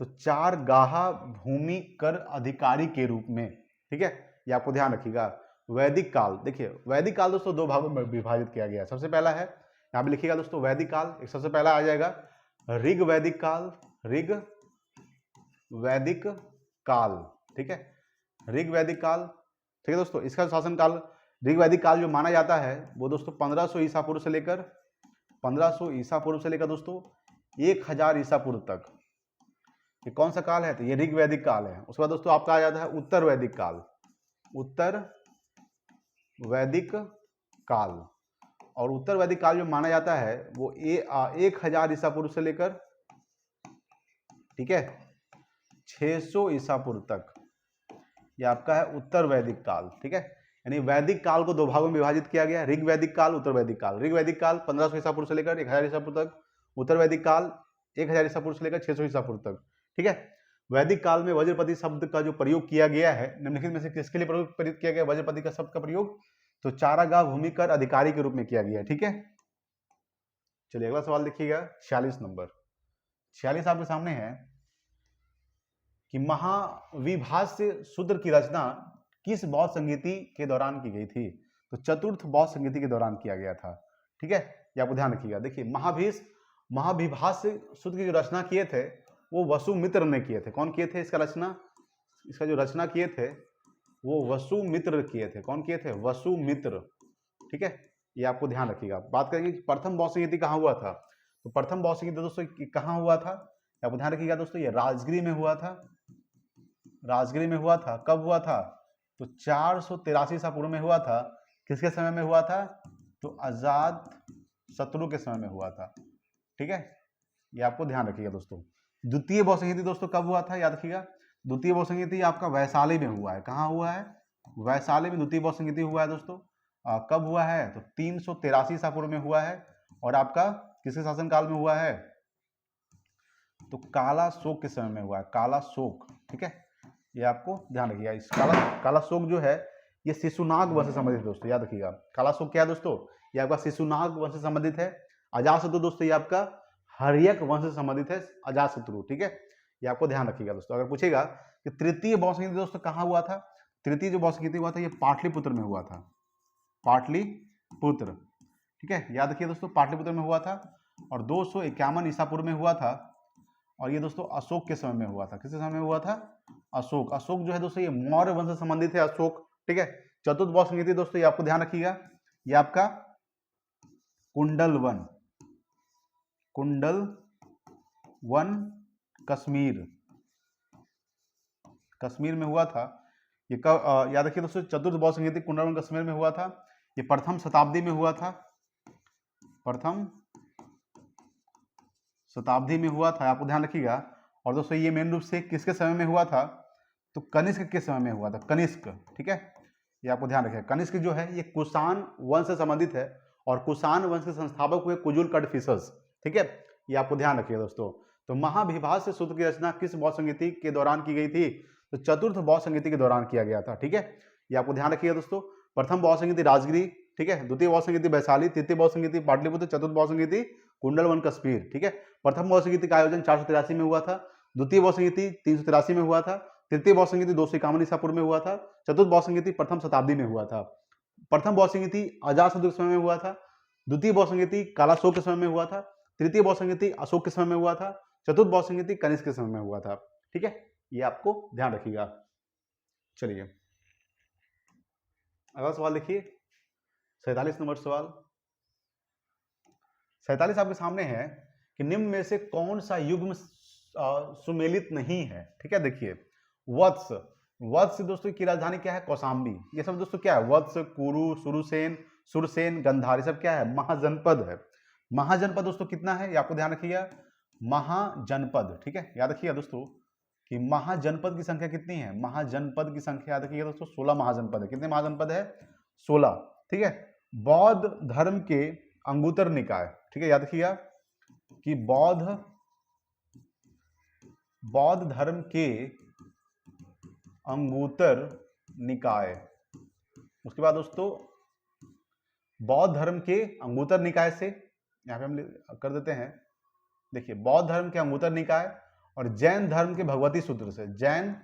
तो चार गाहा भूमि कर अधिकारी के रूप में, ठीक है। ये आपको ध्यान रखिएगा। वैदिक काल, देखिए वैदिक काल दोस्तों दो भागों में विभाजित किया गया है। सबसे पहला है, यहाँ पे लिखिएगा दोस्तों वैदिक काल, एक सबसे पहला आ जाएगा ऋग वैदिक काल, ऋग वैदिक काल, ठीक है, ऋग वैदिक काल, ठीक है दोस्तों। इसका शासन काल, ऋग वैदिक काल जो माना जाता है वो दोस्तों 1500 ईसा पूर्व से लेकर, 1500 ईसा पूर्व से लेकर दोस्तों 1000 ईसा पूर्व तक, ये कौन सा काल है? तो ये ऋग वैदिक काल है। उसके बाद दोस्तों आपका आ जाता है उत्तर वैदिक काल, उत्तर वैदिक काल। और उत्तर वैदिक काल जो माना जाता है वो 1000 ईसा पूर्व से लेकर, ठीक है, 600 ईसा पूर्व तक, ये आपका है उत्तर वैदिक काल, ठीक है। यानी वैदिक काल को दो भागों में विभाजित किया गया, ऋग वैदिक काल, उत्तर वैदिक काल। ऋग वैदिक काल 1500 ईसा पूर्व से लेकर 1000 ईसा पूर्व तक, उत्तर वैदिक काल 1000 ईसा पूर्व से लेकर 600 ईसा पूर्व तक, ठीक है। वैदिक काल में वज्रपति शब्द का जो प्रयोग किया गया है, निम्नलिखित में से किसके लिए प्रयुक्त किया गया वज्रपति का शब्द का प्रयोग? तो चारागाह भूमिकर अधिकारी के रूप में किया गया है, ठीक है। चलिए अगला सवाल देखिएगा 46 नंबर। 46 आपके सामने है कि महाविभाष्य सूत्र की रचना किस बौद्ध संगीति के दौरान की गई थी? तो चतुर्थ बौद्ध संगीति के दौरान किया गया था, ठीक है। ये आपको ध्यान रखिएगा। देखिए महाविभाष्य सूत्र की जो रचना किए थे वो वसुमित्र ने किए थे। कौन किए थे इसका रचना? इसका जो रचना किए थे वो वसुमित्र किए थे। कौन किए थे? वसुमित्र, ठीक है। ये आपको ध्यान रखिएगा। बात करेंगे कि प्रथम बौद्ध संगीति कहाँ हुआ था? तो प्रथम बौद्ध संगीति दोस्तों कहाँ हुआ था? आपको ध्यान रखिएगा दोस्तों, ये राजगिरी में हुआ था, राजगिरी में हुआ था। कब हुआ था? तो 483 ईसा पूर्व में हुआ था। किसके समय में हुआ था? तो अजात शत्रु के समय में हुआ था, ठीक है। ये आपको ध्यान रखिएगा दोस्तों। द्वितीय बौद्ध संगीति दोस्तों कब हुआ था? याद रखिएगा, द्वितीय बौद्ध संगीति आपका वैशाली में हुआ है। कहाँ हुआ है? वैशाली में द्वितीय बौद्ध संगीति हुआ है दोस्तों। कब हुआ है? तो 383 ईसा पूर्व में हुआ है। और आपका किसके शासन काल में हुआ है? तो काला शोक के समय में हुआ है, काला शोक, ठीक है। ये आपको ध्यान रखिएगा। इस काला शोक जो है ये शिशुनाग वंश से संबंधित है दोस्तों, याद रखिएगा। काला शोक क्या है दोस्तों? ये आपका शिशुनाग वंश से संबंधित है। अजातशत्रु दोस्तों ये आपका हर्यक वंश से संबंधित है, अजातशत्रु, ठीक है। ये आपको ध्यान रखिएगा दोस्तों। अगर पूछेगा कि तृतीय बौद्ध संगीति दोस्तों कहाँ हुआ था? तृतीय जो बौद्ध संगीति हुआ था ये पाटलिपुत्र में हुआ था, पाटलिपुत्र, ठीक है। याद रखिए दोस्तों, पाटलिपुत्र में हुआ था और 251 ईसा पूर्व में हुआ था। और ये दोस्तों अशोक के समय में हुआ था। किसके समय में हुआ था? अशोक। अशोक जो है दोस्तों ये मौर्य वंश से संबंधित है, अशोक, ठीक है। चतुर्थ बौद्ध संगीति दोस्तों ये आपको ध्यान रखिएगा, ये आपका कुंडल वन, कुंडल वन कश्मीर, कश्मीर में हुआ था। ये कब? याद रखिए दोस्तों, चतुर्थ बौद्ध संगीति कुंडल वन कश्मीर में हुआ था। ये प्रथम शताब्दी में हुआ था, प्रथम शताब्दी में हुआ था, आपको ध्यान रखिएगा। और दोस्तों ये मेन रूप से किसके समय में हुआ था? तो कनिष्क के समय में हुआ था, कनिष्क, ठीक है। ये आपको ध्यान रखिएगा। कनिष्क जो है ये कुषाण वंश से संबंधित है और कुषाण वंश के संस्थापक हुए कुजुल कडफिसस, ठीक है। ये आपको ध्यान रखिएगा दोस्तों। तो महाविभाष्य सूत्र की रचना किस बौद्ध संगीति के दौरान की गई थी? तो चतुर्थ बौद्ध संगीति के दौरान किया गया था, ठीक है। ये आपको ध्यान रखिएगा दोस्तों। प्रथम बौद्ध संगीति राजगिरी, ठीक है। द्वितीय बौद्ध संगीति वैशाली, तृतीय बौद्ध संगीति पाटलिपुत्र, चतुर्थ बौद्ध संगीति कुंडल वन कश्मीर, ठीक है। प्रथम बौद्ध संगीति का आयोजन 483 में हुआ था, द्वितीय बौद्ध संगीति 383 में हुआ था, तृतीय बौद्ध संगीति 251 ईसा पूर्व में हुआ था, चतुर्थ बौद्ध संगीति प्रथम शताब्दी में हुआ था। प्रथम बौद्ध संगीति अजातशत्रु के समय में हुआ था, द्वितीय बौद्ध संगीति काला शोक के समय में हुआ था, तृतीय बौद्ध संगीति अशोक के समय में हुआ था, चतुर्थ बौद्ध संगीति कनिष्क के समय में हुआ था, ठीक है। ये आपको ध्यान रखिएगा। चलिए अगला सवाल देखिए, 47 नंबर सवाल। 47 आपके सामने है कि निम्न में से कौन सा युग्म सुमेलित नहीं है, ठीक है। देखिए वत्स, वत्स दोस्तों की राजधानी क्या है? कौशाम्बी। ये सब दोस्तों क्या है? वत्स, कुरु, सुरसेन, सुरसेन, गंधार, ये सब क्या है? महाजनपद है। महाजनपद दोस्तों कितना है ये आपको ध्यान रखिएगा, महाजनपद, ठीक है, याद रखिएगा दोस्तों कि महाजनपद की संख्या कितनी है? महाजनपद की संख्या याद रखिएगा दोस्तों 16 महाजनपद है। कितने महाजनपद है? 16, ठीक है। बौद्ध धर्म के अंगुतर निकाय, ठीक है, याद रखिएगा कि बौद्ध धर्म के अंगुतर निकाय, उसके बाद दोस्तों बौद्ध धर्म के अंगुतर निकाय से यहां पे हम कर देते हैं, देखिए बौद्ध धर्म के अंगुतर निकाय और जैन धर्म के भगवती सूत्र से, जैन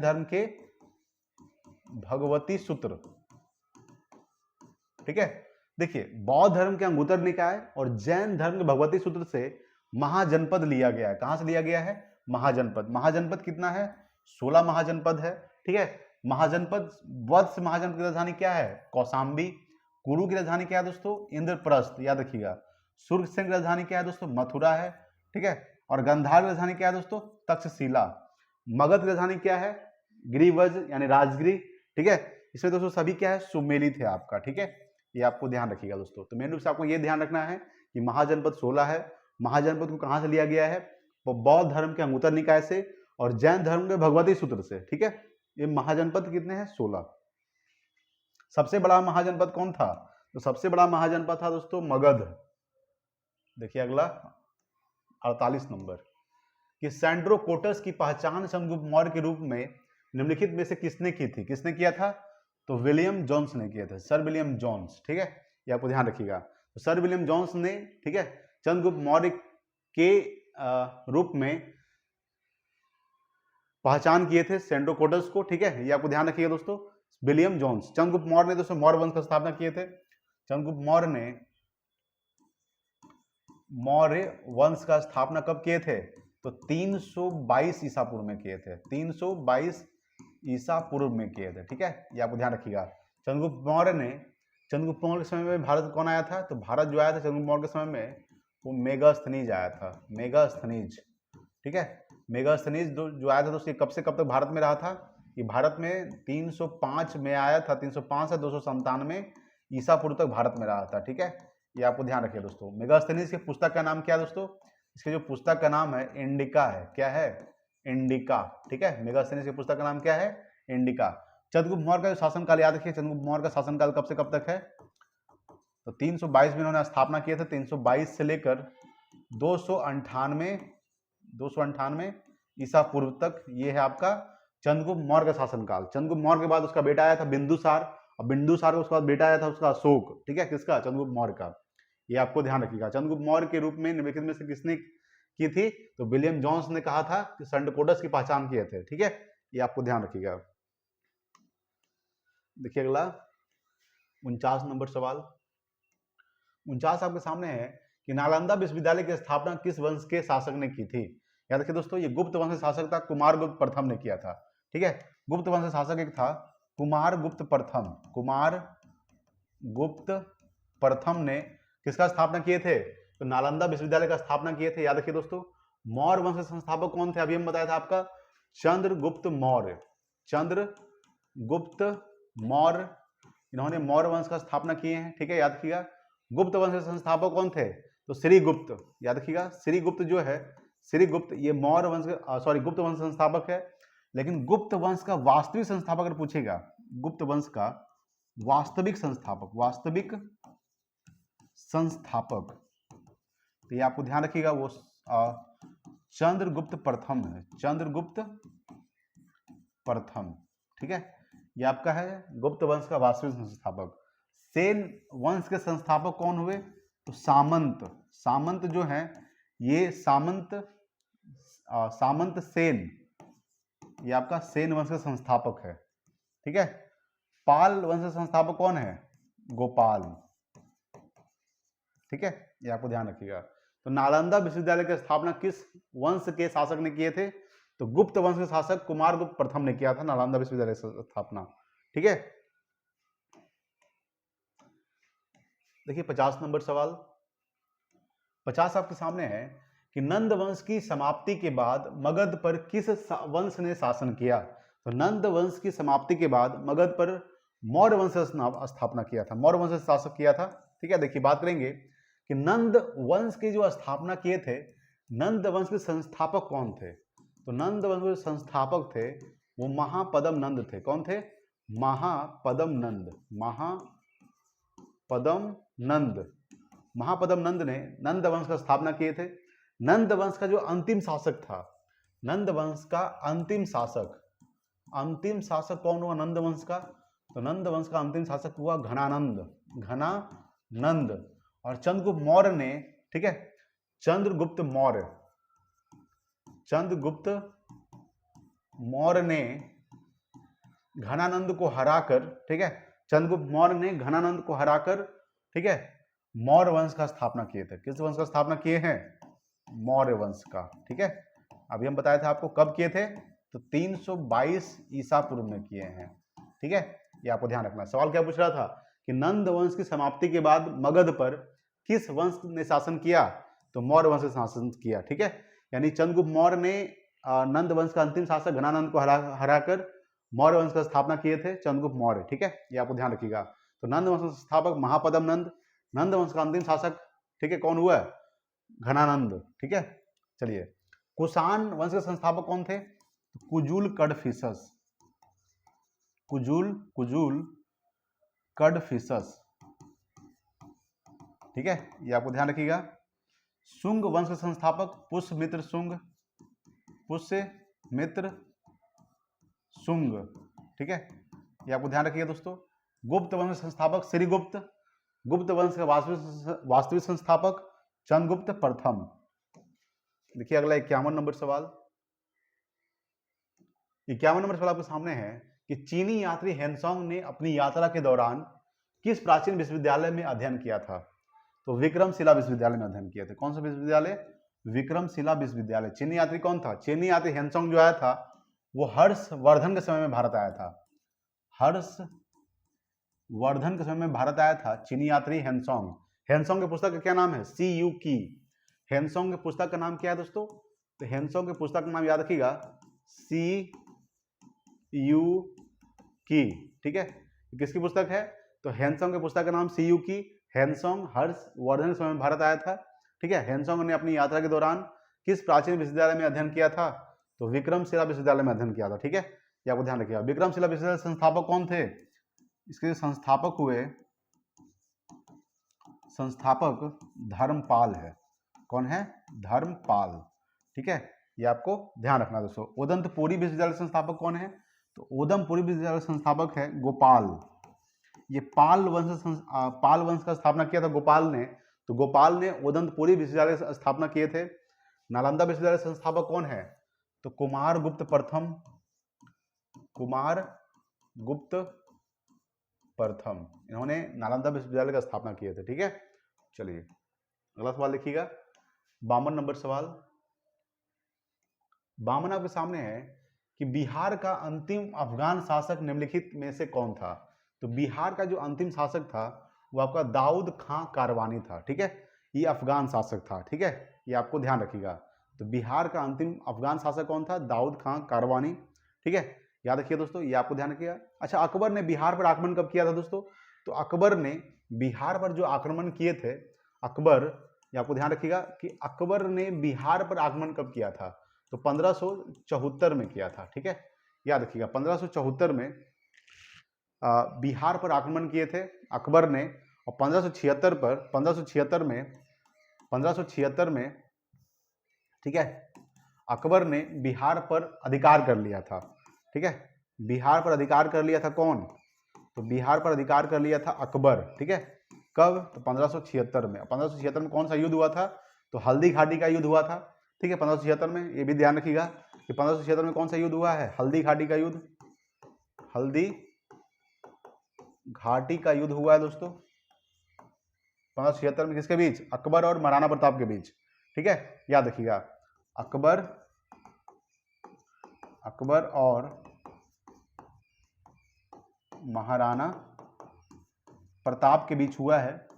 धर्म के भगवती सूत्र, ठीक है। देखिए बौद्ध धर्म के अंगुतर निकाय और जैन धर्म के भगवती सूत्र से महाजनपद लिया गया है। कहां से लिया गया है? महाजनपद। महाजनपद कितना है? 16 महाजनपद है, ठीक है। महाजनपद, वत्स महाजनपद की राजधानी क्या है? कौशाम्बी। कुरु की राजधानी क्या है दोस्तों? इंद्रप्रस्थ, याद रखिएगा। सुरसेन की राजधानी क्या है दोस्तों? मथुरा है, ठीक है। और गंधार की राजधानी क्या है दोस्तों? तक्षशिला। मगध की राजधानी क्या है? गिरिवज यानी राजगिरी, ठीक है। इसमें दोस्तों सभी क्या है? सुमेलित है आपका, ठीक है, ये आपको ध्यान रखिएगा दोस्तों। तो मेन रूप से आपको ये ध्यान रखना है कि महाजनपद 16 है। महाजनपद को कहां से लिया गया है? बौद्ध धर्म के अंगुतर निकाय से और जैन धर्म के भगवती सूत्र से, ठीक है। ये महाजनपद कितने हैं? 16। सबसे बड़ा महाजनपद कौन था? तो सबसे बड़ा महाजनपद था दोस्तों मगध। देखिए अगला 48 नंबर कि सैंड्रोकोटस की पहचान चंद्रगुप्त मौर्य के रूप में निम्नलिखित में से किसने की थी? किसने किया था? तो विलियम जोन्स ने किया था, सर विलियम जोन्स, ठीक है, ये आपको ध्यान रखिएगा। तो सर विलियम जोन्स ने, ठीक है, चंद्रगुप्त मौर्य के रूप में पहचान किए थे सैंड्रोकोटस को, ठीक है, ये आपको ध्यान रखिएगा दोस्तों। विलियम जोन्स, चंद्रगुप्त मौर्य ने दोस्तों मौर्य वंश का स्थापना किए थे। चंद्रगुप्त मौर्य ने मौर्य वंश का स्थापना कब किए थे? तो 322 ईसा पूर्व में किए थे, 322 ईसा पूर्व में किए थे, ठीक है, ये आपको ध्यान रखिएगा। चंद्रगुप्त मौर्य के समय में भारत कौन आया था? तो भारत जो आया था चंद्रगुप्त मौर्य के समय में वो मेगास्थनीज आया था, मेगास्थनीज, ठीक है। मेगास्थनीज जो आया था दोस्तों कब से कब तक भारत में रहा था? ये भारत में 305 में आया था, 305 से 297 ईसा पूर्व तक भारत में रहा था, ठीक है, ये आपको ध्यान रखिए दोस्तों। मेगास्थनीज के पुस्तक का नाम क्या है दोस्तों? इसके जो पुस्तक का नाम है इंडिका है, क्या है? इंडिका, ठीक है। मेगास्थनीज के पुस्तक का नाम क्या है? इंडिका। चंद्रगुप्त मौर्य का जो शासनकाल याद रखिए, चंद्रगुप्त मौर्य का शासनकाल कब से कब तक है? तो 322 में इन्होंने स्थापना किए थे, 322 से लेकर 298 ईसा पूर्व तक, ये है आपका चंद्रगुप्त मौर्य का शासनकाल। चंद्रगुप्त मौर्य के बाद उसका बेटा आया था बिंदुसार, और बिंदुसार का उसके बाद बेटा आया था उसका अशोक, ठीक है, किसका? चंद्रगुप्त मौर्य का, ये आपको ध्यान रखिएगा। चंद्रगुप्त मौर्य के रूप में निम्नलिखित में से किसने की थी? तो विलियम जोन्स ने कहा था कि सैंड्रोकोटस की पहचान किए थे, ठीक है, ये आपको ध्यान रखिएगा। देखिए अगला 49 नंबर सवाल। 49 आपके सामने है कि नालंदा विश्वविद्यालय की स्थापना किस वंश के शासक ने की थी? याद रखिए दोस्तों, ये गुप्त वंश शासक था, कुमारगुप्त प्रथम ने किया था, ठीक है। गुप्त वंश शासक एक था कुमारगुप्त प्रथम, कुमारगुप्त प्रथम ने किसका स्थापना किए थे? तो नालंदा विश्वविद्यालय का स्थापना किए थे। याद रखिए दोस्तों, मौर्य वंश के संस्थापक कौन थे? अभी हम बताया था आपका चंद्रगुप्त मौर्य, चंद्रगुप्त मौर्य, इन्होंने मौर्य वंश का स्थापना किए हैं, ठीक है, याद रखिएगा। गुप्त वंश के संस्थापक कौन थे? तो श्रीगुप्त, याद रखिएगा, श्रीगुप्त जो है, श्रीगुप्त ये मौर्य वंश का गुप्त वंश संस्थापक है। लेकिन गुप्त वंश का वास्तविक संस्थापक अगर पूछेगा, गुप्त वंश का वास्तविक संस्थापक, तो ये आपको ध्यान रखिएगा, वो चंद्रगुप्त प्रथम है, चंद्रगुप्त प्रथम, ठीक है, ये आपका है गुप्त वंश का वास्तविक संस्थापक। सेन वंश के संस्थापक कौन हुए? तो सामंत, सामंत जो है ये सामंत सेन, ये आपका सेन वंश के संस्थापक है, ठीक है। पाल वंश के संस्थापक कौन है? गोपाल, ठीक है, ये आपको ध्यान रखिएगा। तो नालंदा विश्वविद्यालय की स्थापना किस वंश के शासक ने किए थे? तो गुप्त वंश के शासक कुमारगुप्त प्रथम ने किया था नालंदा विश्वविद्यालय की स्थापना, ठीक है। देखिए 50 नंबर सवाल। 50 आपके सामने है कि नंद वंश की समाप्ति के बाद मगध पर किस वंश ने शासन किया? तो नंद वंश की समाप्ति के बाद मगध पर मौर्य वंश ने स्थापना किया था, मौर्य वंश शासक किया था। ठीक है, देखिए बात करेंगे कि नंद वंश की जो स्थापना किए थे, नंद वंश के संस्थापक कौन थे? तो नंद वंश के संस्थापक थे वो महापद्म नंद थे। कौन थे? महापद्म नंद। महापद्म नंद ने नंद वंश का स्थापना किए थे। नंद वंश का जो अंतिम शासक था, नंद वंश का अंतिम शासक कौन हुआ नंद वंश का? तो नंद वंश का अंतिम शासक हुआ घनानंद। और चंद्रगुप्त मौर्य ने, ठीक है, चंद्रगुप्त मौर्य ने घनानंद को हराकर, ठीक है, चंद्रगुप्त मौर्य ने घनानंद को हराकर, ठीक है, मौर्य वंश का स्थापना किए थे। किस वंश का स्थापना किए हैं? मौर्य वंश का। ठीक है, अभी हम बताए थे आपको कब किए थे, तो 322 ईसा पूर्व में किए हैं। ठीक है, ये आपको ध्यान रखना। सवाल क्या पूछ रहा था कि नंद वंश की समाप्ति के बाद मगध पर किस वंश ने शासन किया? तो मौर्य वंश ने शासन किया। ठीक है, यानी चंद्रगुप्त मौर्य ने नंद वंश का अंतिम शासक घनानंद को हराकर मौर्य वंश का स्थापना किए थे, चंद्रगुप्त मौर्य। ठीक है, ये आपको ध्यान रखिएगा। तो नंद वंश के संस्थापक महापद्म नंद, नंद वंश का अंतिम शासक, ठीक है, कौन हुआ? घनानंद। ठीक है, चलिए, कुषाण वंश के संस्थापक कौन थे? कुजुल कडफिसस। ठीक है, ये आपको ध्यान रखिएगा। शुंग वंश के संस्थापक पुष्यमित्र शुंग। ठीक है, ये आपको ध्यान रखिएगा दोस्तों। गुप्त वंश के संस्थापक श्रीगुप्त। गुप्त वंश का वास्तविक संस्थापक चंद्रगुप्त प्रथम। देखिए अगला 51 नंबर सवाल। 51 नंबर सवाल आपके सामने है कि चीनी यात्री हेनसोंग ने अपनी यात्रा के दौरान किस प्राचीन विश्वविद्यालय में अध्ययन किया था? तो विक्रमशिला विश्वविद्यालय में अध्ययन किया था। कौन सा विश्वविद्यालय? विक्रमशिला विश्वविद्यालय। चीनी यात्री कौन था? चीनी यात्री हेनसोंग जो आया था वो हर्षवर्धन के समय में भारत आया था। हर्षवर्धन के समय में भारत आया था चीनी यात्री हेनसोंग। हेनसोंग की पुस्तक का क्या नाम है? CU की। हेनसोंग की पुस्तक का नाम क्या है दोस्तों? तो हेनसोंग की पुस्तक का नाम याद रखिएगा, CU की। ठीक है, किसकी पुस्तक है? तो हेनसोंग की पुस्तक का नाम CU की। हेनसोंग हर्षवर्धन के समय में भारत आया था। ठीक है, हेनसोंग ने अपनी यात्रा के दौरान किस प्राचीन विश्वविद्यालय में अध्ययन किया था? तो विक्रमशिला विश्वविद्यालय में अध्ययन किया था। ठीक है, ये आपको ध्यान रखिएगा। विक्रमशिला विश्वविद्यालय संस्थापक कौन थे? इसके संस्थापक हुए, संस्थापक धर्मपाल है। कौन है? धर्मपाल। ठीक है, ये आपको ध्यान रखना दोस्तों। उदंतपुरी विश्वविद्यालय संस्थापक कौन है? तो उदंतपुरी विश्वविद्यालय संस्थापक है गोपाल। ये पाल वंश का स्थापना किया था गोपाल ने। तो गोपाल ने उदंतपुरी विश्वविद्यालय स्थापना किए थे। नालंदा विश्वविद्यालय संस्थापक कौन है? तो कुमारगुप्त प्रथम। इन्होंने नालंदा विश्वविद्यालय का स्थापना किए थे। ठीक है, चलिए अगला सवाल देखिएगा। 52 नंबर सवाल। 52 आपके सामने है कि बिहार का अंतिम अफगान शासक निम्नलिखित में से कौन था? तो बिहार का जो अंतिम शासक था वो आपका दाऊद खां कारवानी था। ठीक है, ये अफगान शासक था। ठीक है, ये आपको ध्यान रखिएगा। तो बिहार का अंतिम अफगान शासक कौन था? दाऊद खां कारवानी। ठीक है, याद रखिए दोस्तों, ये आपको ध्यान रखिएगा। अच्छा, अकबर ने बिहार पर आक्रमण कब किया था दोस्तों? तो अकबर ने बिहार पर जो आक्रमण किए थे, अकबर, ये आपको ध्यान रखिएगा कि अकबर ने बिहार पर आक्रमण कब किया था? तो 1574 में किया था। ठीक है, याद रखिएगा 1574 में बिहार पर आक्रमण किए थे अकबर ने। और 1576 में, ठीक है, अकबर ने बिहार पर अधिकार कर लिया था। ठीक है, बिहार पर अधिकार कर लिया था कौन? तो बिहार पर अधिकार कर लिया था अकबर। ठीक है, कब? तो 1576 में। 1576 में कौन सा युद्ध हुआ था? तो हल्दी घाटी का युद्ध हुआ था। ठीक है, 1576 में, ये भी ध्यान रखिएगा कि 1576 में कौन सा युद्ध हुआ है? हल्दी घाटी का युद्ध। हल्दी घाटी का युद्ध हुआ है दोस्तों 1576 में। किसके बीच? अकबर और महाराणा प्रताप के बीच। ठीक है, याद रखिएगा, अकबर और महाराणा प्रताप के बीच हुआ है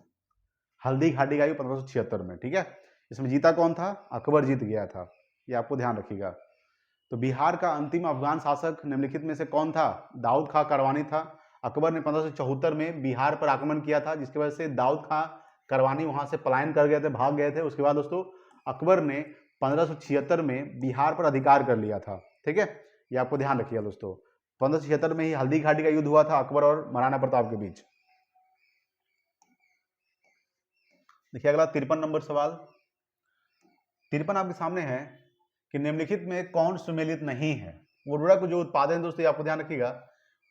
हल्दी घाटी का युद्ध 1576 में। ठीक है, इसमें जीता कौन था? अकबर जीत गया था, ये आपको ध्यान रखिएगा। तो बिहार का अंतिम अफगान शासक निम्नलिखित में से कौन था? दाऊद खां करवानी था। अकबर ने 1574 में बिहार पर आक्रमण किया था, जिसकी वजह से दाऊद खां करवानी वहां से पलायन कर गए थे, भाग गए थे। उसके बाद दोस्तों अकबर ने 1576 में बिहार पर अधिकार कर लिया था। ठीक है, ये आपको ध्यान रखिएगा दोस्तों। 1576 में ही हल्दी घाटी का युद्ध हुआ था अकबर और महाराणा प्रताप के बीच। देखिए अगला 53 नंबर सवाल। 53 आपके सामने है कि निम्नलिखित में कौन सुमेलित नहीं है? उर्वरक जो उत्पादन दोस्तों आपको ध्यान रखिएगा,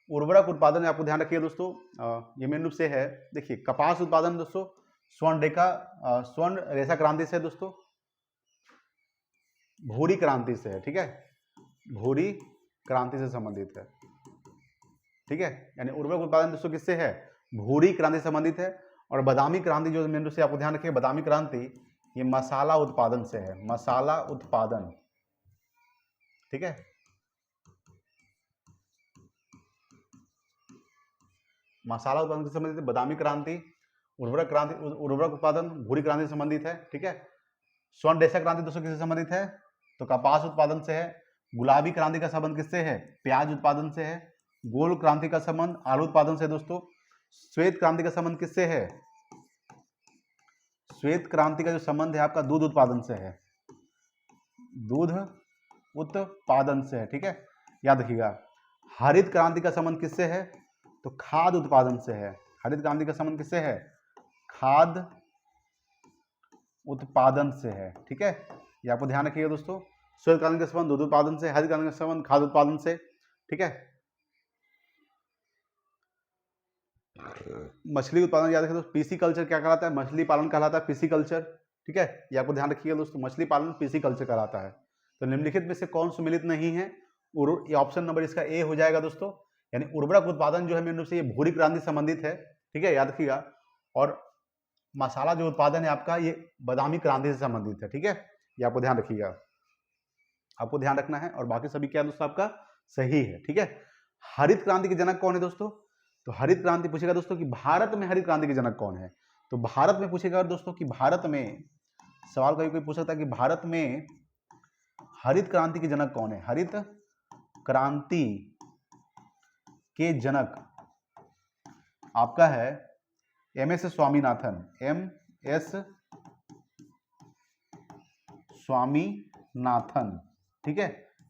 उर्वरक उत्पादन आपको ध्यान रखिएगा दोस्तों। ये मेन रूप से है, देखिए कपास उत्पादन दोस्तों स्वर्ण रेशा क्रांति से दोस्तों, भूरी क्रांति से है। ठीक है, भूरी क्रांति से संबंधित है। ठीक है, यानी उर्वरक उत्पादन दोस्तों किससे है? भूरी क्रांति से संबंधित है। और बादामी क्रांति जो मेन रूप से आपको ध्यान रखिएगा, बादामी क्रांति ये मसाला उत्पादन से है, मसाला उत्पादन। ठीक है, मसाला उत्पादन से संबंधित बादामी क्रांति, उर्वरक उत्पादन भूरी क्रांति से संबंधित है। ठीक है, स्वर्ण रेशा क्रांति दोस्तों किससे संबंधित है? तो कपास उत्पादन से है। गुलाबी क्रांति का संबंध किससे है? प्याज उत्पादन से है। गोल्ड क्रांति का संबंध आलू उत्पादन से दोस्तों। श्वेत क्रांति का संबंध किससे है? श्वेत क्रांति का जो संबंध है आपका दूध उत्पादन से है, दूध उत्पादन से है। ठीक है, याद रखिएगा। हरित क्रांति का संबंध किससे है? तो खाद्य उत्पादन से है। हरित क्रांति का संबंध किससे है? खाद्य उत्पादन से है। ठीक है, ये आपको ध्यान रखिएगा दोस्तों। श्वेत क्रांति का संबंध दूध उत्पादन से, हरित क्रांति का संबंध खाद्य उत्पादन से। ठीक है, मछली उत्पादन याद रखिए दोस्तों, पीसी कल्चर क्या कहलाता है? मछली पालन कहलाता है पीसी कल्चर। ठीक है, ये आपको ध्यान रखिएगा दोस्तों, मछली पालन पीसी कल्चर कहलाता है। तो निम्नलिखित में से कौन सुमेलित नहीं है? ये ऑप्शन नंबर इसका ए हो जाएगा दोस्तों। यानी उर्वरक उत्पादन जो है मेन रूप से ये भूरी क्रांति संबंधित है। ठीक है, याद रखिएगा। और मसाला जो उत्पादन है आपका ये बादामी क्रांति से संबंधित है। ठीक है, ये आपको ध्यान रखिएगा, आपको ध्यान रखना है। और बाकी सभी क्या दोस्तों आपका सही है। ठीक है, हरित क्रांति के जनक कौन है दोस्तों? तो हरित क्रांति पूछेगा दोस्तों कि भारत में हरित क्रांति के जनक कौन है? तो भारत में पूछेगा दोस्तों कि भारत में, सवाल कभी कोई पूछ सकता है कि भारत में हरित क्रांति के जनक कौन है? हरित क्रांति के जनक आपका है एमएस स्वामीनाथन। एमएस स्वामीनाथन। ठीक है,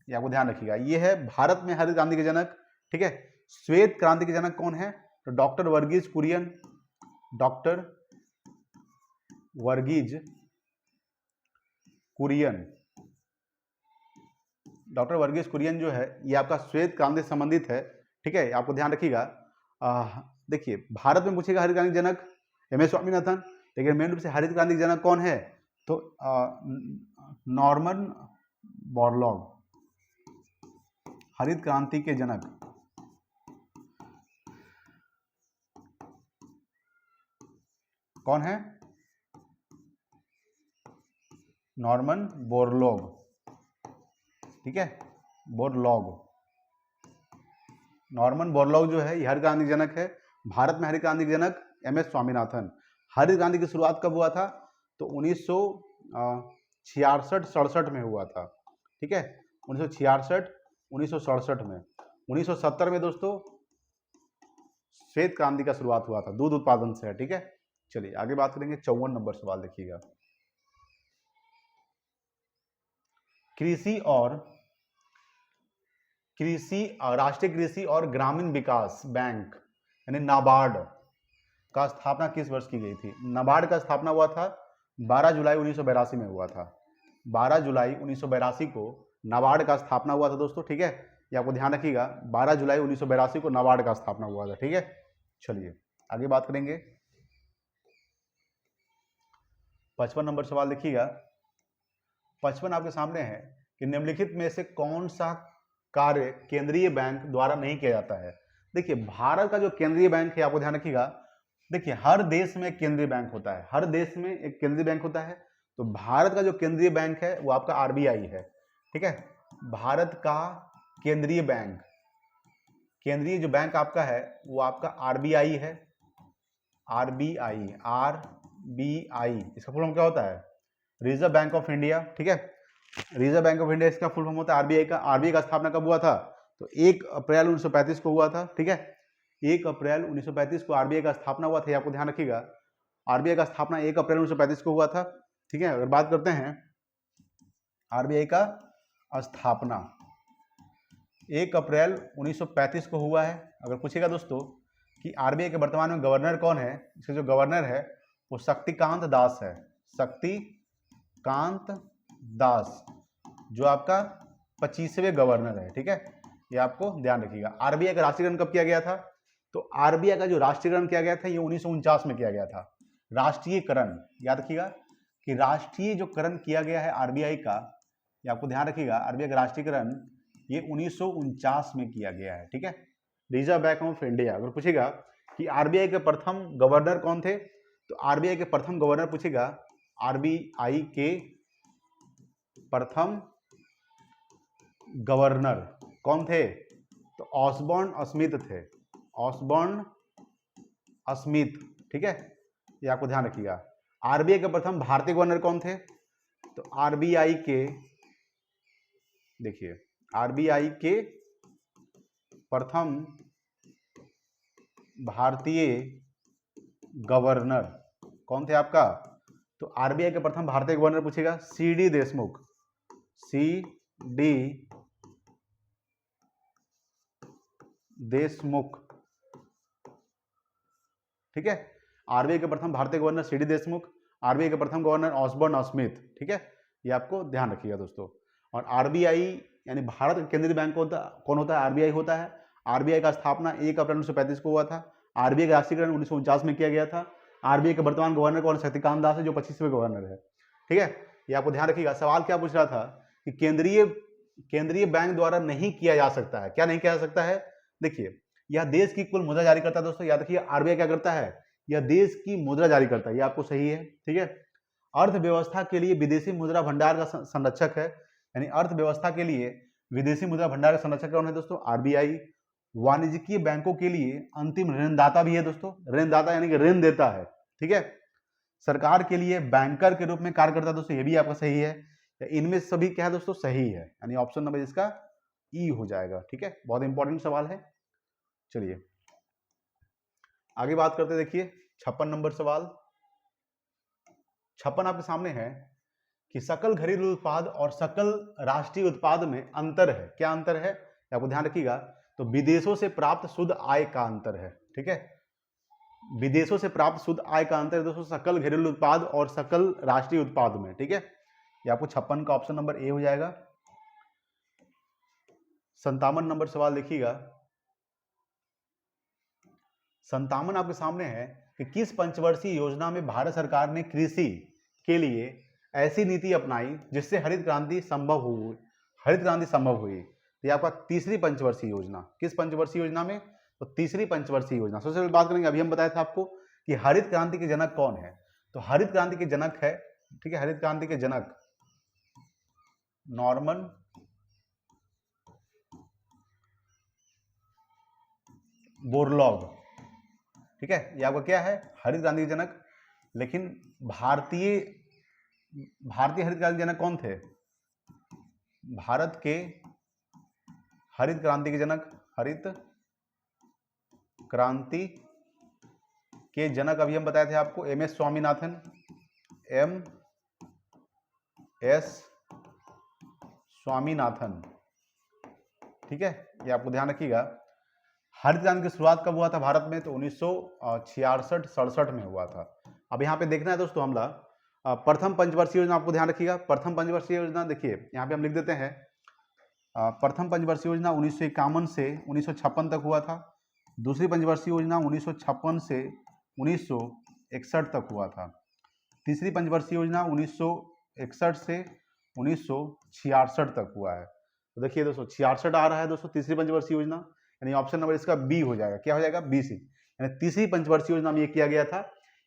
ये आपको ध्यान रखिएगा, ये है भारत में हरित क्रांति के जनक। ठीक है, श्वेत क्रांति के जनक कौन है? तो doctor Varghese Kurien. Doctor Varghese Kurien, doctor Varghese Kurien जो है ये आपका श्वेत क्रांति से संबंधित है। ठीक है, आपको ध्यान रखिएगा। देखिए भारत में पूछेगा हरित क्रांति जनक एमएस स्वामीनाथन, लेकिन मेन रूप से हरित क्रांति जनक कौन है? तो नॉर्मन बोरलॉग हरित क्रांति के जनक। कौन है? Norman Borlaug. ठीक है, बोरलॉग, नॉर्मन बोरलॉग जो है ये हरित क्रांति जनक है। भारत में हरित क्रांति जनक एमएस स्वामीनाथन। हरित क्रांति की शुरुआत कब हुआ था? तो 1966-67 में हुआ था। ठीक है, 1966-1967 में। 1970 में दोस्तों श्वेत क्रांति का शुरुआत हुआ था, दूध उत्पादन से है। ठीक है, चलिए आगे बात करेंगे। 54 नंबर सवाल देखिएगा। राष्ट्रीय कृषि और ग्रामीण विकास बैंक यानी नाबार्ड का स्थापना किस वर्ष की गई थी? नाबार्ड का स्थापना हुआ था 12 जुलाई 1982 में हुआ था। 12 जुलाई 1982 को नाबार्ड का स्थापना हुआ था दोस्तों। ठीक है, ये आपको ध्यान रखिएगा, 12 जुलाई 1982 को नाबार्ड का स्थापना हुआ था। ठीक है, चलिए आगे बात करेंगे। 55 नंबर सवाल देखिएगा। 55 आपके सामने है कि निम्नलिखित में से कौन सा कार्य केंद्रीय बैंक द्वारा नहीं किया जाता है? देखिए भारत का जो केंद्रीय बैंक है आपको ध्यान रखिएगा, देखिए हर देश में एक केंद्रीय बैंक होता है, हर देश में एक केंद्रीय बैंक होता है। तो भारत का जो केंद्रीय बैंक है वो आपका आरबीआई है। ठीक है, भारत का केंद्रीय बैंक, केंद्रीय जो बैंक आपका है वो आपका आरबीआई है। आरबीआई, आरबीआई इसका फुल फॉर्म क्या होता है? रिजर्व बैंक ऑफ इंडिया, ठीक है। रिजर्व बैंक ऑफ इंडिया इसका फुल फॉर्म होता है आरबीआई का। आरबीआई का स्थापना कब हुआ था? तो 1 अप्रैल 1935 को हुआ था, ठीक है। 1 अप्रैल 1935 को आरबीआई का स्थापना हुआ था, ये आपको ध्यान रखिएगा। आरबीआई का स्थापना 1 अप्रैल 1935 को हुआ था, ठीक है। अगर बात करते हैं आरबीआई का स्थापना 1 अप्रैल 1935 को हुआ है। अगर पूछेगा दोस्तों कि आरबीआई के वर्तमान में गवर्नर कौन है, इसके जो गवर्नर है वो शक्तिकांत दास है। शक्तिकांत दास जो आपका 25वें गवर्नर है, ठीक है। ये आपको ध्यान रखिएगा। आरबीआई का राष्ट्रीयकरण कब किया गया था? तो आरबीआई का जो राष्ट्रीयकरण किया गया था ये 1949 में किया गया था। राष्ट्रीयकरण याद रखिएगा कि राष्ट्रीय जो करण किया गया है आरबीआई का, ये आपको ध्यान रखिएगा। आरबीआई का राष्ट्रीयकरण ये 1949 में किया गया है, ठीक है। रिजर्व बैंक ऑफ इंडिया, अगर पूछेगा कि आरबीआई के प्रथम गवर्नर कौन थे, तो आरबीआई के प्रथम गवर्नर पूछेगा आरबीआई के प्रथम गवर्नर कौन थे? तो ऑसबॉर्न स्मिथ थे। ऑसबॉर्न स्मिथ, ठीक है। ये आपको ध्यान रखिएगा। आरबीआई के प्रथम भारतीय गवर्नर कौन थे? तो आरबीआई के, देखिए आरबीआई के प्रथम भारतीय गवर्नर कौन थे आपका? तो आरबीआई के प्रथम भारतीय गवर्नर पूछेगा सीडी देशमुख। सीडी देशमुख, ठीक है। आरबीआई के प्रथम भारतीय गवर्नर सीडी देशमुख, आरबीआई के प्रथम गवर्नर ऑसबॉर्न स्मिथ, ठीक है। ये आपको ध्यान रखिएगा दोस्तों। और आरबीआई यानी भारत का केंद्रीय बैंक कौन होता है? आरबीआई होता है। आरबीआई का स्थापना 1 अप्रैल 1935 को हुआ था। आरबीआई का राष्ट्रीयकरण 1949 में किया गया था। आरबीआई के वर्तमान गवर्नर कौन? शक्तिकांत दास है जो 25वें गवर्नर है, ठीक है। ये आपको ध्यान रखिएगा। सवाल क्या पूछ रहा था कि केंद्रीय बैंक द्वारा नहीं किया जा सकता है। क्या नहीं किया जा सकता है? देखिए यह देश की कुल मुद्रा जारी करता है दोस्तों। याद रखिए आरबीआई क्या करता है? यह देश की मुद्रा जारी करता है। ये आपको सही है, ठीक है। अर्थव्यवस्था के लिए विदेशी मुद्रा भंडार का संरक्षक है, यानी अर्थव्यवस्था के लिए विदेशी मुद्रा भंडार का संरक्षक कौन है दोस्तों? आरबीआई। वाणिज्यिक बैंकों के लिए अंतिम ऋणदाता भी है दोस्तों। ऋणदाता यानी कि ऋण देता है, ठीक है। सरकार के लिए बैंकर के रूप में कार्य करता है दोस्तों। ये भी आपका सही है। इनमें सभी क्या है दोस्तों? सही है, यानी ऑप्शन नंबर इसका ई हो जाएगा, ठीक है। बहुत इंपॉर्टेंट सवाल है। चलिए आगे बात करते, देखिए 56 नंबर सवाल। 56 आपके सामने है कि सकल घरेलू उत्पाद और सकल राष्ट्रीय उत्पाद में अंतर है। क्या अंतर है? आपको ध्यान रखिएगा। तो विदेशों से प्राप्त शुद्ध आय का अंतर है, ठीक है। विदेशों से प्राप्त शुद्ध आय का अंतर है दोस्तों सकल घरेलू उत्पाद और सकल राष्ट्रीय उत्पाद में, ठीक है। ये आपको 56 का ऑप्शन नंबर ए हो जाएगा। 57 नंबर सवाल देखिएगा। 57 आपके सामने है कि किस पंचवर्षीय योजना में भारत सरकार ने कृषि के लिए ऐसी नीति अपनाई जिससे हरित क्रांति संभव हुई। तो ये आपका तीसरी पंचवर्षीय योजना। किस पंचवर्षीय योजना में? तो तीसरी पंचवर्षीय योजना। सबसे पहले बात करेंगे, अभी हम बताया था आपको कि हरित क्रांति के जनक कौन है। तो हरित क्रांति के जनक है, ठीक है, हरित क्रांति के जनक नॉर्मन बोरलॉग, ठीक है। ये आपका क्या है? हरित क्रांति के जनक। लेकिन भारतीय हरित क्रांति के जनक कौन थे? भारत के हरित क्रांति के जनक, हरित क्रांति के जनक अभी हम बताए थे आपको M S Swaminathan. M S Swaminathan, ठीक है। ये आपको ध्यान रखिएगा। हरित क्रांति की शुरुआत कब हुआ था भारत में? तो 1966-67 में हुआ था। अब यहाँ पे देखना है दोस्तों हमला प्रथम पंचवर्षीय योजना, आपको ध्यान रखिएगा। प्रथम पंचवर्षीय योजना देखिए यहाँ पे हम लिख देते हैं। प्रथम पंचवर्षीय योजना 1951 से 1956 तक हुआ था। दूसरी पंचवर्षीय योजना 1956 से 1961 तक हुआ था। तीसरी पंचवर्षीय योजना 1961 से 1966 तक हुआ है। तो देखिए दोस्तों 66 आ रहा है दोस्तों तीसरी पंचवर्षीय योजना, यानी ऑप्शन नंबर इसका बी हो जाएगा। क्या हो जाएगा? बी सी, यानी तीसरी पंचवर्षीय योजना में ये किया गया था।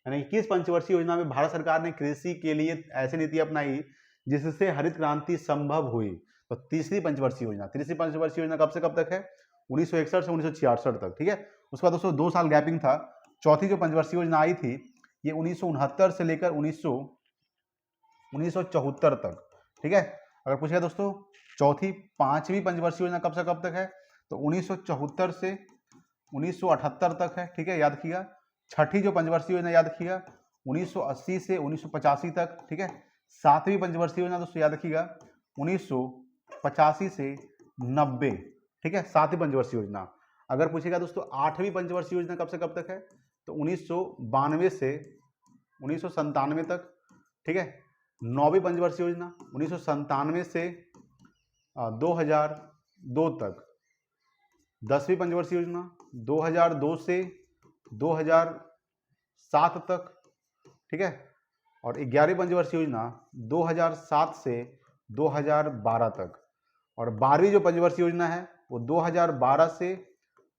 यानी किस पंचवर्षीय योजना में भारत सरकार ने कृषि के लिए ऐसी नीति अपनाई जिससे हरित क्रांति संभव हुई? तो तीसरी पंचवर्षीय योजना। तीसरी पंचवर्षीय योजना कब से कब तक है? 1961 से 1966 तक, ठीक है। उसके बाद दोस्तों 2 साल गैपिंग था। चौथी जो पंचवर्षीय योजना आई थी ये 1969 से लेकर 1972 1974 तक, ठीक है। अगर पूछेगा दोस्तों पांचवी पंचवर्षीय योजना कब से कब तक है, तो 1974 से 1978 तक है, ठीक है, याद रखिएगा। छठी जो पंचवर्षीय योजना याद रखिएगा 1980 से 1985 तक, ठीक है। सातवीं पंचवर्षीय योजना दोस्तों याद रखिएगा 1985 से 90, ठीक है, सातवीं पंचवर्षीय योजना। अगर पूछेगा दोस्तों आठवीं पंचवर्षीय योजना कब से कब तक है, तो 1992 से 1997 तक, ठीक है। नौवीं पंचवर्षीय योजना 1997 से 2002 तक। 10वीं पंचवर्षीय योजना 2002 से 2007 तक, ठीक है। और 11वीं पंचवर्षीय योजना 2007 से 2012 तक। और 12वीं जो पंचवर्षीय योजना है वो 2012 से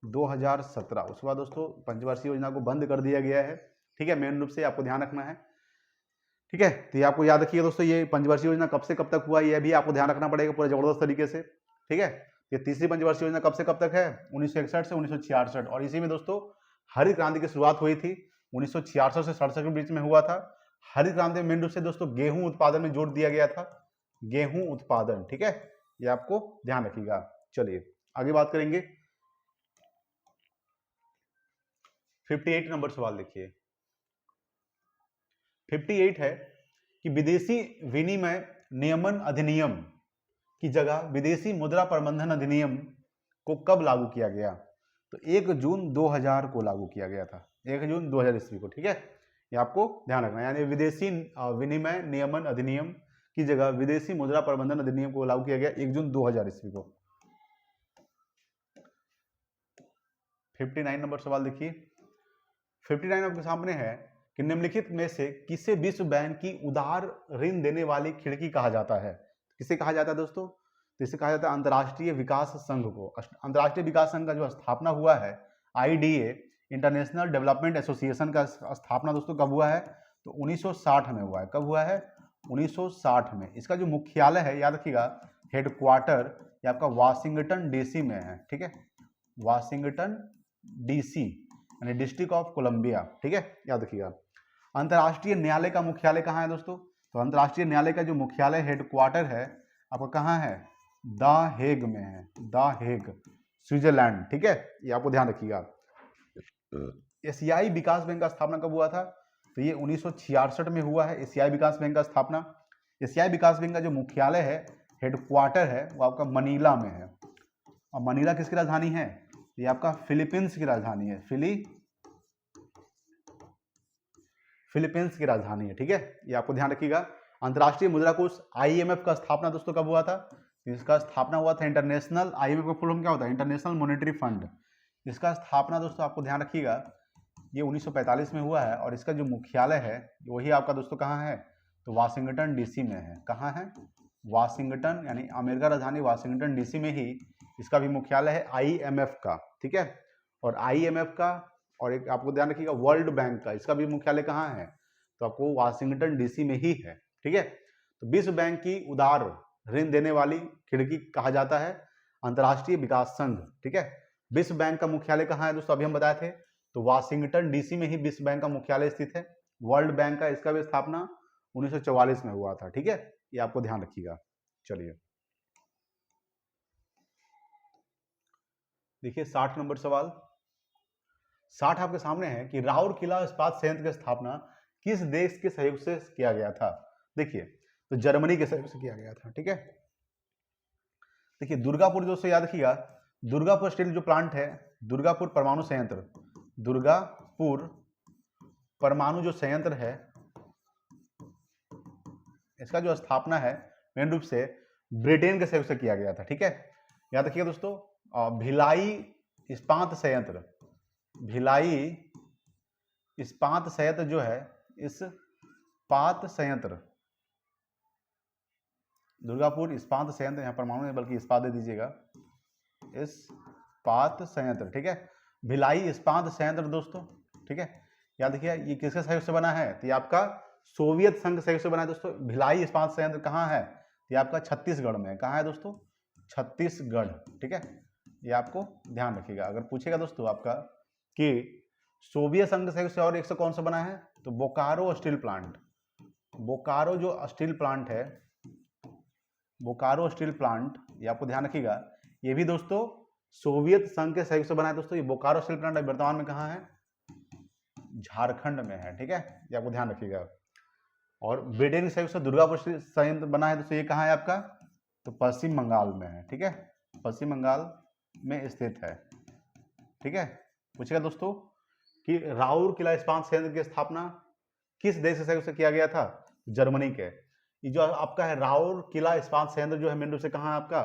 2017। उसके बाद दोस्तों पंचवर्षीय योजना को बंद कर दिया गया है, ठीक है, मेन रूप से आपको ध्यान रखना है, ठीक है। तो ये आपको याद रखिए दोस्तों, ये पंचवर्षीय योजना कब से कब तक हुआ ये भी आपको ध्यान रखना पड़ेगा पूरा जबरदस्त तरीके से, ठीक है। ये तीसरी पंचवर्षीय योजना कब से कब तक है, 1961 से 1966। और इसी में दोस्तों हरित क्रांति की शुरुआत हुई थी 1966 से 67 के बीच में हुआ था। हरित क्रांति में मेन रूप से दोस्तों गेहूं उत्पादन में जोर दिया गया था, गेहूं उत्पादन, ठीक है, ये आपको ध्यान रखिएगा। चलिए आगे बात करेंगे। 58 नंबर सवाल देखिए। 58 है कि विदेशी विनिमय नियमन अधिनियम की जगह विदेशी मुद्रा प्रबंधन अधिनियम को कब लागू किया गया, तो 1 जून 2000 को लागू किया गया था, 1 जून 2000 ईस्वी को, ठीक है, ये आपको ध्यान रखना है। यानी विदेशी विनिमय नियमन अधिनियम की जगह विदेशी मुद्रा प्रबंधन अधिनियम को लागू किया गया 1 जून 2000 ईस्वी को। 59 नंबर सवाल देखिए। 59 आपके सामने है कि निम्नलिखित में से किसे विश्व बैंक की उदार ऋण देने वाली खिड़की कहा जाता है। किसे कहा जाता है दोस्तों, तो इसे कहा जाता है अंतर्राष्ट्रीय विकास संघ को। अंतर्राष्ट्रीय विकास संघ का जो स्थापना हुआ है IDA, इंटरनेशनल डेवलपमेंट एसोसिएशन का स्थापना दोस्तों कब हुआ है, तो 1960 में हुआ है। कब हुआ है, 1960 में। इसका जो मुख्यालय है याद रखिएगा, हेडक्वार्टर ये आपका वाशिंगटन DC में है, ठीक है, वाशिंगटन DC यानी डिस्ट्रिक्ट ऑफ कोलंबिया, ठीक है, याद रखिएगा। अंतर्राष्ट्रीय न्यायालय का मुख्यालय कहाँ है दोस्तों, तो अंतर्राष्ट्रीय न्यायालय का जो मुख्यालय हेडक्वार्टर है आपका कहाँ है, द हेग में है, द हेग, स्विट्जरलैंड, ठीक है, ये आपको ध्यान रखिएगा। एशियाई विकास बैंक का स्थापना कब हुआ था, तो ये 1966 में हुआ है, एशियाई विकास बैंक का स्थापना। एशियाई विकास बैंक का जो मुख्यालय है, हेडक्वार्टर है, वो आपका मनीला में है। और मनीला किसकी राजधानी है, ये आपका फिलीपींस की राजधानी है, फिलीपींस की राजधानी है, ठीक है, ये आपको ध्यान रखिएगा। अंतर्राष्ट्रीय मुद्रा कोष IMF का स्थापना दोस्तों कब हुआ था, इसका स्थापना हुआ था इंटरनेशनल, IMF का फुल फॉर्म क्या होता है, इंटरनेशनल मॉनेटरी फंड। इसका स्थापना दोस्तों आपको ध्यान रखिएगा ये 1945 में हुआ है। और इसका जो मुख्यालय है वही आपका दोस्तों कहाँ है, तो वाशिंगटन DC में है। कहाँ है, वाशिंगटन, यानी अमेरिका राजधानी वाशिंगटन DC में ही इसका भी मुख्यालय है IMF का, ठीक है। और IMF का और एक आपको ध्यान रखिएगा वर्ल्ड बैंक का, इसका भी मुख्यालय कहाँ है, तो आपको वाशिंगटन DC में ही है, ठीक है। तो विश्व बैंक की उदार ऋण देने वाली खिड़की कहा जाता है अंतर्राष्ट्रीय विकास संघ, ठीक है। विश्व बैंक का मुख्यालय कहाँ है दोस्तों, अभी हम बताए थे, तो वाशिंगटन DC में ही विश्व बैंक का मुख्यालय स्थित है। वर्ल्ड बैंक का इसका भी स्थापना 1944 में हुआ था, ठीक है, ये आपको ध्यान रखिएगा। चलिए देखिए 60 नंबर सवाल। 60 आपके सामने है कि राउरकेला इस्पात संयंत्र की स्थापना किस देश के सहयोग से किया गया था। देखिए तो जर्मनी के सहयोग से किया गया था, ठीक है। देखिए दुर्गापुर दोस्तों याद रखिएगा, दुर्गापुर स्टील जो प्लांट है, दुर्गापुर परमाणु संयंत्र, दुर्गापुर परमाणु जो संयंत्र है, इसका जो स्थापना है मेन रूप से ब्रिटेन के सहयोग से किया गया था, ठीक है। याद रखिएगा दोस्तों भिलाई इस्पात संयंत्र, भिलाई इस्पात संयंत्र जो है, इस्पात संयंत्र, दुर्गापुर इस्पात संयंत्र, यहाँ परमाणु नहीं बल्कि इस्पात दे दीजिएगा, इस्पात संयंत्र, ठीक है, भिलाई इस्पात संयंत्र दोस्तों, ठीक है। याद रखिए ये किसके सहयोग से बना है, तो ये आपका सोवियत संघ सहयोग से बना है दोस्तों। भिलाई इस्पात संयंत्र कहाँ है, ये आपका छत्तीसगढ़ में है। कहाँ है दोस्तों, छत्तीसगढ़, ठीक है, ये आपको ध्यान रखिएगा। अगर पूछेगा दोस्तों आपका कि सोवियत संघ सहयोग से और एक से कौन सा बना है, तो बोकारो स्टील प्लांट, बोकारो जो स्टील प्लांट है, बोकारो स्टील प्लांट, ये आपको ध्यान रखिएगा, ये भी दोस्तों सोवियत संघ के सहयोग से बना है दोस्तों। ये बोकारो स्टील प्लांट वर्तमान में कहाँ है? झारखंड में है, ठीक है, ये आपको ध्यान रखिएगा। और ब्रिटेन के सहयोग से दुर्गापुर संयंत्र बना है दोस्तों, ये कहाँ है आपका? तो पश्चिम बंगाल में है, ठीक है, पश्चिम बंगाल में स्थित है, ठीक है। पूछेगा दोस्तों कि राउर किला इस्पात संयंत्र की स्थापना किस देश के सहयोग से किया गया था? जर्मनी के। ये जो आपका है राउर किला इस्पात संयंत्र जो है मेन रूप से कहाँ है आपका?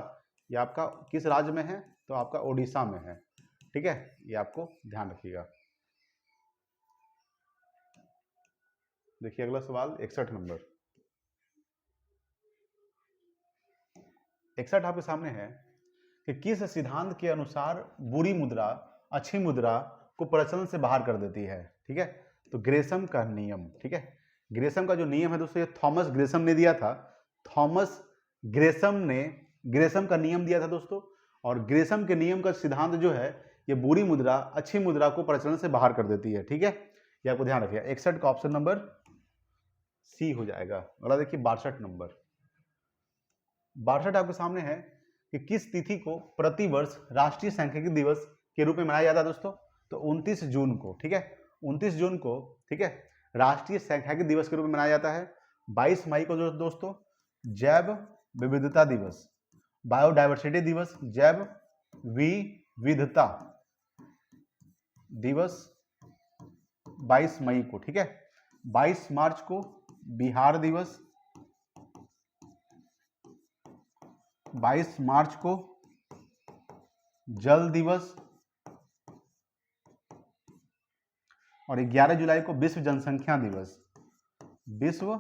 ये आपका किस राज्य में है? तो आपका ओडिशा में है, ठीक है, ये आपको ध्यान रखिएगा। देखिए अगला सवाल 61 नंबर। 61 आपके सामने है कि किस सिद्धांत के अनुसार बुरी मुद्रा अच्छी मुद्रा को प्रचलन से बाहर कर देती है, ठीक है। तो ग्रेसम का नियम, ठीक है, ग्रेसम का जो नियम है दोस्तों, ये थॉमस ग्रेसम ने दिया था। थॉमस ग्रेसम ने ग्रेसम का नियम दिया था दोस्तों, और ग्रेसम के नियम का सिद्धांत जो है ये बुरी मुद्रा अच्छी मुद्रा को प्रचलन से बाहर कर देती है, ठीक है, ये आपको ध्यान रखिएगा। 61 का ऑप्शन नंबर सी हो जाएगा। अगला देखिए 62 नंबर। 62 आपके सामने है कि किस तिथि को प्रतिवर्ष राष्ट्रीय सांख्यिकी दिवस के रूप में मनाया जाता है दोस्तों? तो 29 जून को, ठीक है, 29 जून को, ठीक है, राष्ट्रीय सांख्यिकी दिवस के रूप में मनाया जाता है। 22 मई को जो दोस्तों जैव विविधता दिवस, बायोडाइवर्सिटी दिवस, जैव विविधता दिवस 22 मई को, ठीक है। 22 मार्च को बिहार दिवस, 22 मार्च को जल दिवस, और 11 जुलाई को विश्व जनसंख्या दिवस, विश्व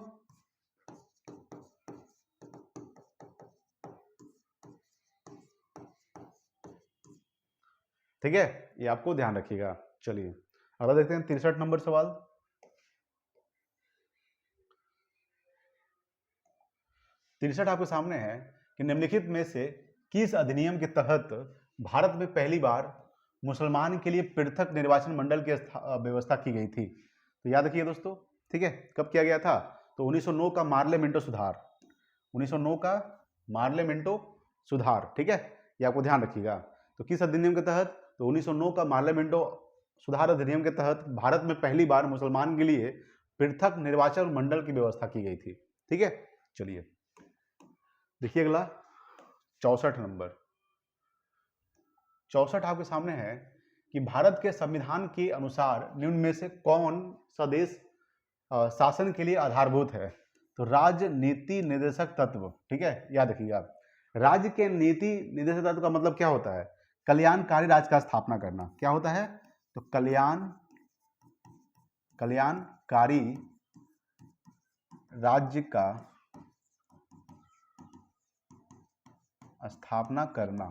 ठीक है, ये आपको ध्यान रखिएगा। चलिए अगला देखते हैं 63 नंबर सवाल। 63 आपके सामने है कि निम्नलिखित में से किस अधिनियम के तहत भारत में पहली बार मुसलमान के लिए पृथक निर्वाचन मंडल की व्यवस्था की गई थी? तो याद रखिए दोस्तों, ठीक है, कब किया गया था? तो 1909 का मार्ले मिंटो सुधार, 1909 का मार्ले मिंटो सुधार, ठीक है, ये आपको ध्यान रखिएगा। तो किस अधिनियम के तहत? तो 1909 का मार्ले मिंटो सुधार अधिनियम के तहत भारत में पहली बार मुसलमान के लिए पृथक निर्वाचन मंडल की व्यवस्था की गई थी, ठीक है। चलिए देखिए अगला 64 नंबर। 64 आपके सामने है कि भारत के संविधान के अनुसार निम्न में से कौन सा देश शासन के लिए आधारभूत है? तो राज्य नीति निर्देशक तत्व, ठीक है, याद रखिएगा। राज्य के नीति निर्देशक तत्व का मतलब क्या होता है? कल्याणकारी राज्य का स्थापना करना। क्या होता है? तो कल्याणकारी राज्य का स्थापना करना,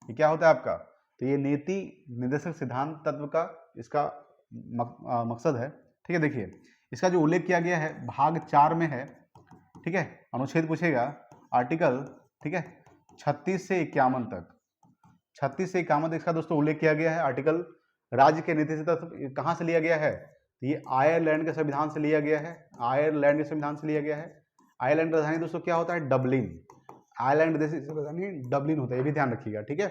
ये क्या होता है आपका? तो ये नीति निर्देशक सिद्धांत तत्व का इसका मकसद है, ठीक है। देखिए इसका जो उल्लेख किया गया है भाग 4 में है, ठीक है, अनुच्छेद पूछेगा आर्टिकल, ठीक है, 36 से 51 तक, 36 से 51 तक इसका दोस्तों उल्लेख किया गया है। आर्टिकल राज्य के नीति से तत्व कहाँ से लिया गया है? तो ये आयरलैंड के संविधान से लिया गया है, आयरलैंड के संविधान से लिया गया है। आयरलैंड की राजधानी दोस्तों क्या होता है? डबलिन। आयरलैंड देश की राजधानी डबलिन होता है, ये भी ध्यान रखिएगा, ठीक है।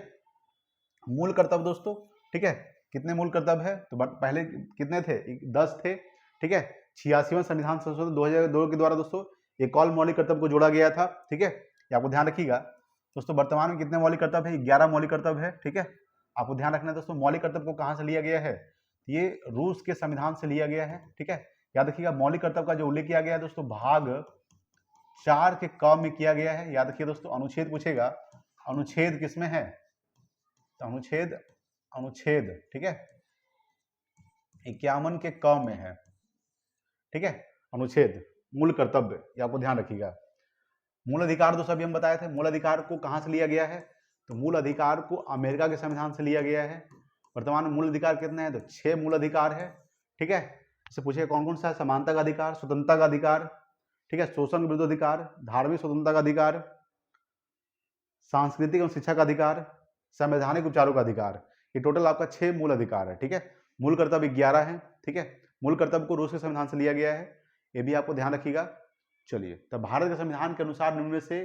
मूल कर्तव्य दोस्तों, ठीक है, कितने मूल कर्तव्य है? तो पहले कितने थे? 10 थे, ठीक है। 86वां संविधान संशोधन 2002 के द्वारा दोस्तों एक और मौलिक कर्तव्य को जोड़ा गया था, ठीक है, ये आपको ध्यान रखिएगा दोस्तों। वर्तमान में कितने मौलिक कर्तव्य है? 11 मौलिक कर्तव्य है, ठीक है, आपको ध्यान रखना है दोस्तों। मौलिक कर्तव्य को कहाँ से लिया गया है? ये रूस के संविधान से लिया गया है, ठीक है, याद रखिएगा। मौलिक कर्तव्य का जो उल्लेख किया गया है दोस्तों भाग 4 के क में किया गया है, याद रखिए दोस्तों। अनुच्छेद पूछेगा, अनुच्छेद किसमें है? तो अनुच्छेद, ठीक है, 51 के क में है, ठीक है, अनुच्छेद मूल कर्तव्य, ये आपको ध्यान रखिएगा। मूल अधिकार दोस्तों अभी हम बताए थे, मूल अधिकार को कहाँ से लिया गया है? तो मूल अधिकार को अमेरिका के संविधान से लिया गया है। वर्तमान में मूल अधिकार कितने हैं? तो 6 मूल अधिकार है, ठीक है। इससे पूछेगा कौन कौन सा है? समानता का अधिकार, स्वतंत्रता का अधिकार, ठीक है, शोषण विरुद्ध अधिकार, धार्मिक स्वतंत्रता का अधिकार, सांस्कृतिक एवं शिक्षा का अधिकार, संवैधानिक उपचारों का अधिकार। ये टोटल आपका 6 मूल अधिकार है, ठीक है। मूल कर्तव्य 11 है, ठीक है। मूल कर्तव्य को रूस के संविधान से लिया गया है। ये भी आपको ध्यान रखिएगा। चलिए, तो भारत के संविधान के अनुसार निम्न में से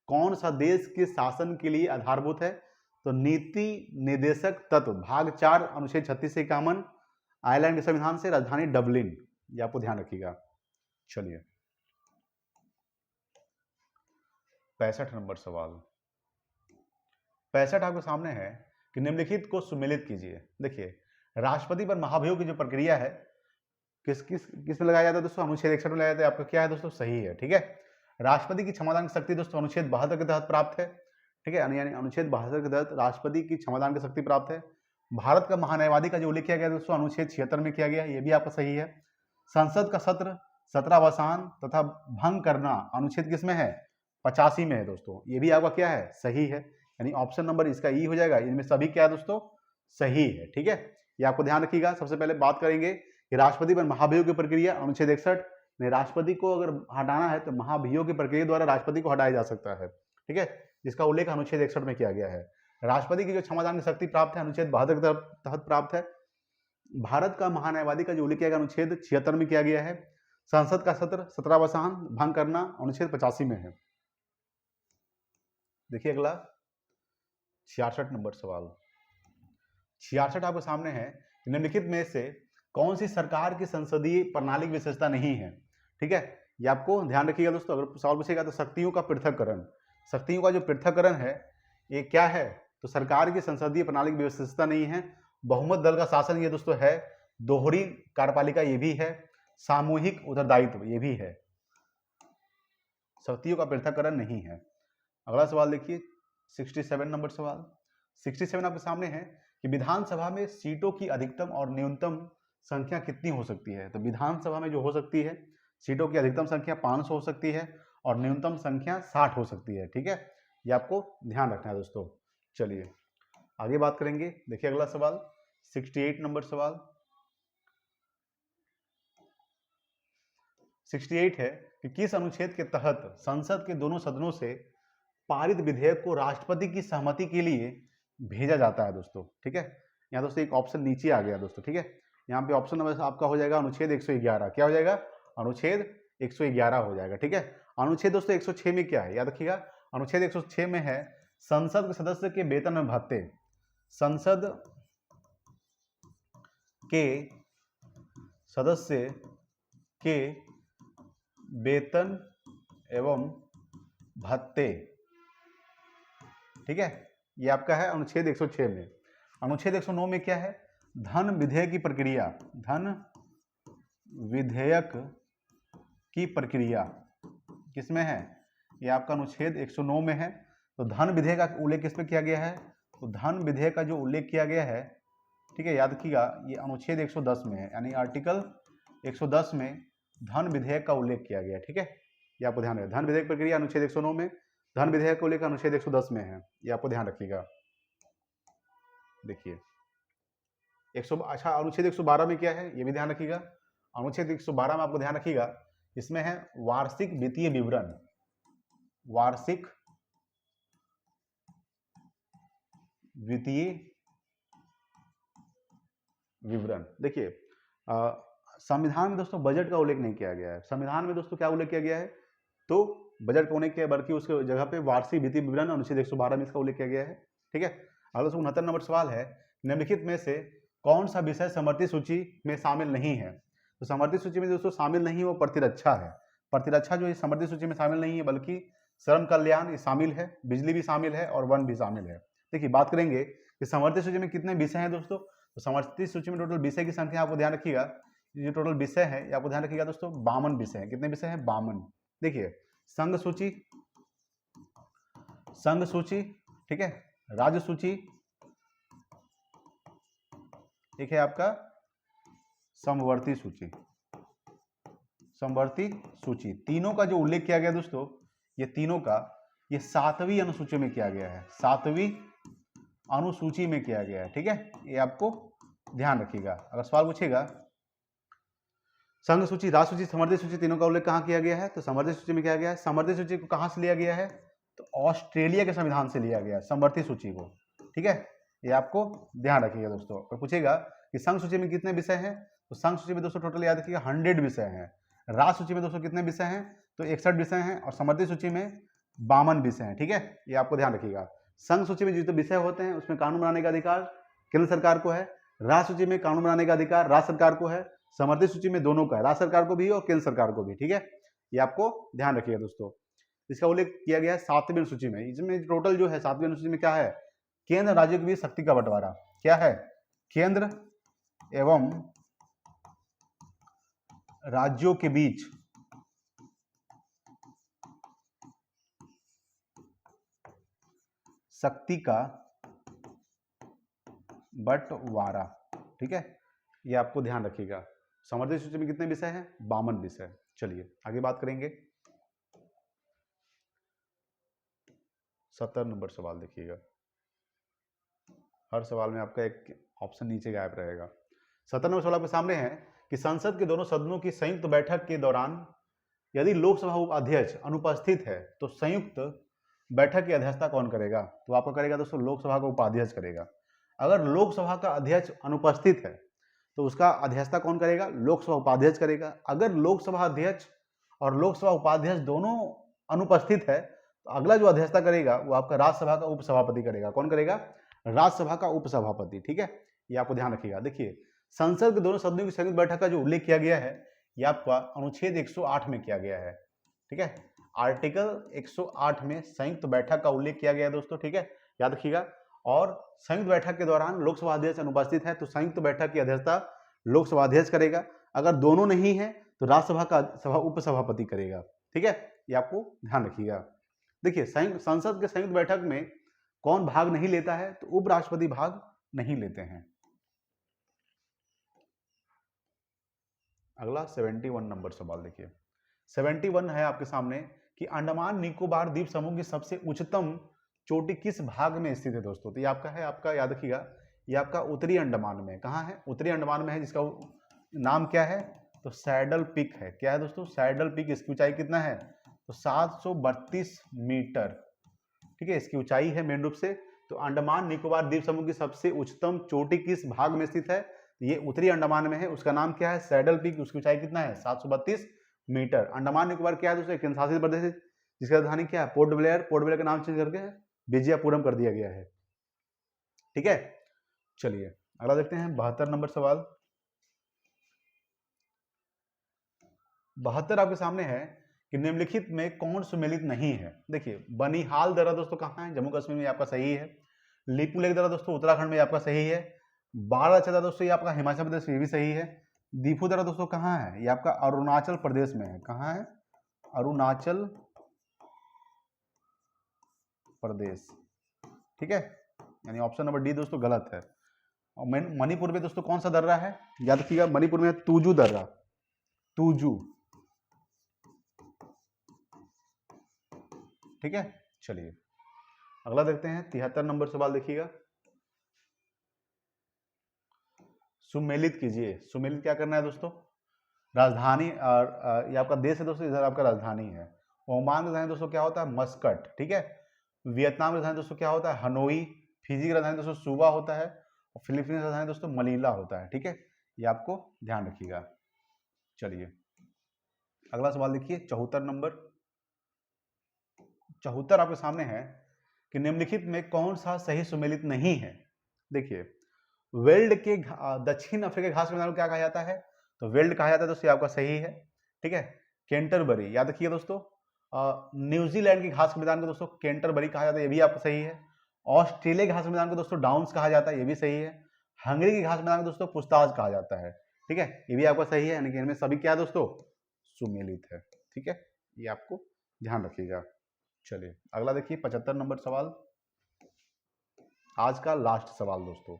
कौन सा देश के शासन के लिए आधारभूत है? तो नीति निर्देशक तत्व भाग 4 अनुच्छेद 36 से 51, आयरलैंड के संविधान से राजधानी डबलिन, ये आपको ध्यान रखिएगा। चलिए 65 नंबर सवाल। 65 आपके सामने है कि निम्नलिखित को सुमेलित कीजिए। देखिए, राष्ट्रपति पर महाभियोग की जो प्रक्रिया है किस में लगाया जाता है दोस्तों? अनुच्छेद 61 में लगाया जाता है। आपका क्या है दोस्तों? सही है। ठीक है, राष्ट्रपति की क्षमादान की शक्ति दोस्तों अनुच्छेद 72 के तहत प्राप्त है। ठीक है, यानी अनुच्छेद 72 के तहत राष्ट्रपति की क्षमादान की शक्ति प्राप्त है। भारत का महान्यायवादी का जो उल्लेख किया गया दोस्तों अनुच्छेद 76 में किया गया, ये भी आपका सही है। संसद का सत्र सत्रावसान तथा भंग करना अनुच्छेद किस में है? 85 में है दोस्तों, ये भी आपका क्या है? सही है। यानी ऑप्शन नंबर इसका ई हो जाएगा। इनमें सभी क्या है दोस्तों? सही है। ठीक है, ये आपको ध्यान रखिएगा। सबसे पहले बात करेंगे कि राष्ट्रपति पर महाभियोग की प्रक्रिया अनुच्छेद 61। राष्ट्रपति को अगर हटाना है तो महाभियोग की प्रक्रिया द्वारा राष्ट्रपति को हटाया जा सकता है। ठीक है, जिसका उल्लेख अनुच्छेद 61 में किया गया है। राष्ट्रपति की जो क्षमादान की शक्ति प्राप्त है अनुच्छेद 72 के तहत प्राप्त है। भारत का महान्यायवादी का जो उल्लेख किया गया अनुच्छेद 76 में किया गया है। संसद का सत्र सत्रावसान भंग करना अनुच्छेद 85 में है। देखिए अगला 66 नंबर सवाल। 66 आपके सामने है, निम्नलिखित में से कौन सी सरकार की संसदीय प्रणाली की विशेषता नहीं है? ठीक है, ये आपको ध्यान रखिएगा दोस्तों। अगर सवाल पूछेगा तो शक्तियों का पृथक्करण, शक्तियों का जो पृथक्करण है ये क्या है? तो सरकार की संसदीय प्रणाली की विशेषता नहीं है। बहुमत दल का शासन ये दोस्तों है। दोहरी कार्यपालिका ये भी है। सामूहिक उत्तरदायित्व ये भी है। शक्तियों का पृथक्करण नहीं है। अगला सवाल देखिए 67 नंबर सवाल। 67 आपके सामने है कि विधानसभा में सीटों की अधिकतम और न्यूनतम संख्या कितनी हो सकती है? तो विधानसभा में जो हो सकती है सीटों की अधिकतम संख्या 500 हो सकती है और न्यूनतम संख्या 60 हो सकती है। ठीक है, ये आपको ध्यान रखना है दोस्तों। चलिए आगे बात करेंगे। देखिए अगला सवाल 68 नंबर सवाल। 68 है कि किस अनुच्छेद के तहत संसद के दोनों सदनों से पारित विधेयक को राष्ट्रपति की सहमति के लिए भेजा जाता है दोस्तों? ठीक है, यहाँ दोस्तों एक ऑप्शन नीचे आ गया दोस्तों। ठीक है, यहाँ पे ऑप्शन नंबर आपका हो जाएगा अनुच्छेद 111। क्या हो जाएगा? अनुच्छेद 111 हो जाएगा। ठीक है, अनुच्छेद दोस्तों 106 में क्या है? याद रखिएगा, अनुच्छेद 106 में है संसद के सदस्य के वेतन में भत्ते। संसद के सदस्य के वेतन एवं भत्ते। ठीक है, ये आपका है अनुच्छेद 106 में। अनुच्छेद 109 में क्या है? धन विधेयक की प्रक्रिया। धन विधेयक की प्रक्रिया किसमें है? ये आपका अनुच्छेद 109 में है। तो धन विधेयक का उल्लेख किस में किया गया है? तो धन विधेयक का जो उल्लेख किया गया है, ठीक है, याद रखिएगा, ये अनुच्छेद 110 में है। यानी आर्टिकल 110 में धन विधेयक का उल्लेख किया गया। ठीक है, ये आपको ध्यान रखिएगा। धन विधेयक प्रक्रिया अनुच्छेद 109 में, धन विधेयक को लेकर अनुच्छेद 110 में है। ये आपको ध्यान रखिएगा। देखिए अच्छा, अनुच्छेद 112 में क्या है? ये भी ध्यान रखिएगा। अनुच्छेद 112 में आपको ध्यान रखिएगा, इसमें है वार्षिक वित्तीय विवरण। वार्षिक वित्तीय विवरण। देखिए संविधान में दोस्तों बजट का उल्लेख नहीं किया गया है। संविधान में दोस्तों क्या उल्लेख किया गया है? तो बजट का उल्लेख किया, बल्कि उसके जगह पे वार्षिक वित्तीय विवरण अनुच्छेद 112 में इसका उल्लेख किया गया है। ठीक है, अगला 69 नंबर सवाल है, निम्नलिखित में से कौन सा विषय समवर्ती सूची में शामिल नहीं है? तो समवर्ती सूची में दोस्तों शामिल नहीं है वो प्रतिरक्षा है। प्रतिरक्षा जो है समवर्ती सूची में शामिल नहीं है, बल्कि श्रम कल्याण ये शामिल है, बिजली भी शामिल है और वन भी शामिल है। देखिए बात करेंगे कि समवर्ती सूची में कितने विषय हैं दोस्तों? तो समवर्ती सूची में टोटल विषय की संख्या आपको ध्यान रखिएगा, ये टोटल विषय है ये आपको ध्यान रखिएगा दोस्तों, 52 विषय है। कितने विषय हैं? 52। देखिए संघ सूची, संघ सूची, ठीक है, राज्य सूची, एक है आपका समवर्ती सूची। समवर्ती सूची तीनों का जो उल्लेख किया गया दोस्तों, ये तीनों का ये 7वीं अनुसूची में किया गया है। 7वीं अनुसूची में किया गया है। ठीक है, ये आपको ध्यान रखिएगा। अगर सवाल पूछेगा संघ सूची, राज्य सूची, समवर्ती सूची तीनों का उल्लेख कहाँ किया गया है? तो समवर्ती सूची में किया गया है। समवर्ती सूची को कहाँ से लिया गया है? तो ऑस्ट्रेलिया के संविधान से लिया गया है समवर्ती सूची को। ठीक है, ये आपको ध्यान रखिएगा दोस्तों। और पूछेगा कि संघ सूची में कितने विषय हैं? तो संघ सूची में दोस्तों टोटल याद रखिएगा 100 विषय हैं। राज सूची में दोस्तों कितने विषय हैं, तो 61 विषय हैं, और समवर्ती सूची में 52 विषय हैं। ठीक है, ये आपको ध्यान रखिएगा। संघ सूची में जितने विषय होते हैं उसमें कानून बनाने का अधिकार केंद्र सरकार को है, राज सूची में कानून बनाने का अधिकार राज्य सरकार को है, समवर्ती सूची में दोनों का है, राज्य सरकार को भी और केंद्र सरकार को भी। ठीक है, ये आपको ध्यान रखिएगा दोस्तों। इसका उल्लेख किया गया है 7वीं अनुसूची में। इसमें टोटल जो है 7वीं अनुसूची में क्या है, केंद्र राज्यों के बीच शक्ति का बंटवारा। क्या है, केंद्र एवं राज्यों के बीच शक्ति का बंटवारा। ठीक है, ये आपको ध्यान रखिएगा। समवर्ती सूची में कितने विषय हैं, 52 विषय। चलिए आगे बात करेंगे। 70 नंबर सवाल देखिएगा, हर सवाल में आपका एक ऑप्शन नीचे गायब रहेगा। 70 नंबर सवाल आपके सामने है कि संसद के दोनों सदनों की संयुक्त बैठक के दौरान यदि लोकसभा उपाध्यक्ष अनुपस्थित है तो संयुक्त बैठक की अध्यक्षता कौन करेगा, तो आपका करेगा दोस्तों लोकसभा का उपाध्यक्ष करेगा। अगर लोकसभा का अध्यक्ष अनुपस्थित है तो उसका अध्यक्षता कौन करेगा, लोकसभा उपाध्यक्ष करेगा। अगर लोकसभा अध्यक्ष और लोकसभा उपाध्यक्ष दोनों अनुपस्थित है तो अगला जो अध्यक्षता करेगा वो आपका राज्यसभा का उपसभापति करेगा। कौन करेगा, राज्यसभा का उपसभापति। ठीक है, ये आपको ध्यान रखिएगा। देखिए संसद के दोनों सदनों की संयुक्त बैठक का जो उल्लेख किया गया है ये आपका अनुच्छेद 108 में किया गया है। ठीक है, आर्टिकल 108 में संयुक्त बैठक का उल्लेख किया गया है दोस्तों। ठीक है, याद रखिएगा। और संयुक्त बैठक के दौरान लोकसभा अध्यक्ष अनुपस्थित है तो संयुक्त बैठक की अध्यक्षता लोकसभा अध्यक्ष करेगा। अगर दोनों नहीं है तो राज्यसभा का सभा उपसभापति करेगा। ठीक है, ये आपको ध्यान रखिएगा। देखिए संसद के संयुक्त बैठक में कौन भाग नहीं लेता है, तो उपराष्ट्रपति भाग नहीं लेते हैं। अगला 71 नंबर सवाल देखिए। 71 है आपके सामने कि अंडमान निकोबार द्वीप समूह की सबसे उच्चतम चोटी किस भाग में स्थित है दोस्तों, तो ये आपका है, आपका याद रखिएगा, ये आपका उत्तरी अंडमान में। कहाँ है, उत्तरी अंडमान में है, जिसका नाम क्या है, तो सैडल पीक है। क्या है दोस्तों, सैडल पीक। इसकी ऊंचाई कितना है, तो 732 मीटर। ठीक है, इसकी ऊंचाई है मेन रूप से। तो अंडमान निकोबार द्वीप समूह की सबसे उच्चतम चोटी किस भाग में स्थित है, ये उत्तरी अंडमान में है। उसका नाम क्या है, सैडल पीक। उसकी ऊंचाई कितना है, 732 मीटर। अंडमान निकोबार क्या है दोस्तों, केंद्र शासित प्रदेश है, जिसका राजधानी क्या है, पोर्ट ब्लेयर। पोर्ट ब्लेयर का नाम चेंज करके विजयपुरम कर दिया गया है। ठीक है, चलिए अगला देखते हैं 72 नंबर सवाल। 72 आपके सामने है कि निम्नलिखित में कौन सुमेलित नहीं है। देखिए बनिहाल दर्रा दोस्तों कहाँ है, जम्मू कश्मीर में आपका सही है। लिपुलेख दर्रा दोस्तों उत्तराखंड में आपका सही है। बाड़ा चदा दोस्तों ये आपका हिमाचल प्रदेश में भी सही है। दीफू दर्रा दोस्तों कहाँ है, ये आपका अरुणाचल प्रदेश में है। कहाँ है, अरुणाचल प्रदेश। ठीक है, यानी ऑप्शन नंबर डी दोस्तों गलत है। और मणिपुर में दोस्तों कौन सा दर्रा है, याद रखिएगा, मणिपुर में तुजू दर्रा। तुजू। ठीक है, चलिए अगला देखते हैं 73 नंबर सवाल देखिएगा। सुमेलित कीजिए। सुमेलित क्या करना है दोस्तों, राजधानी और ये आपका देश है दोस्तों, इधर आपका राजधानी है। ओमान की राजधानी दोस्तों क्या होता है, मस्कट। ठीक है, वियतनाम की राजधानी दोस्तों क्या होता है, हनोई। फिजी की राजधानी दोस्तों सुबा होता है। और फिलीपींस की राजधानी दोस्तों मनीला होता है। ठीक है, ये आपको ध्यान रखिएगा। चलिए अगला सवाल देखिए 74 नंबर। 74 आपके सामने है कि निम्नलिखित में कौन सा सही सुमेलित नहीं है। देखिए वेल्ड के दक्षिण अफ्रीका घास मैदान को क्या कहा जाता है, तो वेल्ड कहा जाता है दोस्तों, आपका सही है। ठीक है, कैंटरबरी याद रखिए दोस्तों। न्यूजीलैंड की घास मैदान को दोस्तों कैंटरबरी कहा जाता है, ये भी आपका सही है। ऑस्ट्रेलिया की घास मैदान को दोस्तों डाउन्स कहा जाता है, ये भी सही है। हंगरी की घास मैदान को दोस्तों पुस्ताज कहा जाता है। ठीक है, ये भी आपका सही है, यानी कि इनमें सभी क्या है दोस्तों, सुमेलित है। ठीक है, ये आपको ध्यान रखिएगा। चलिए अगला देखिए 75 नंबर सवाल, आज का लास्ट सवाल दोस्तों।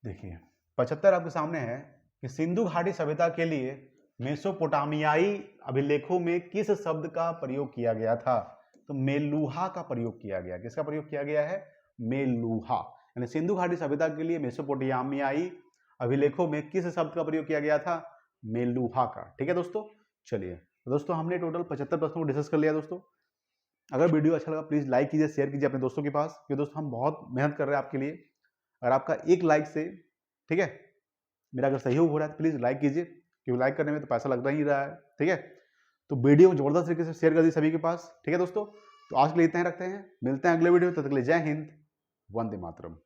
देखिए 75 आपके सामने है कि सिंधु घाटी सभ्यता के लिए मेसोपोटामियाई अभिलेखों में किस शब्द का प्रयोग किया गया था, तो मेलूहा का प्रयोग किया गया। किसका प्रयोग किया गया है, मेलूहा। यानी सिंधु घाटी सभ्यता के लिए मेसोपोटामियाई अभिलेखों में किस शब्द का प्रयोग किया गया था, मेलूहा का। ठीक है दोस्तों, चलिए दोस्तों हमने टोटल 75 प्रश्नों को डिस्कस कर लिया दोस्तों। अगर वीडियो अच्छा लगा प्लीज लाइक कीजिए, शेयर कीजिए अपने दोस्तों के पास, क्योंकि दोस्तों हम बहुत मेहनत कर रहे हैं आपके लिए। अगर आपका एक लाइक से, ठीक है, मेरा अगर सहयोग हो रहा है तो प्लीज लाइक कीजिए। क्योंकि लाइक करने में तो पैसा लगता ही रहा है, ठीक है। तो वीडियो को जबरदस्त तरीके से शेयर कर दी सभी के पास, ठीक है दोस्तों। तो आज के लिए इतना ही रखते हैं, मिलते हैं अगले वीडियो में, तब तक के लिए जय हिंद, वंदे मातरम।